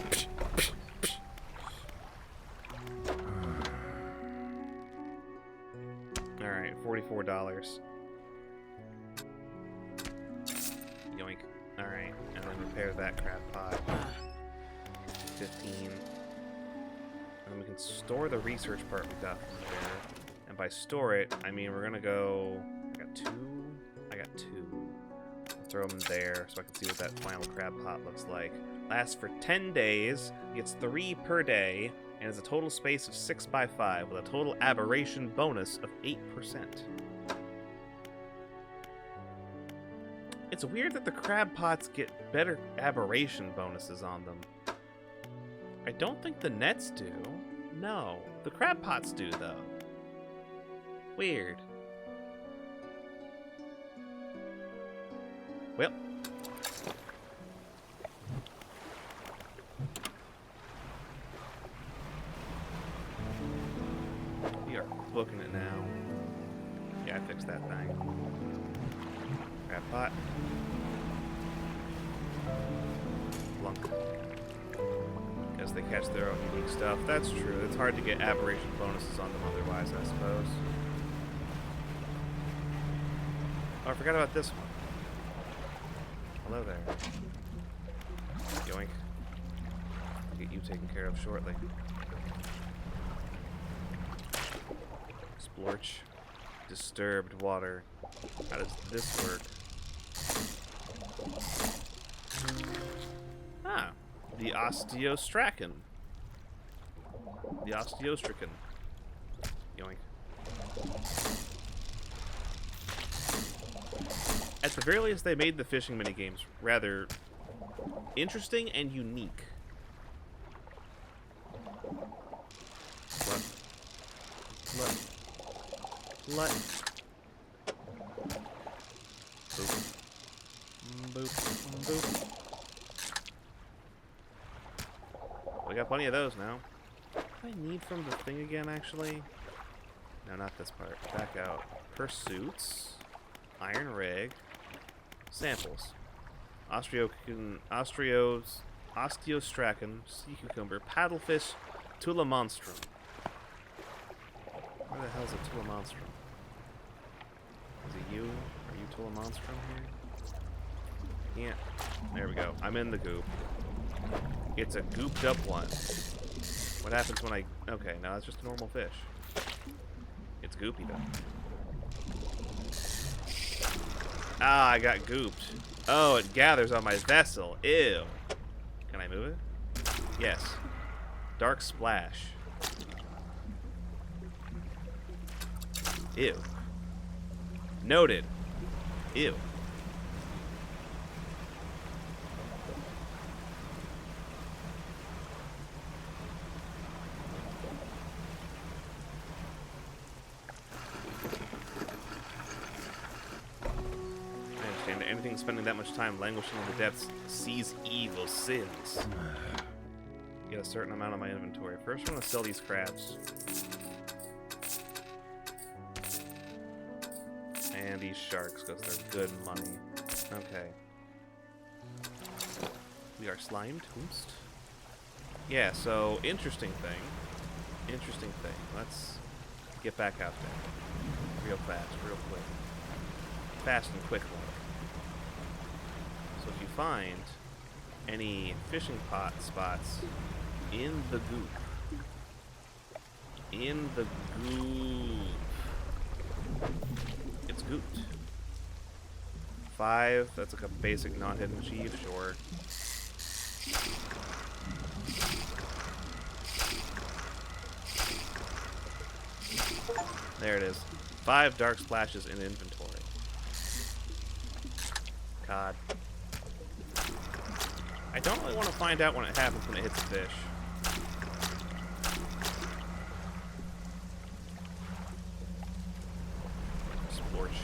Alright, $44. Yoink. Alright, and then repair that crab pot. 15. And then we can store the research part we got from there. And by store it, I mean we're gonna go... I got two. I'll throw them there so I can see what that final crab pot looks like. Lasts for 10 days, gets 3 per day, and has a total space of 6 by 5 with a total aberration bonus of 8%. It's weird that the crab pots get better aberration bonuses on them. I don't think the nets do. No, the crab pots do, though. Weird. Well. We are booking it now. Yeah, I fixed that thing. Crab pot. Lunk. Because they catch their own unique stuff. That's true. It's hard to get aberration bonuses on them otherwise, I suppose. Oh, I forgot about this one. Hello there. Yoink. I'll get you taken care of shortly. Splorch. Disturbed water. How does this work? Ah. The osteostracan. The osteostracan. Yoink. At the very least, they made the fishing minigames rather interesting and unique. Slut. Boop. Boop. We got plenty of those now. What do I need from the thing again, actually? No, not this part. Back out. Pursuits. Iron rig. Samples. Osteostracan. Sea cucumber. Paddlefish. Tula monstrum. Where the hell's a Tula monstrum? Is it you? Are you Tula monstrum here? Yeah. There we go. I'm in the goop. It's a gooped up one. What happens when I... Okay, no, it's just a normal fish. It's goopy, though. Ah, I got gooped. Oh, it gathers on my vessel. Ew. Can I move it? Yes. Dark splash. Ew. Noted. Ew. Anything spending that much time languishing in the depths sees evil sins. Get a certain amount of my inventory. First, I'm going to sell these crabs. And these sharks, because they're good money. Okay. We are slimed. Oops. Yeah, so, interesting thing. Let's get back out there. Real fast, real quick. Fast and quick, like. So if you find any fishing pot spots in the goop, it's gooped. 5, that's like a basic non-hidden achieve, sure. There it is. 5 dark splashes in inventory. God. I don't really want to find out when it happens when it hits a fish. Splorch.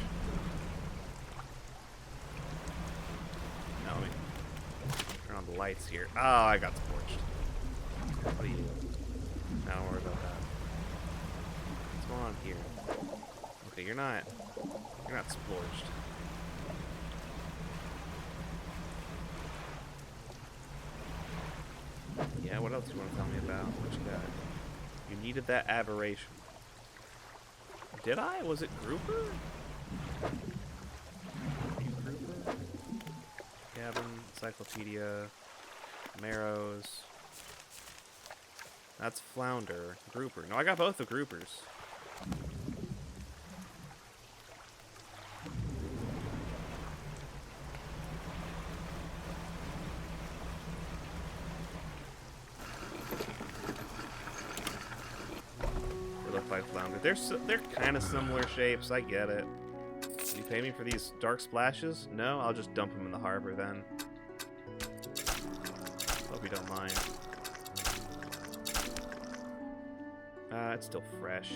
No, let me turn on the lights here. Oh, I got scorched. What are you? No, don't worry about that. What's going on here? Okay, you're not splorched. Yeah, what else do you want to tell me about? What you got? You needed that aberration. Did I? Was it grouper? Are you grouper? Cabin, encyclopedia, marrows. That's flounder, grouper. No, I got both the groupers. Flounder. They're kind of similar shapes. I get it. You pay me for these dark splashes? No, I'll just dump them in the harbor then. Hope you don't mind. It's still fresh.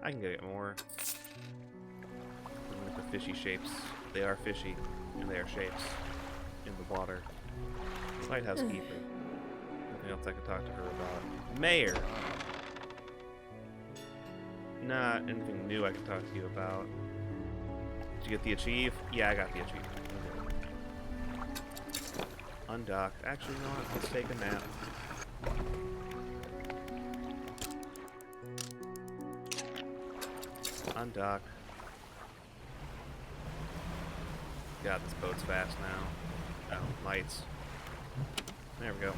I can get more. With the fishy shapes. They are fishy, and they are shapes in the water. Lighthouse keeper. Anything else I could talk to her about? Mayor. Not anything new I can talk to you about. Did you get the achieve? Yeah, I got the achieve. Okay. Undocked. Actually, you know what? Let's take a nap. Undock. God, this boat's fast now. Oh, lights. There we go.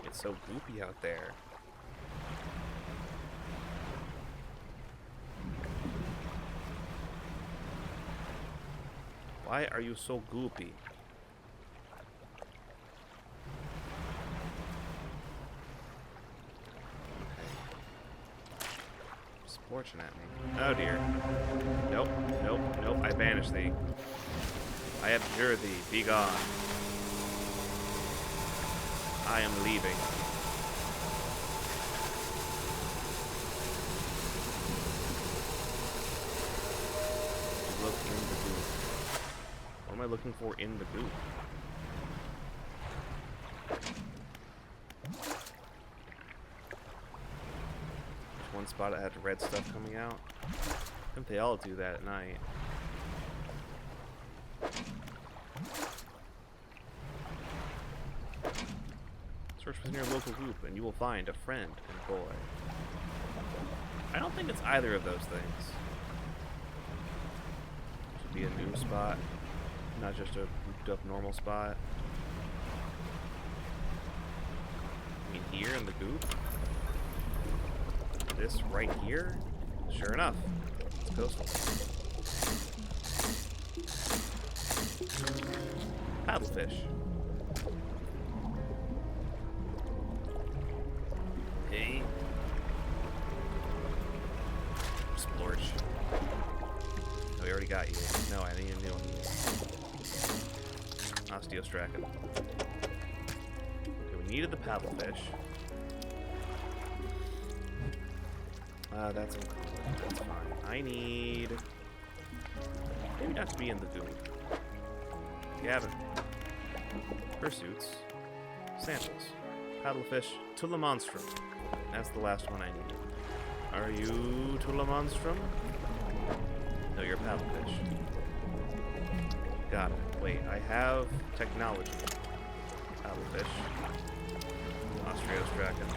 It's so goopy out there. Why are you so goopy? Scorching at me. Oh dear. Nope, nope, nope. I banish thee. I abjure thee. Be gone. I am leaving. looking for in the goop? There's one spot that had red stuff coming out. I think they all do that at night. Search within your local group and you will find a friend and boy. I don't think it's either of those things. Should be a new spot, not just a grouped up normal spot. I mean, here in the goop? This right here? Sure enough, it's coastal. Paddlefish. Hey. Splorch. Oh, we already got you. No, I need a new one. Osteostracan. Okay, we needed the paddlefish. That's included. That's fine. I need... Maybe not to be in the goop. Gavin. Pursuits. Samples. Paddlefish. Tulamonstrum. That's the last one I need. Are you Tulamonstrum? No, you're paddlefish. Got it. Wait, I have technology. Paddlefish. Osteostracan.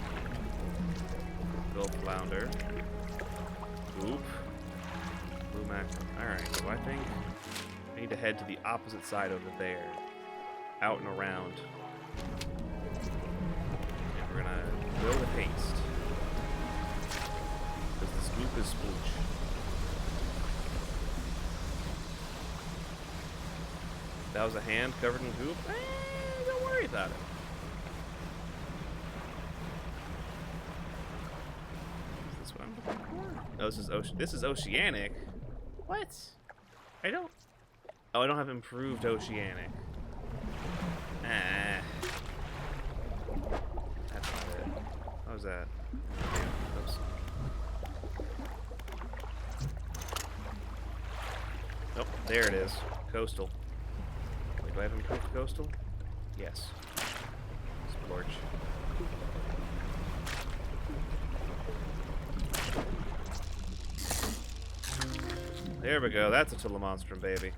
Gold flounder. Goop. Blue mackerel. Alright, so I think I need to head to the opposite side over there. Out and around. And we're gonna go with haste. Because this goop is splooch. That was a hand covered in goop? Don't worry about it. Is this what I'm looking for? No, this is oceanic. What? I don't... Oh, I don't have improved oceanic. That's not it. What was that? Oops. Nope, there it is. Coastal. Wait, do I have improved coastal? Yes. Splorch. There we go. That's a Tulamonstrum, baby.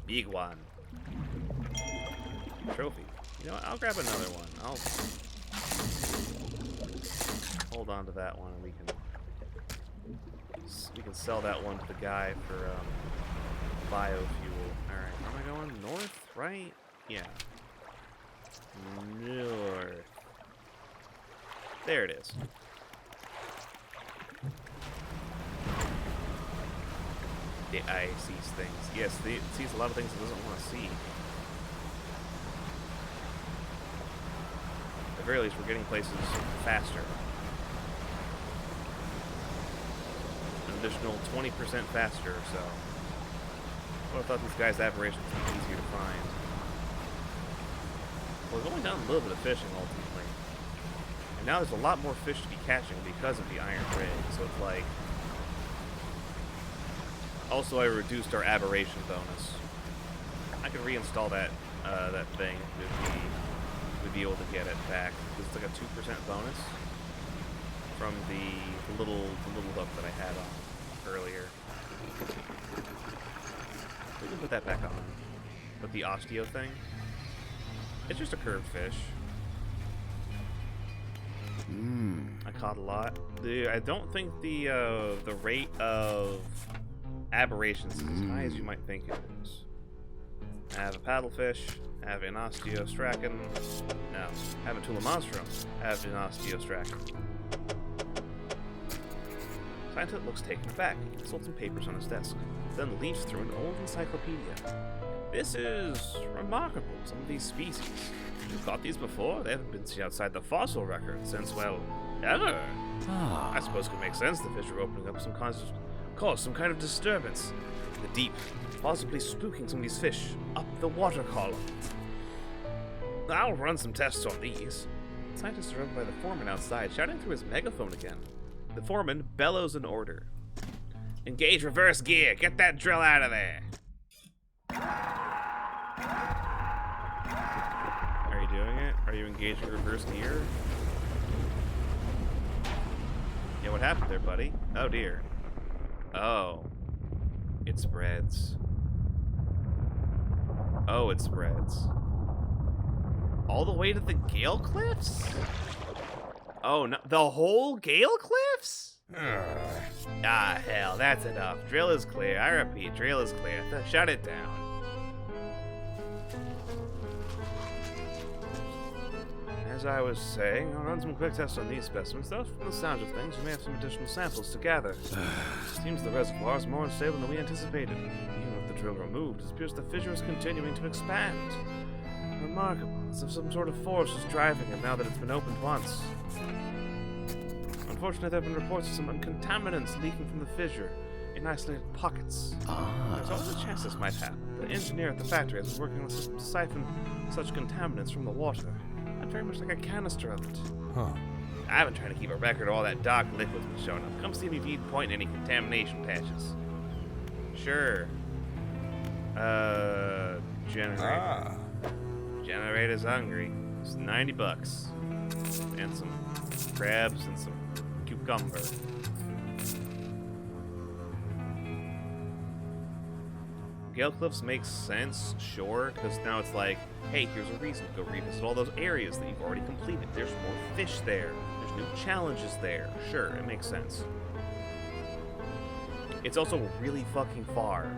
Big one. Trophy. You know what? I'll grab another one. I'll hold on to that one, and we can sell that one to the guy for biofuel. All right, where am I going? North, right? Yeah. North. There it is. The eye sees things. Yes, it sees a lot of things it doesn't want to see. At the very least, we're getting places faster. An additional 20% faster or so. I would have thought these guys' aberrations would be easier to find. Well, we've only done a little bit of fishing, ultimately. And now there's a lot more fish to be catching because of the iron rig, so it's like... Also, I reduced our aberration bonus. I could reinstall that that thing if we'd be able to get it back. It's like a 2% bonus from the little hook that I had on earlier. We can put that back on. But the osteo thing, it's just a curved fish. I caught a lot. I don't think the rate of aberrations is as high as you might think it is. I have a paddlefish, I have an osteostracan, no, I have a Tulamonstrum, I have an osteostracan. Scientist looks taken aback. He consults some papers on his desk, then leafs through an old encyclopedia. This is remarkable, some of these species. You've caught these before? They haven't been seen outside the fossil record since, well, ever. I suppose it could make sense the fish are opening up some kind of disturbance in the deep, possibly spooking some of these fish up the water column. I'll run some tests on these. Scientists are over by the foreman outside, shouting through his megaphone again. The foreman bellows an order. Engage reverse gear. Get that drill out of there. Are you engaging reverse gear? Yeah, what happened there, buddy? Oh, dear. Oh. It spreads. Oh, it spreads. All the way to the Gale Cliffs? Oh, no. The whole Gale Cliffs? Ah, hell, that's enough. Drill is clear. I repeat, drill is clear. Shut it down. As I was saying, I'll run some quick tests on these specimens, though from the sound of things, we may have some additional samples to gather. Seems the reservoir is more unstable than we anticipated. Even with the drill removed, it appears the fissure is continuing to expand. Remarkable, as if some sort of force is driving it now that it's been opened once. Unfortunately, there have been reports of some contaminants leaking from the fissure in isolated pockets. There's always a chance this might happen. The engineer at the factory has been working on a system to siphon such contaminants from the water. I'd very much like a canister of it. I've been trying to keep a record of all that dark liquid's been showing up. Come see me if you point any contamination patches. Sure. Generator. Generator's hungry. It's $90. And some crabs and some cucumber. Gale Cliffs makes sense, sure, because now it's like, hey, here's a reason to go revisit all those areas that you've already completed. There's more fish there. There's new challenges there. Sure, it makes sense. It's also really fucking far.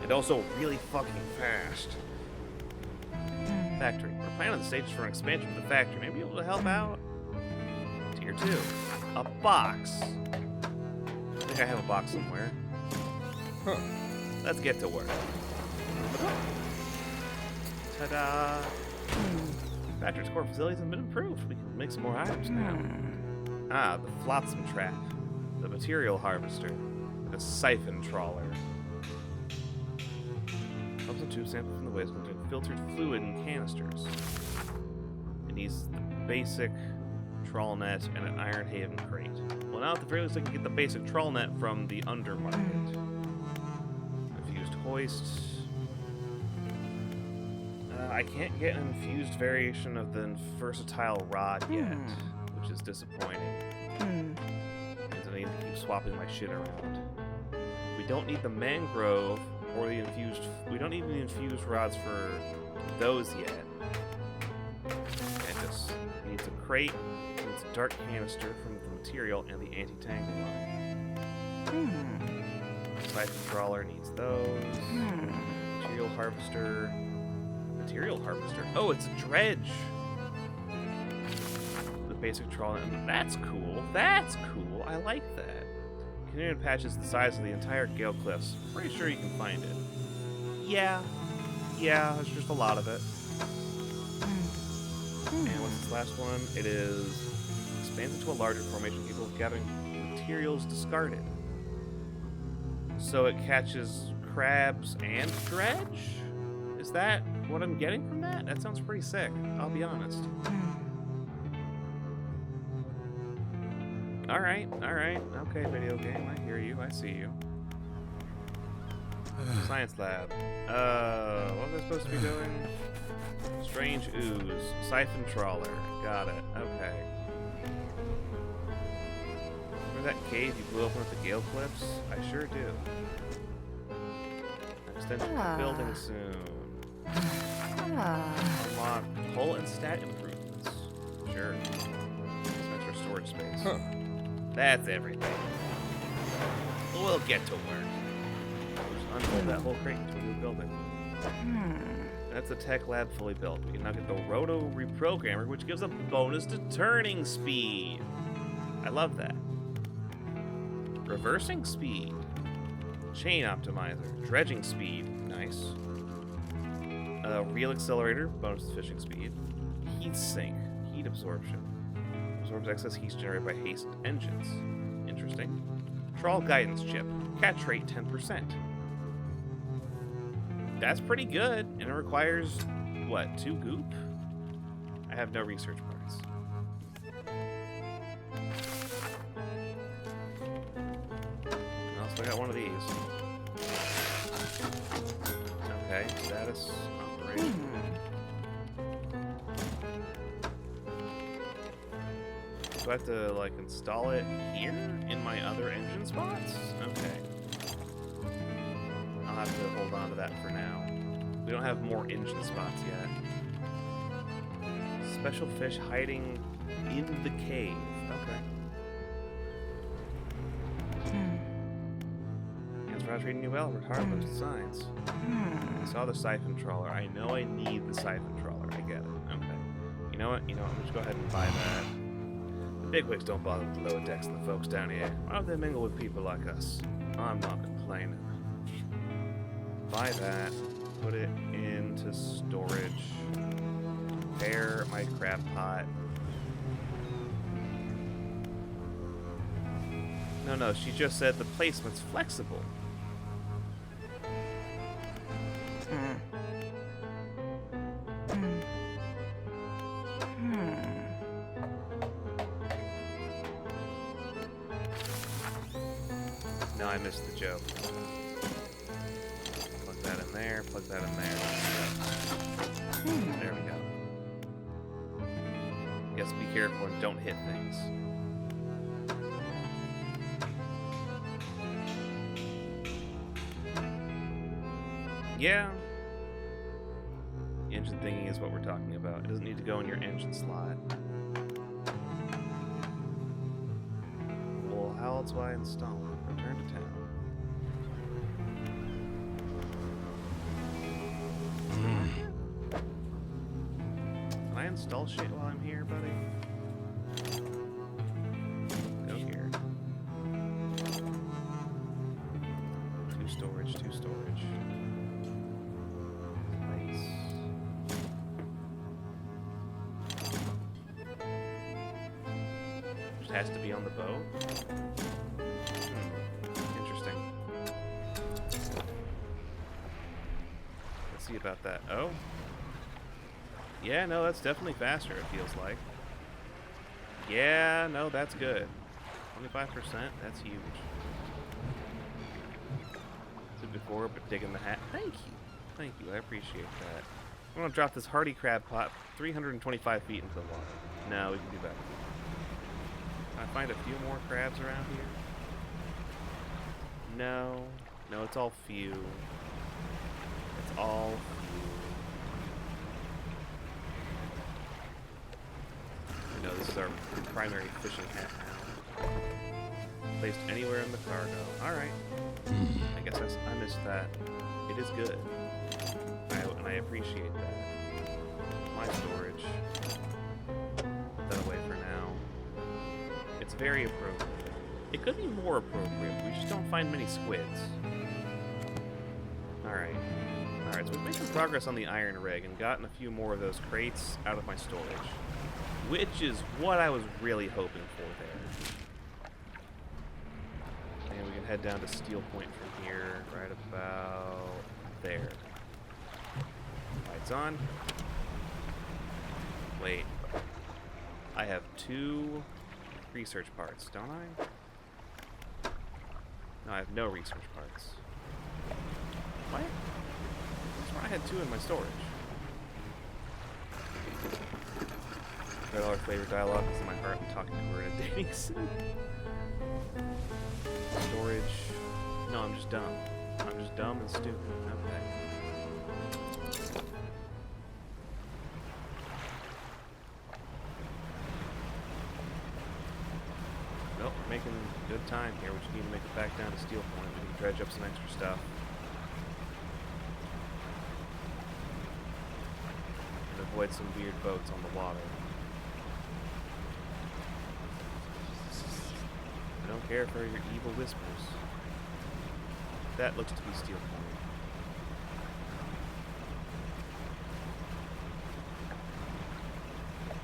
And also really fucking fast. Factory. We're planning the stages for an expansion of the factory. Maybe able to help out? Tier 2. A box. I think I have a box somewhere. Let's get to work. Ta-da! Factory's core facilities have been improved. We can make some more items now. Ah, the flotsam trap. The material harvester. The siphon trawler. Helps a tube sample from the waste containing filtered fluid in canisters. It needs the basic trawl net and an Iron Haven crate. Well, now at the very least I can get the basic trawl net from the undermarket. Infused hoist. I can't get an infused variation of the versatile rod yet, which is disappointing. Means I need to keep swapping my shit around. We don't need the mangrove or the infused. We don't need the infused rods for those yet. It just needs a crate, needs a dark canister from the material, and the anti-tangle line. Siphon trawler needs those. Material harvester. Material harvester. Oh, it's a dredge. The basic trawler. That's cool. That's cool. I like that. Canadian patch is the size of the entire Gale Cliffs. Pretty sure you can find it. Yeah, there's just a lot of it. And what's this last one? It is expands into a larger formation capable of gathering materials discarded. So it catches crabs and dredge? Is that what I'm getting from that? That sounds pretty sick, I'll be honest. Alright. Okay, video game, I hear you, I see you. Science lab. What was I supposed to be doing? Strange ooze. Siphon trawler. Got it. Okay. Remember that cave you blew open at the Gale Cliffs? I sure do. Extension to the building soon. Unlock hull and stat improvements. Sure. Extra storage space. That's everything. We'll get to work. Just unfold that whole crate into a new building. That's the tech lab fully built. We can now get the Roto Reprogrammer, which gives a bonus to turning speed. I love that. Reversing speed. Chain optimizer. Dredging speed. Nice. Real accelerator. Bonus to fishing speed. Heat sink. Heat absorption. Absorbs excess heat generated by haste engines. Interesting. Trawl guidance chip. Catch rate 10%. That's pretty good, and it requires, what, 2 goop? I have no research parts. I also got one of these. Okay, status operation. I have to, like, install it here in my other engine spots? Okay. I'll have to hold on to that for now. We don't have more engine spots yet. Special fish hiding in the cave. Okay. Yes, Roger reading you well. Hard those signs. I saw the siphon trawler. I know I need the siphon trawler. I get it. Okay. You know what? I'm just go ahead and buy that. The bigwigs don't bother with the lower decks and the folks down here. Why would they mingle with people like us? I'm not complaining. Buy that. Put it into storage. Repair my crab pot. No, she just said the placement's flexible. No, I missed the joke. Plug that in there, plug that in there. There we go. Yes, be careful and don't hit things. Yeah. Engine thingy is what we're talking about. It doesn't need to go in your engine slot. Well, how else will I install it? Return to town. Can I install shit while I'm here, buddy? Go here. Two storage. Nice. Just has to be on the boat? Interesting. Let's see about that. Oh? Yeah, no, that's definitely faster, it feels like. Yeah, no, that's good. 25%, that's huge. Said before, but digging the hat. Thank you, I appreciate that. I'm gonna drop this hardy crab pot 325 feet into the water. No, we can do better. Can I find a few more crabs around here? No, it's all few. It's all few. No, this is our primary fishing hat now. Placed anywhere in the cargo. Alright. I guess I missed that. It is good. And I appreciate that. My storage. Put that away for now. It's very appropriate. It could be more appropriate. We just don't find many squids. Alright. Alright, so we've made some progress on the iron rig and gotten a few more of those crates out of my storage. Which is what I was really hoping for there. And we can head down to Steel Point from here, right about there. Lights on. Wait. I have 2 research parts, don't I? No, I have no research parts. What? I had 2 in my storage. $5 flavor dialogue is in my heart. I'm talking to her in a dating sim. Storage. No, I'm just dumb. I'm just dumb and stupid. Okay. Nope, we're making good time here. We just need to make it back down to Steel Point. We can dredge up some extra stuff. And avoid some weird boats on the water. I don't care for your evil whispers. That looks to be Steel Point.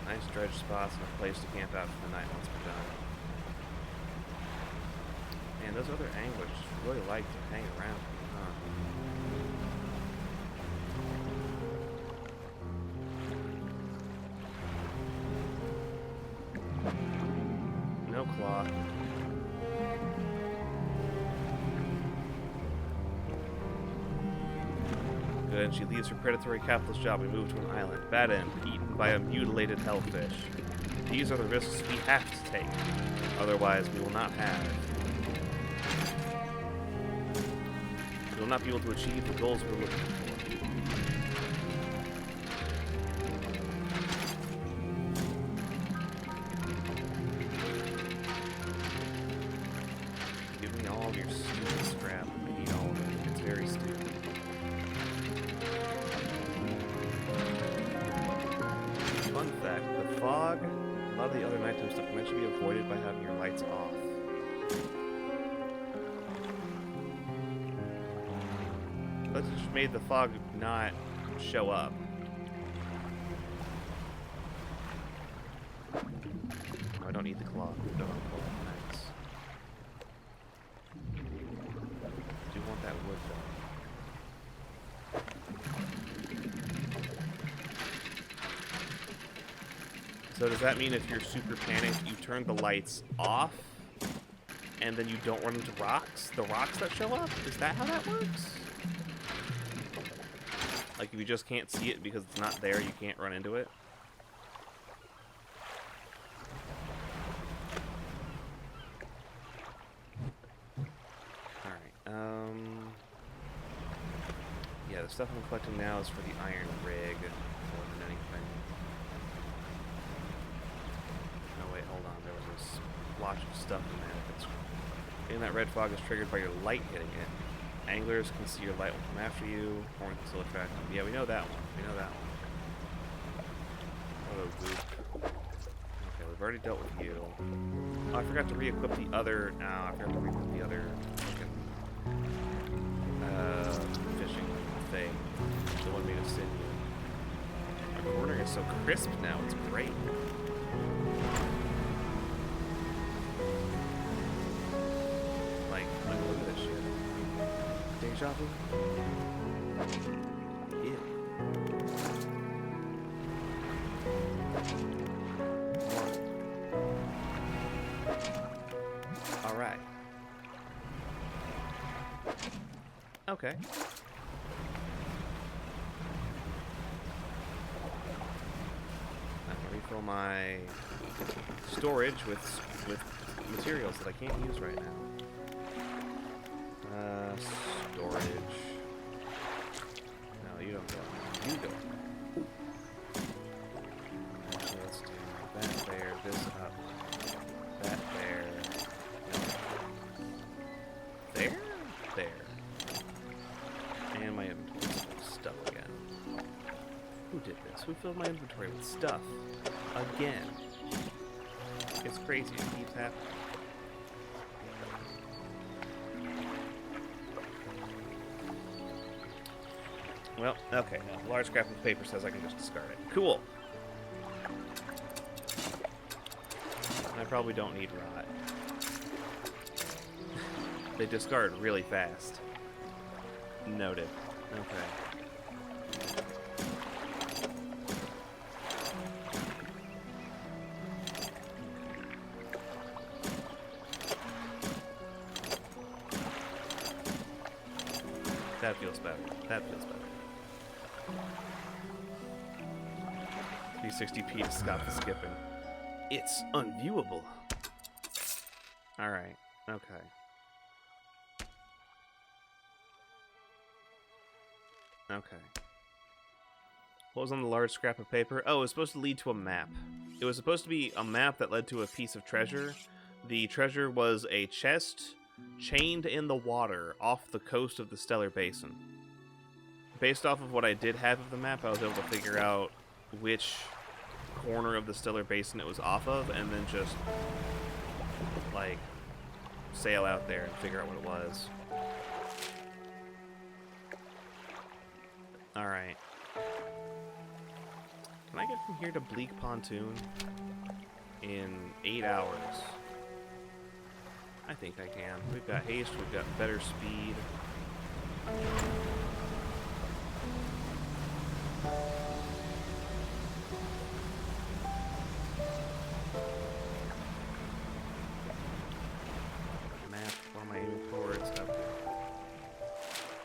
Nice dredge spots and a place to camp out for the night once we're done. Man, those other anglers really like to hang around here, huh? No clock. Good. She leaves her predatory capitalist job and moves to an island. Bad end. Eaten by a mutilated hellfish. These are the risks we have to take. Otherwise, we will not have. We will not be able to achieve the goals we're looking for. Give me all of your stupid scrap. I need all of it. It's very stupid. Fun fact, the fog, a lot of the other nighttime stuff can actually be avoided by having your lights off. Let's just made the fog not show up. No, I don't need the cloth. No, nice. Do want that wood though. So does that mean if you're super panicked, you turn the lights off, and then you don't run into rocks? The rocks that show up? Is that how that works? Like, if you just can't see it because it's not there, you can't run into it? Alright, yeah, the stuff I'm collecting now is for the iron rig more than anything. Oh wait, hold on, there was a splotch of stuff in there. And that red fog is triggered by your light hitting it. Anglers can see your light will come after you. Horn can still attract them. Yeah, we know that one. We know that one. Oh, goop. Okay, we've already dealt with you. Oh, I forgot to re-equip the other... No, I forgot to re-equip the other... fishing thing. The one made of sinew. Our corner is so crisp now. It's great. Like, look at this shit. Deja vu? Yeah. Alright. Okay. I can refill my storage with materials that I can't use right now. Storage. No, you don't go. You go. Actually, let's do that there, this up, that there. There? There. And my inventory stuff again. Who did this? Who filled my inventory with stuff? Again. It's crazy. It keeps happening. Well, okay, no. Large scrap of paper says I can just discard it. Cool. I probably don't need rot. They discard really fast. Noted. Okay. That feels better. That feels better. 360p to stop the skipping. It's unviewable. Alright, okay. Okay. What was on the large scrap of paper? Oh, it was supposed to lead to a map. It was supposed to be a map that led to a piece of treasure. The treasure was a chest chained in the water off the coast of the Stellar Basin. Based off of what I did have of the map, I was able to figure out which corner of the Stellar Basin it was off of, and then just, like, sail out there and figure out what it was. Alright. Can I get from here to Bleak Pontoon in 8 hours? I think I can. We've got haste, we've got better speed. Map, what am I aiming towards? Okay.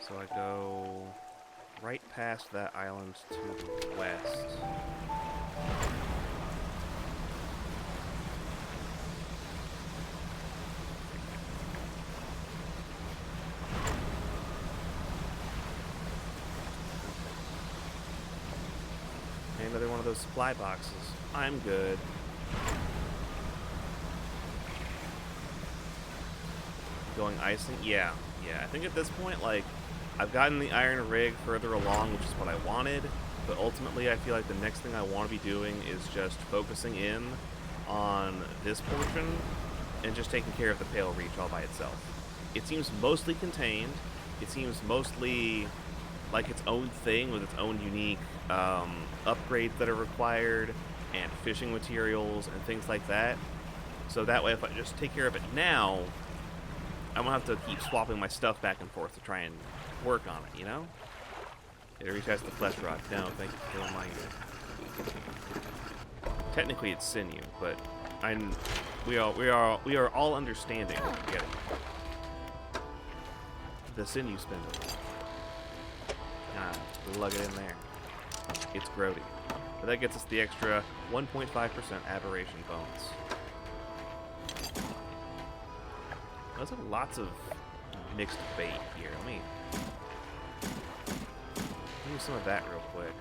So I go right past that island to the west. another one of those supply boxes. I'm good. Going icing? Yeah. I think at this point, like, I've gotten the iron rig further along, which is what I wanted, but ultimately I feel like the next thing I want to be doing is just focusing in on this portion and just taking care of the Pale Reach all by itself. It seems mostly contained. It seems mostly like its own thing with its own unique upgrades that are required and fishing materials and things like that. So that way, if I just take care of it now, I won't have to keep swapping my stuff back and forth to try and work on it, you know? It restarts the flesh rod. No, thank you for the reminder. Technically, it's sinew, but we are all understanding. Get it? The sinew spindle. Lug it in there. It's grody. But that gets us the extra 1.5% aberration bonus. Those are lots of mixed bait here. Let me use some of that real quick.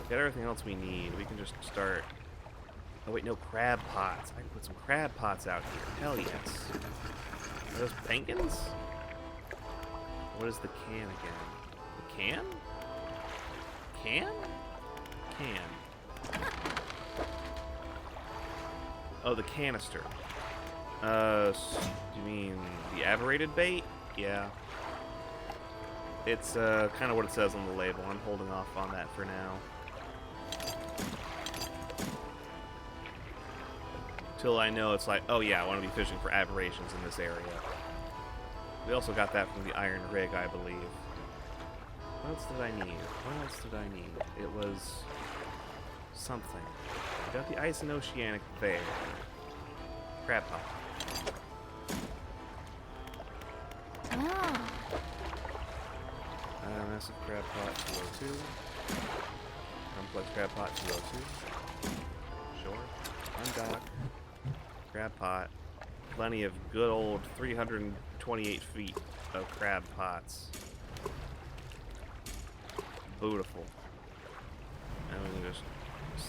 Get everything else we need. We can just start... Oh wait, no, crab pots. I can put some crab pots out here. Hell yes. Are those penguins? What is the can again? The can? Can? Can. Oh, the canister. Do you mean the aberrated bait? Yeah. It's kind of what it says on the label. I'm holding off on that for now. Till I know it's like, oh yeah, I want to be fishing for aberrations in this area. We also got that from the iron rig, I believe. What else did I need? What else did I need? It was something. I got the ice and oceanic there. Crab pot. Massive crab pot 202. Complex crab pot 202. Sure. Undock. Crab pot. Plenty of good old 328 feet of crab pots. Beautiful. And we can just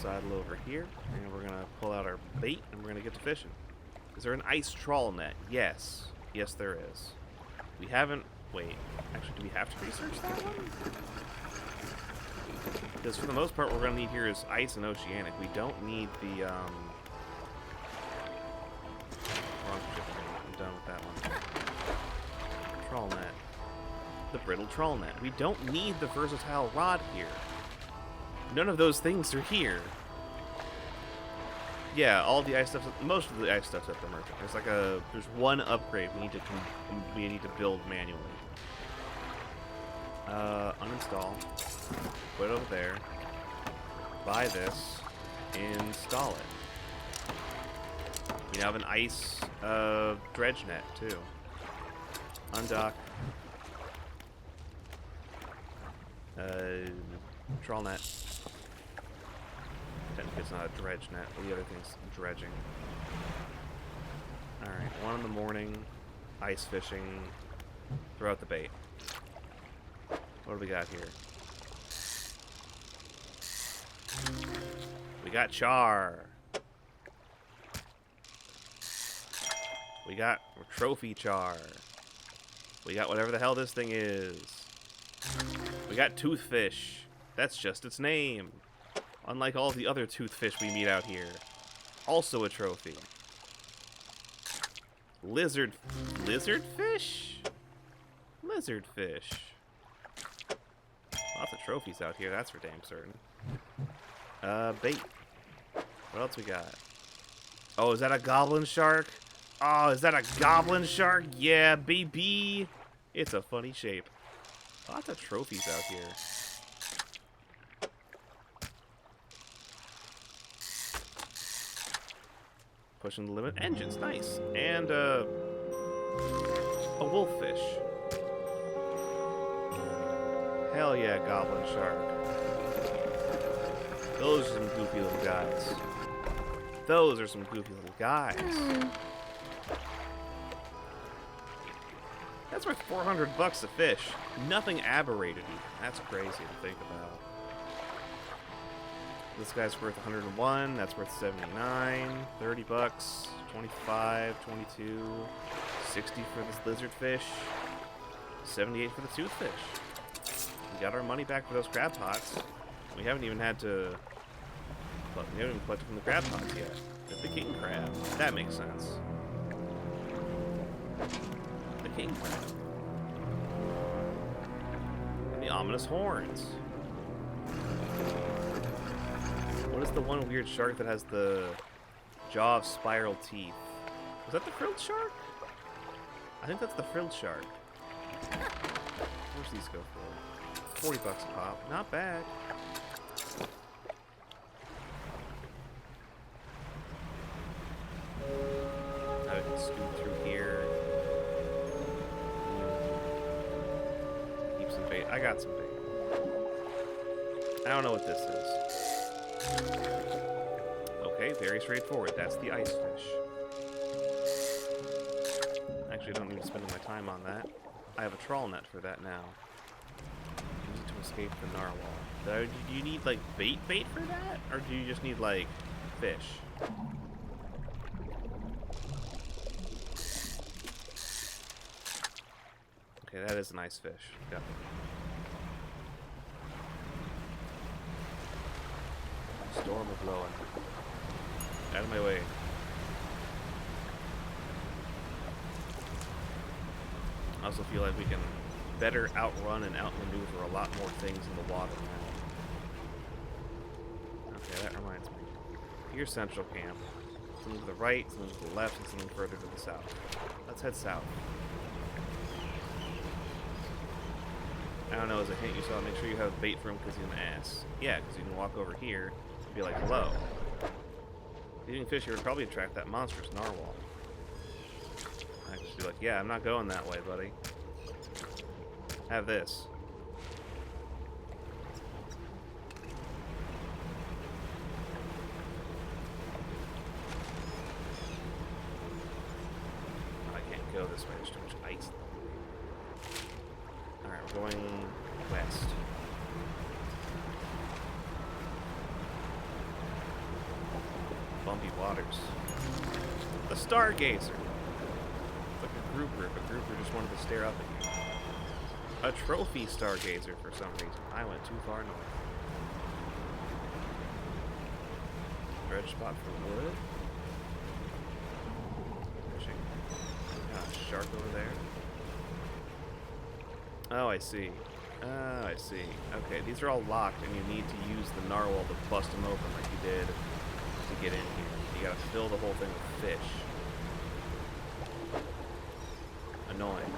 sidle over here, and we're gonna pull out our bait, and we're gonna get to fishing. Is there an ice trawl net? Yes. Yes, there is. We haven't... Wait. Actually, do we have to research that one? Because for the most part, what we're gonna need here is ice and oceanic. We don't need the, wrong shipping. I'm done with that one. Trawl net. The brittle trawl net. We don't need the versatile rod here. None of those things are here. Yeah, all the ice stuff. Most of the ice stuff's at the merchant. There's one upgrade we need to build manually. Uninstall. Put it over there. Buy this. Install it. We now have an ice dredge net too. Undock. Trawl net. Technically it's not a dredge net, but the other thing's dredging. Alright, 1 in the morning, ice fishing, throw out the bait. What do we got here? We got char. We got trophy char. We got whatever the hell this thing is. We got toothfish. That's just its name. Unlike all the other toothfish we meet out here. Also a trophy. Lizardfish? Lizardfish. Lots of trophies out here, that's for damn certain. Bait. What else we got? Oh, is that a goblin shark? Oh, is that a goblin shark? Yeah, baby. It's a funny shape. Lots of trophies out here. Pushing the limit. Engines, nice. And, a wolffish. Hell yeah, goblin shark. Those are some goofy little guys. Those are some goofy little guys. That's worth $400 a fish. Nothing aberrated even. That's crazy to think about. This guy's worth 101. That's worth 79. 30 bucks. 25, 22, 60 for this lizardfish. 78 for the toothfish. We got our money back for those crab pots. We haven't even had to... Look, we haven't even collected from the crab pots yet. There's the king crab. That makes sense. The king crab. And the ominous horns. What is the one weird shark that has the jaw of spiral teeth? Was that the frilled shark? I think that's the frilled shark. How much these go for? 40 bucks a pop. Not bad. I can scoot through here. Keep some bait. I got some bait. I don't know what this is. Okay, very straightforward. That's the ice fish. Actually, I don't need to spend my time on that. I have a trawl net for that now. Use it to escape the narwhal. Do you need, like, bait for that? Or do you just need, like, fish? Okay, that is a nice fish. Got it. Storm is blowing. Out of my way. I also feel like we can better outrun and outmaneuver a lot more things in the water now. Okay, that reminds me. Here's Central Camp. Something to the right, something to the left, and something further to the south. Let's head south. I don't know, as a hint, you saw, make sure you have bait for him because he's an ass. Yeah, because you can walk over here and be like, hello. Eating fish here would probably attract that monstrous narwhal. I just be like, yeah, I'm not going that way, buddy. Have this. I can't go this way, there's too much ice. Alright, we're going west. Bumpy waters. The Stargazer. It's like a grouper if a grouper just wanted to stare up at you. A trophy Stargazer for some reason. I went too far north. Dredge spot for wood. Fishing. Got a shark over there. Oh, I see. Oh, I see. Okay, these are all locked, and you need to use the narwhal to bust them open like you did to get in here. You gotta fill the whole thing with fish. Annoying.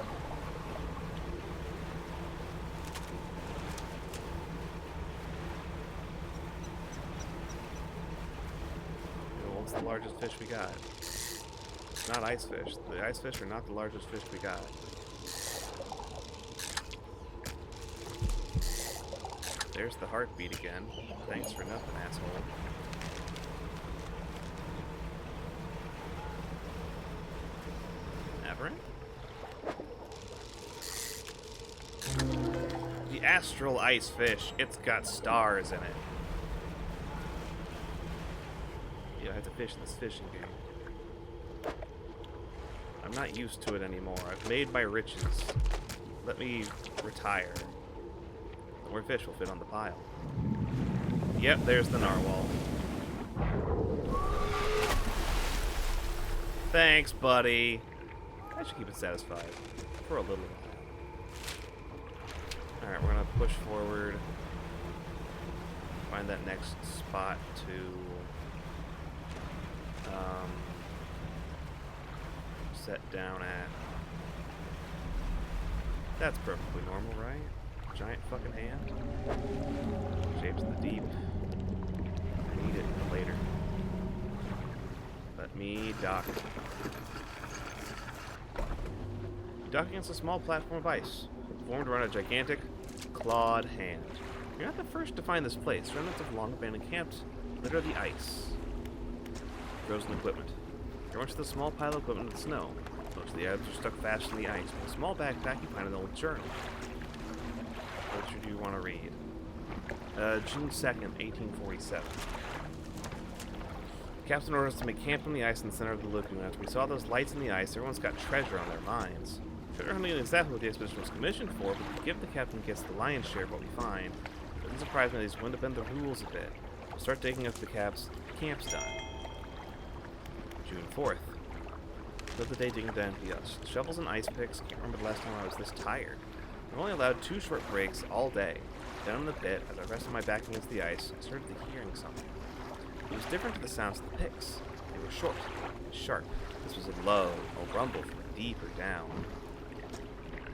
What's the largest fish we got? It's not ice fish. The ice fish are not the largest fish we got. There's the heartbeat again. Thanks for nothing, asshole. Aberrant? The astral ice fish. It's got stars in it. Yeah, I have to fish in this fishing game. I'm not used to it anymore. I've made my riches. Let me retire. More fish will fit on the pile. Yep, there's the narwhal. Thanks, buddy. I should keep it satisfied for a little while. Alright, we're gonna push forward. Find that next spot to set down at. That's perfectly normal, right? Giant fucking hand. Shapes of the deep. I need it later. Let me dock. You dock against a small platform of ice, formed around a gigantic clawed hand. You're not the first to find this place. Remnants of long abandoned camps litter the ice. Frozen equipment. You're onto the small pile of equipment in the snow. Most of the items are stuck fast in the ice. With a small backpack, you find an old journal. What should you want to read? June 2nd, 1847. The captain ordered us to make camp on the ice in the center of the lagoon. After we saw those lights in the ice, everyone's got treasure on their minds. Treasure hunting is exactly what the expedition was commissioned for, but to give the captain gets the lion's share of what we find. It doesn't surprise me that he's willing to bend the rules a bit. We'll start digging after the camp's done. June 4th. Spent the day digging down to the ice. Shovels and ice picks. Can't remember the last time I was this tired. I'm only allowed 2 short breaks all day. Down in the pit, as I rested my back against the ice, I started hearing something. It was different to the sounds of the picks. They were short, sharp. This was a low, a rumble from deeper down.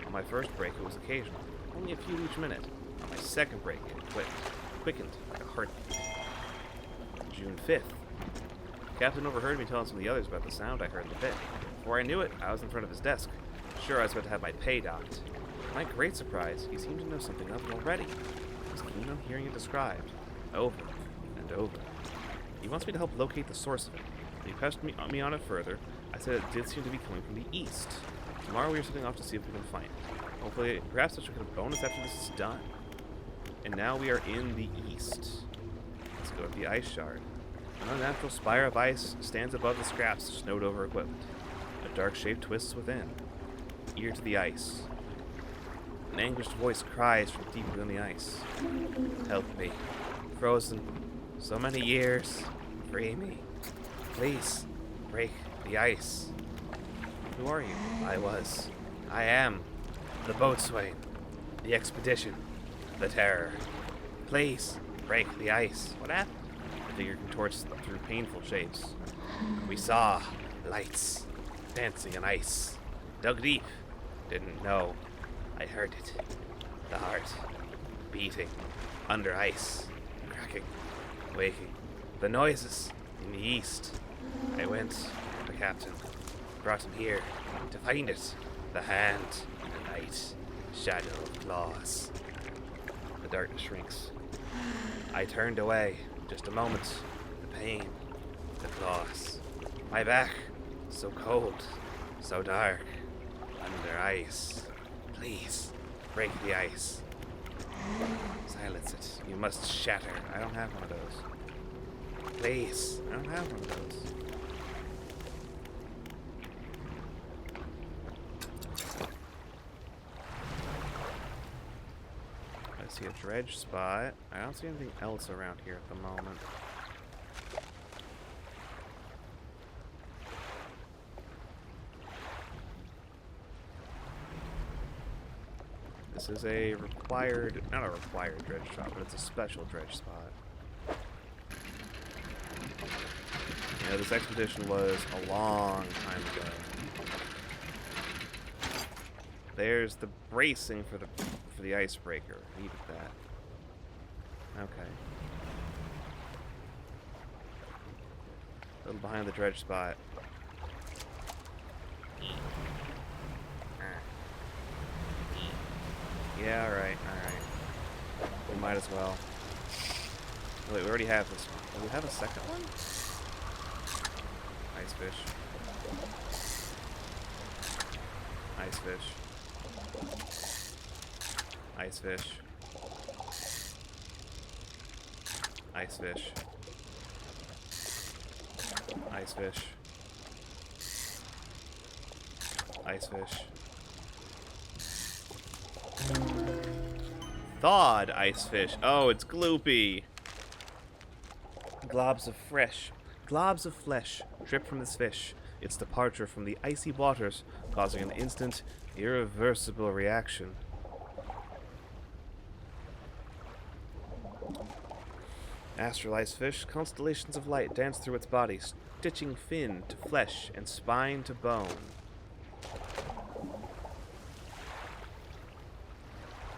On my first break, it was occasional, only a few each minute. On my second break, it quickened like a heartbeat. June 5th. The captain overheard me telling some of the others about the sound I heard in the pit. Before I knew it, I was in front of his desk. Sure, I was about to have my pay docked. To my great surprise, he seemed to know something of it already. I was keen on hearing it described, over and over. He wants me to help locate the source of it. When he pressed me on it further, I said it did seem to be coming from the east. Tomorrow we are setting off to see if we can find it. Hopefully, perhaps I should get a bonus after this is done. And now we are in the east. Let's go to the ice shard. An unnatural spire of ice stands above the scraps of snowed-over equipment. A dark shape twists within. Ear to the ice. An anguished voice cries from deep within the ice. Help me. Frozen. So many years. Free me. Please. Break the ice. Who are you? I am. The boatswain. The expedition. The terror. Please. Break the ice. What happened? The figure contorts through painful shapes. We saw lights. Dancing in ice. Dug deep. Didn't know. I heard it. The heart. Beating. Under ice. Cracking. Waking. The noises. In the east. I went. The captain. Brought him here. To find it. The hand. The night. Shadow of claws. The darkness shrinks. I turned away. Just a moment. The pain. The claws. My back. So cold. So dark. Under ice. Please. Break the ice. Silence it. You must shatter. I don't have one of those. Please. I don't have one of those. I see a dredge spot. I don't see anything else around here at the moment. This is a required, not a required dredge spot, but it's a special dredge spot. You know, this expedition was a long time ago. There's the bracing for the icebreaker. Needed that. Okay. A little behind the dredge spot. Yeah, alright. We might as well. Oh, wait, we already have this one. Do we have a second one? Ice fish. Ice fish. Ice fish. Ice fish. Ice fish. Ice fish. Thawed ice fish. Oh, it's gloopy. Globs of flesh drip from this fish. Its departure from the icy waters causing an instant, irreversible reaction. Astral ice fish, constellations of light dance through its body, stitching fin to flesh and spine to bone.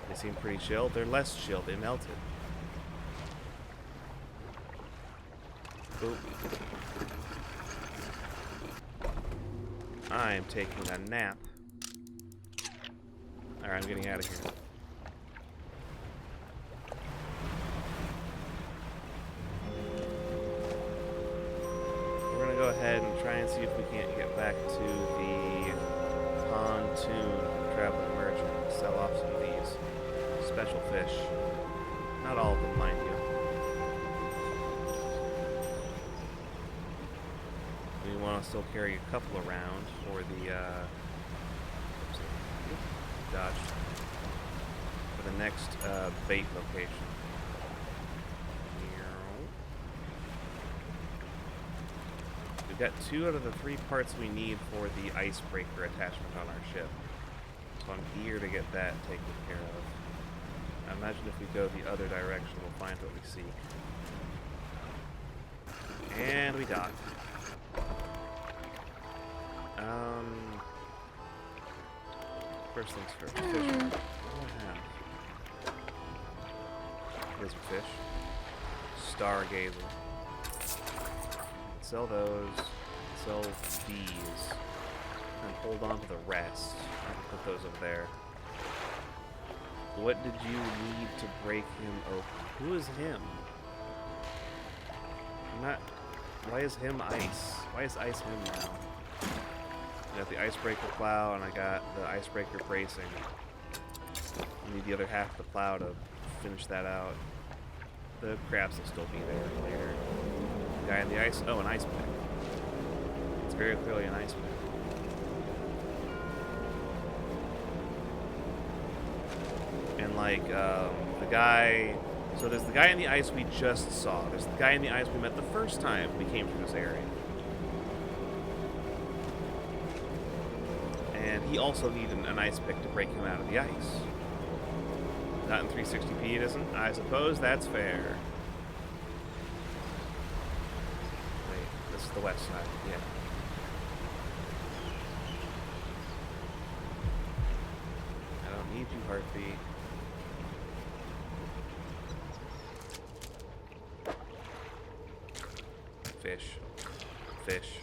They seem pretty chilled. They're less chilled. They melted. Ooh. I'm taking a nap. Alright, I'm getting out of here. We're gonna go ahead and try and see if we can't get back to the pontoon traveling merchant. Sell off some of these special fish. Not all of them, mind you. We want to still carry a couple around for the, dodge. For the next, bait location. We've got 2 out of the 3 parts we need for the icebreaker attachment on our ship. So I'm eager to get that taken care of. I imagine if we go the other direction, we'll find what we seek. And we dock. First things first. Fish. What do I have? There's a fish. Stargazer. Sell those. Sell these. And hold on to the rest. I can put those over there. What did you need to break him open? Who is him? I'm not... Why is him ice? Why is ice him now? I got the icebreaker plow and I got the icebreaker bracing. I need the other half of the plow to finish that out. The crabs will still be there later. The guy in the ice... Oh, an ice pick. It's very clearly an ice pick. And like, the guy... So there's the guy in the ice we just saw. There's the guy in the ice we met the first time we came through this area. And he also needed an ice pick to break him out of the ice. Not in 360p it isn't? I suppose that's fair. Wait, this is the west side, yeah. I don't need you, Heartbeat. Fish. Fish.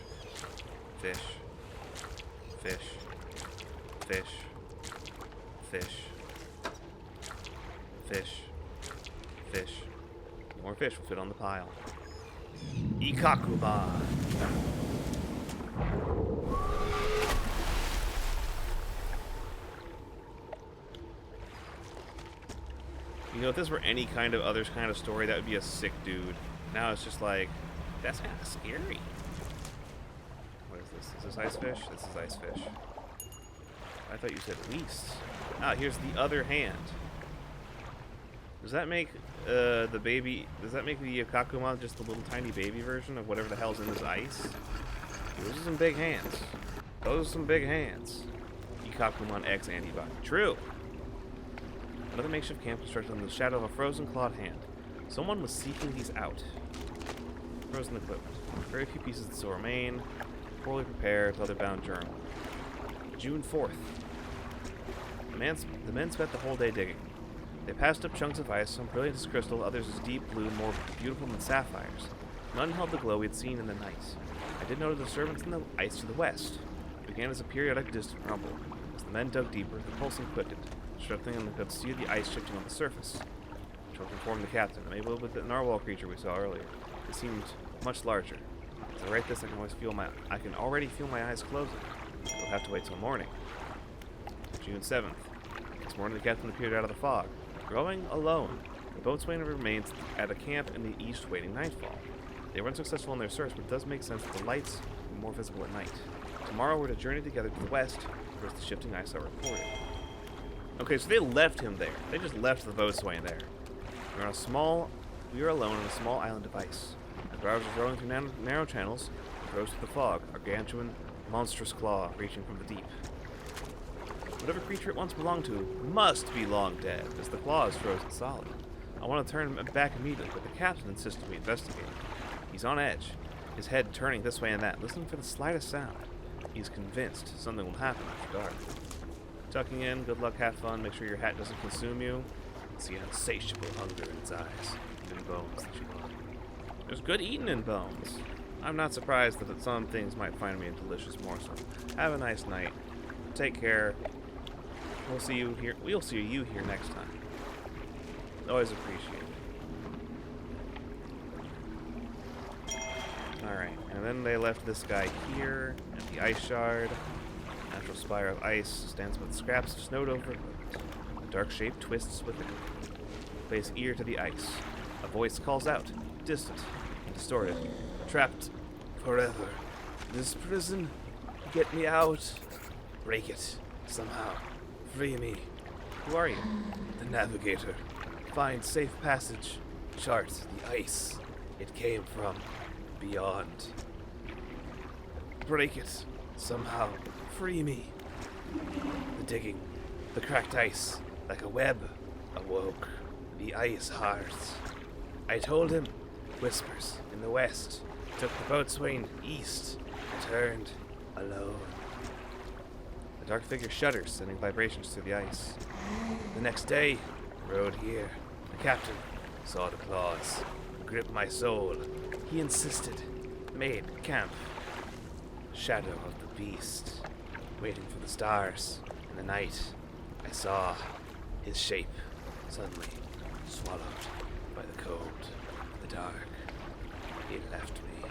Fish. Fish. Fish. Fish. Fish. Fish. More fish will fit on the pile. Ikakuba. You know, if this were any kind of other kind of story, that would be a sick dude. Now it's just like, that's kind of scary. What is this? Is this ice fish? This is ice fish. I thought you said least. Ah, here's the other hand. Does that make the baby... Does that make the Kakuma just a little tiny baby version of whatever the hell's in this ice? Those are some big hands. Those are some big hands. Ikakumon X antibody. True. Another makeshift camp constructed in the shadow of a frozen clawed hand. Someone was seeking these out. Frozen equipment. Very few pieces that still remain. Poorly prepared, leather-bound journal. June 4th. The men spent the whole day digging. They passed up chunks of ice, some brilliant as crystal, others as deep blue, more beautiful than sapphires. None held the glow we had seen in the night. I did notice a disturbance in the ice to the west. It began as a periodic distant rumble. As the men dug deeper, the pulsing quickened. Struggling, and they could see the ice shifting on the surface. Chuck informed the captain, unable with the narwhal creature we saw earlier. It seemed much larger. As I write this, I can already feel my eyes closing. We'll have to wait till morning. June 7th. This morning the captain appeared out of the fog. Rowing alone, the boatswain remains at a camp in the east waiting nightfall. They were unsuccessful in their search, but it does make sense that the lights were more visible at night. Tomorrow we're to journey together to the west, where's the shifting ice I reported. Okay, so they left him there. They just left the boatswain there. We were alone on a small island of ice. The barge was rowing through narrow channels, and rose through the fog, a gargantuan, monstrous claw reaching from the deep. Whatever creature it once belonged to must be long dead, as the claw is frozen solid. I want to turn back immediately, but the captain insisted we investigate. He's on edge, his head turning this way and that, listening for the slightest sound. He's convinced something will happen after dark. Tucking in, good luck, have fun, make sure your hat doesn't consume you. See insatiable hunger in its eyes, even bones that you love. There's good eating in bones. I'm not surprised that some things might find me a delicious morsel. Have a nice night. Take care. We'll see you here next time. Always appreciated. Alright, and then they left this guy here at the ice shard. Natural spire of ice stands with scraps of snowed over. The dark shape twists with it. place ear to the ice. A voice calls out, distant and distorted. Trapped forever. This prison, get me out. Break it, somehow. Free me. Who are you? The navigator. Find safe passage. Chart the ice. It came from beyond. Break it, somehow. Free me. The digging, the cracked ice, like a web, awoke the ice hearts. I told him, whispers in the west, took the boatswain east, returned alone. The dark figure shudders, sending vibrations through the ice. The next day, rode here. The captain saw the claws, gripped my soul. He insisted, made camp. Shadow of the beast, waiting for the stars. In the night, I saw his shape suddenly swallowed by the cold, the dark. He left me.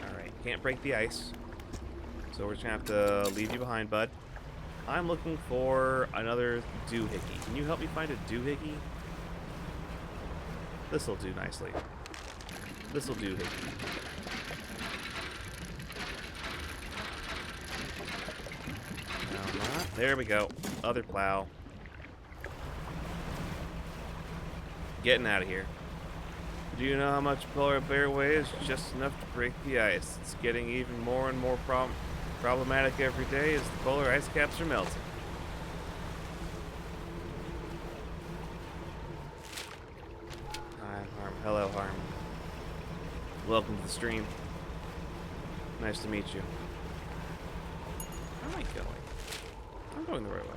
Alright, can't break the ice. So we're just gonna have to leave you behind, bud. I'm looking for another doohickey. Can you help me find a doohickey? This'll do nicely. This'll doohickey. No, not. There we go. Other plow. Getting out of here. Do you know how much polar bear weighs? Just enough to break the ice. It's getting even more and more problematic every day as the polar ice caps are melting. Hi, Harm. Hello, Harm. Welcome to the stream. Nice to meet you. Where am I going? I'm going the right way.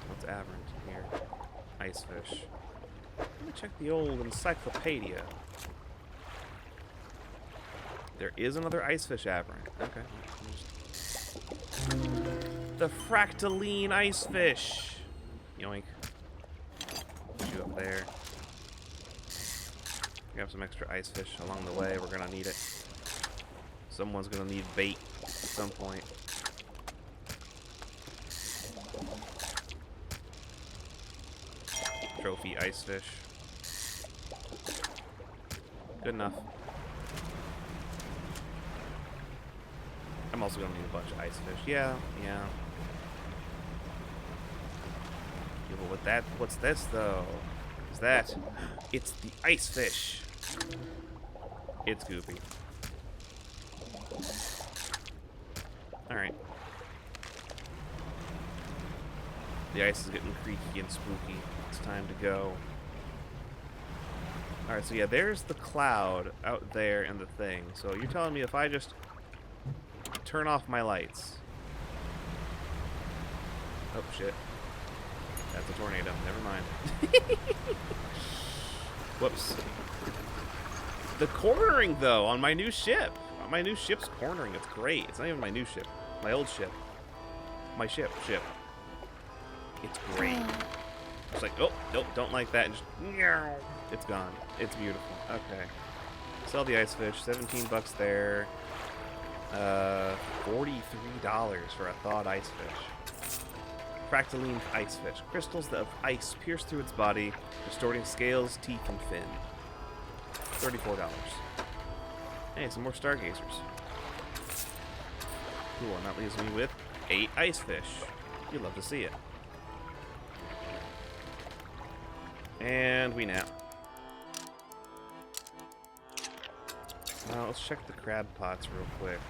What's aberrant here? Ice fish. Let me check the old encyclopedia. There is another ice fish aberrant. Okay. The fractaline ice fish. Yoink. Put you up there. Grab some extra ice fish along the way. We're gonna need it. Someone's gonna need bait at some point. Trophy ice fish. Good enough. I'm also gonna need a bunch of ice fish. Yeah. Yeah, but with that, what's this though? Is that? It's the ice fish. It's goopy. Alright. The ice is getting creaky and spooky. It's time to go. Alright, so yeah, there's the cloud out there and the thing. So you're telling me if I just turn off my lights. Oh, shit. That's a tornado. Never mind. Whoops. The cornering, though, on my new ship. My new ship's cornering. It's great. It's not even my new ship. My old ship. My ship. It's great. It's like, oh, nope, don't like that. And just, it's gone. It's beautiful. Okay. Sell the ice fish. 17 bucks there. $43 for a thawed ice fish. Fractaline ice fish. Crystals of ice pierce through its body, distorting scales, teeth, and fin. $34. Hey, some more stargazers. Cool, and that leaves me with 8 ice fish. You'd love to see it. And we nap. Well, let's check the crab pots real quick.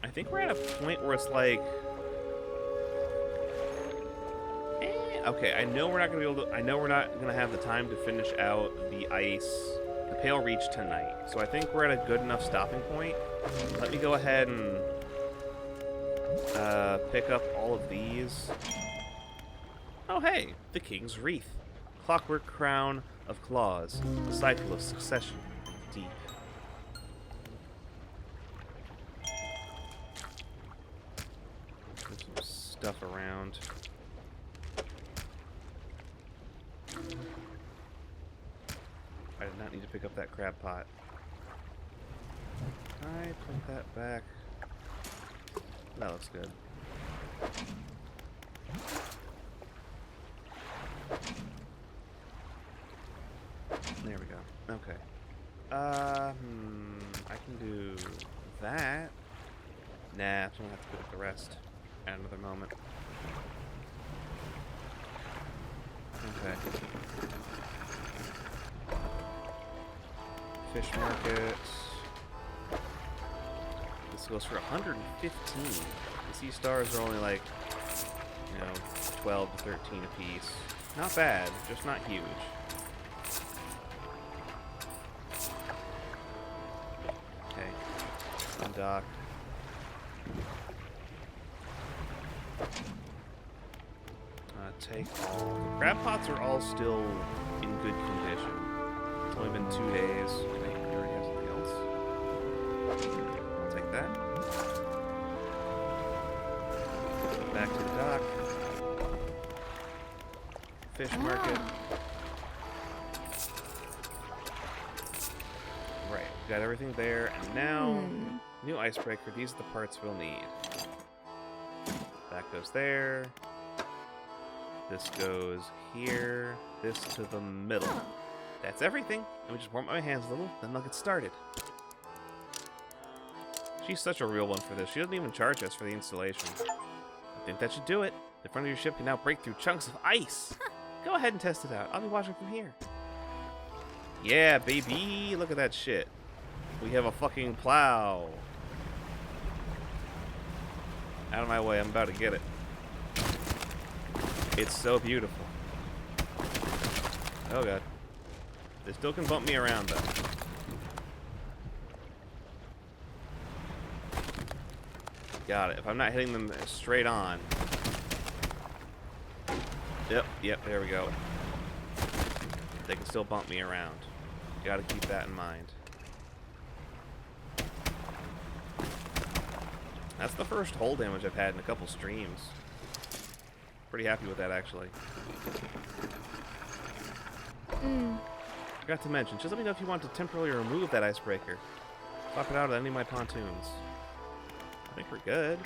I think we're at a point where it's like... Okay, I know we're not gonna be able to... I know we're not gonna have the time to finish out the Pale Reach tonight. So I think we're at a good enough stopping point. Let me go ahead and pick up all of these. Oh hey, the King's Wreath. Clockwork crown of claws. The cycle of succession deep. Put some stuff around. I did not need to pick up that crab pot. I put that back. That looks good. There we go. Okay. I can do that. Nah, I'm gonna have to put up the rest at another moment. Okay. Fish market. This goes for 115. The sea stars are only like, 12 to 13 apiece. Not bad, just not huge. Okay. Undock. Take all. The crab pots are all still in good condition. It's only been 2 days. Wait, we already have something else. I'll take that. Back to the dock. Fish market. Right, we got everything there, and now new icebreaker. These are the parts we'll need. That goes there. This goes here. This to the middle. That's everything. Let me just warm my hands a little, then I'll get started. She's such a real one for this. She doesn't even charge us for the installation. I think that should do it. The front of your ship can now break through chunks of ice. Go ahead and test it out. I'll be watching from here. Yeah, baby. Look at that shit. We have a fucking plow. Out of my way. I'm about to get it. It's so beautiful. Oh god. They still can bump me around though. Got it. If I'm not hitting them straight on. Yep, there we go. They can still bump me around. Gotta keep that in mind. That's the first hull damage I've had in a couple streams. Pretty happy with that, actually. Forgot to mention, just let me know if you want to temporarily remove that icebreaker. Swap it out at any of my pontoons. I think we're good.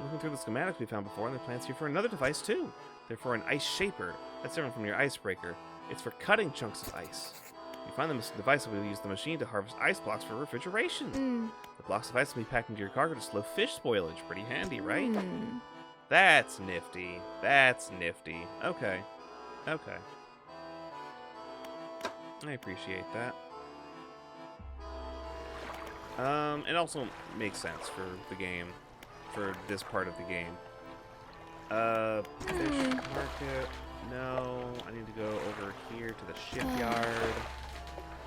Looking through the schematics we found before, and the plans here for another device, too. They're for an ice shaper. That's different from your icebreaker. It's for cutting chunks of ice. You find the device will use the machine to harvest ice blocks for refrigeration. The blocks of ice will be packed into your cargo to slow fish spoilage. Pretty handy, right? That's nifty. That's nifty. Okay. Okay. I appreciate that. It also makes sense for the game. For this part of the game. Fish market. No. I need to go over here to the shipyard.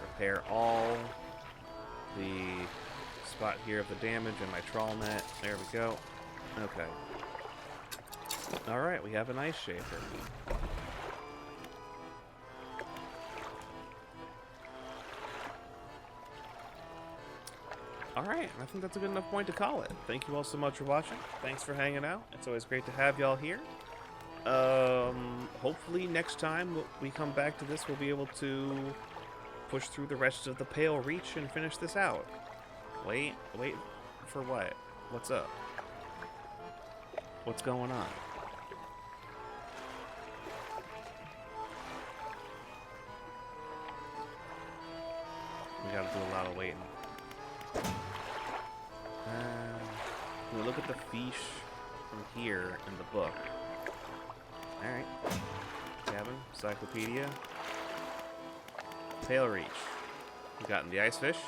Repair all the spot here of the damage in my trawl net. There we go. Okay. Alright, we have an ice shaper. Alright, I think that's a good enough point to call it. Thank you all so much for watching. Thanks for hanging out. It's always great to have y'all here. Hopefully next time we come back to this, we'll be able to push through the rest of the Pale Reach and finish this out. Wait for what? What's up? What's going on? We gotta do a lot of waiting. We look at the fish from here in the book. Alright. Cabin, encyclopedia. Pale Reach. We've gotten the ice fish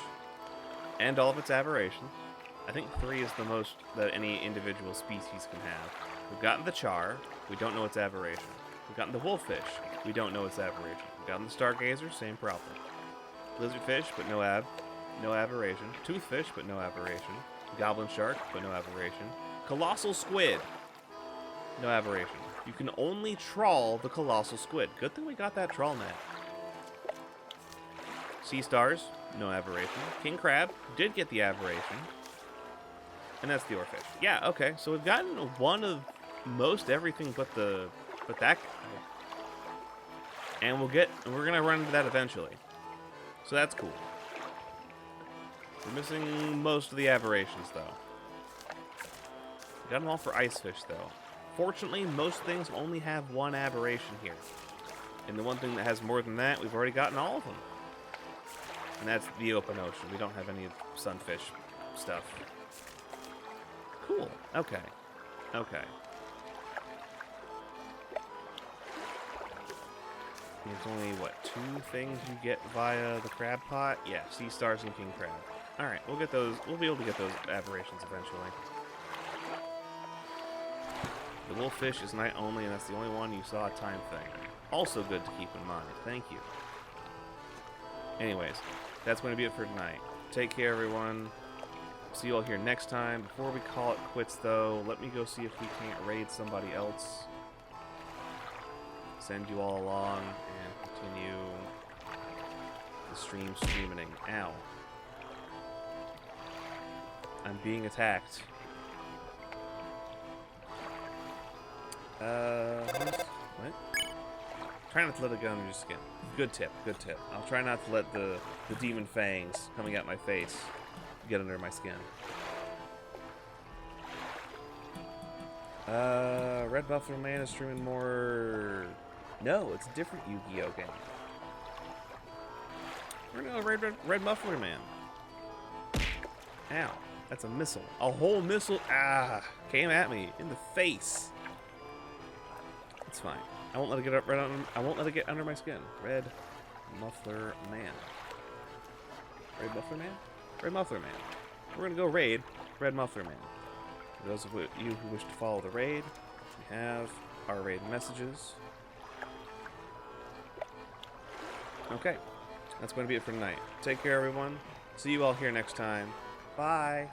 and all of its aberrations. I think 3 is the most that any individual species can have. We've gotten the char. We don't know its aberration. We've gotten the wolffish. We don't know its aberration. We've gotten the stargazer. Same problem. Lizardfish, but no aberration. Toothfish, but no aberration. Goblin shark, but no aberration. Colossal squid. No aberration. You can only trawl the colossal squid. Good thing we got that trawl net. Sea stars, no aberration. King crab, did get the aberration. And that's the oarfish. Yeah, okay. So we've gotten one of most everything but that guy. And we're gonna run into that eventually. So that's cool. We're missing most of the aberrations, though. Got them all for ice fish, though. Fortunately, most things only have one aberration here. And the one thing that has more than that, we've already gotten all of them. And that's the open ocean. We don't have any sunfish stuff. Cool. Okay. Okay. There's only, what, 2 things you get via the crab pot? Yeah, sea stars and king crab. Alright, we'll get those. We'll be able to get those aberrations eventually. The wolffish is night only, and that's the only one you saw a time thing. Also good to keep in mind. Thank you. Anyways, that's going to be it for tonight. Take care, everyone. See you all here next time. Before we call it quits, though, let me go see if we can't raid somebody else. Send you all along and continue the stream streaming. Ow. I'm being attacked. What? Try not to let it get under your skin. Good tip, good tip. I'll try not to let the demon fangs coming at my face get under my skin. Red Buffalo Man is streaming more... No, it's a different Yu-Gi-Oh game. We're gonna go Red Muffler Man. Ow, that's a missile. A whole missile, came at me in the face. It's fine. I won't let it get up I won't let it get under my skin. Red Muffler Man. Red Muffler Man? Red Muffler Man. We're gonna go raid Red Muffler Man. For those of you who wish to follow the raid, we have our raid messages. Okay, that's going to be it for tonight. Take care, everyone. See you all here next time. Bye.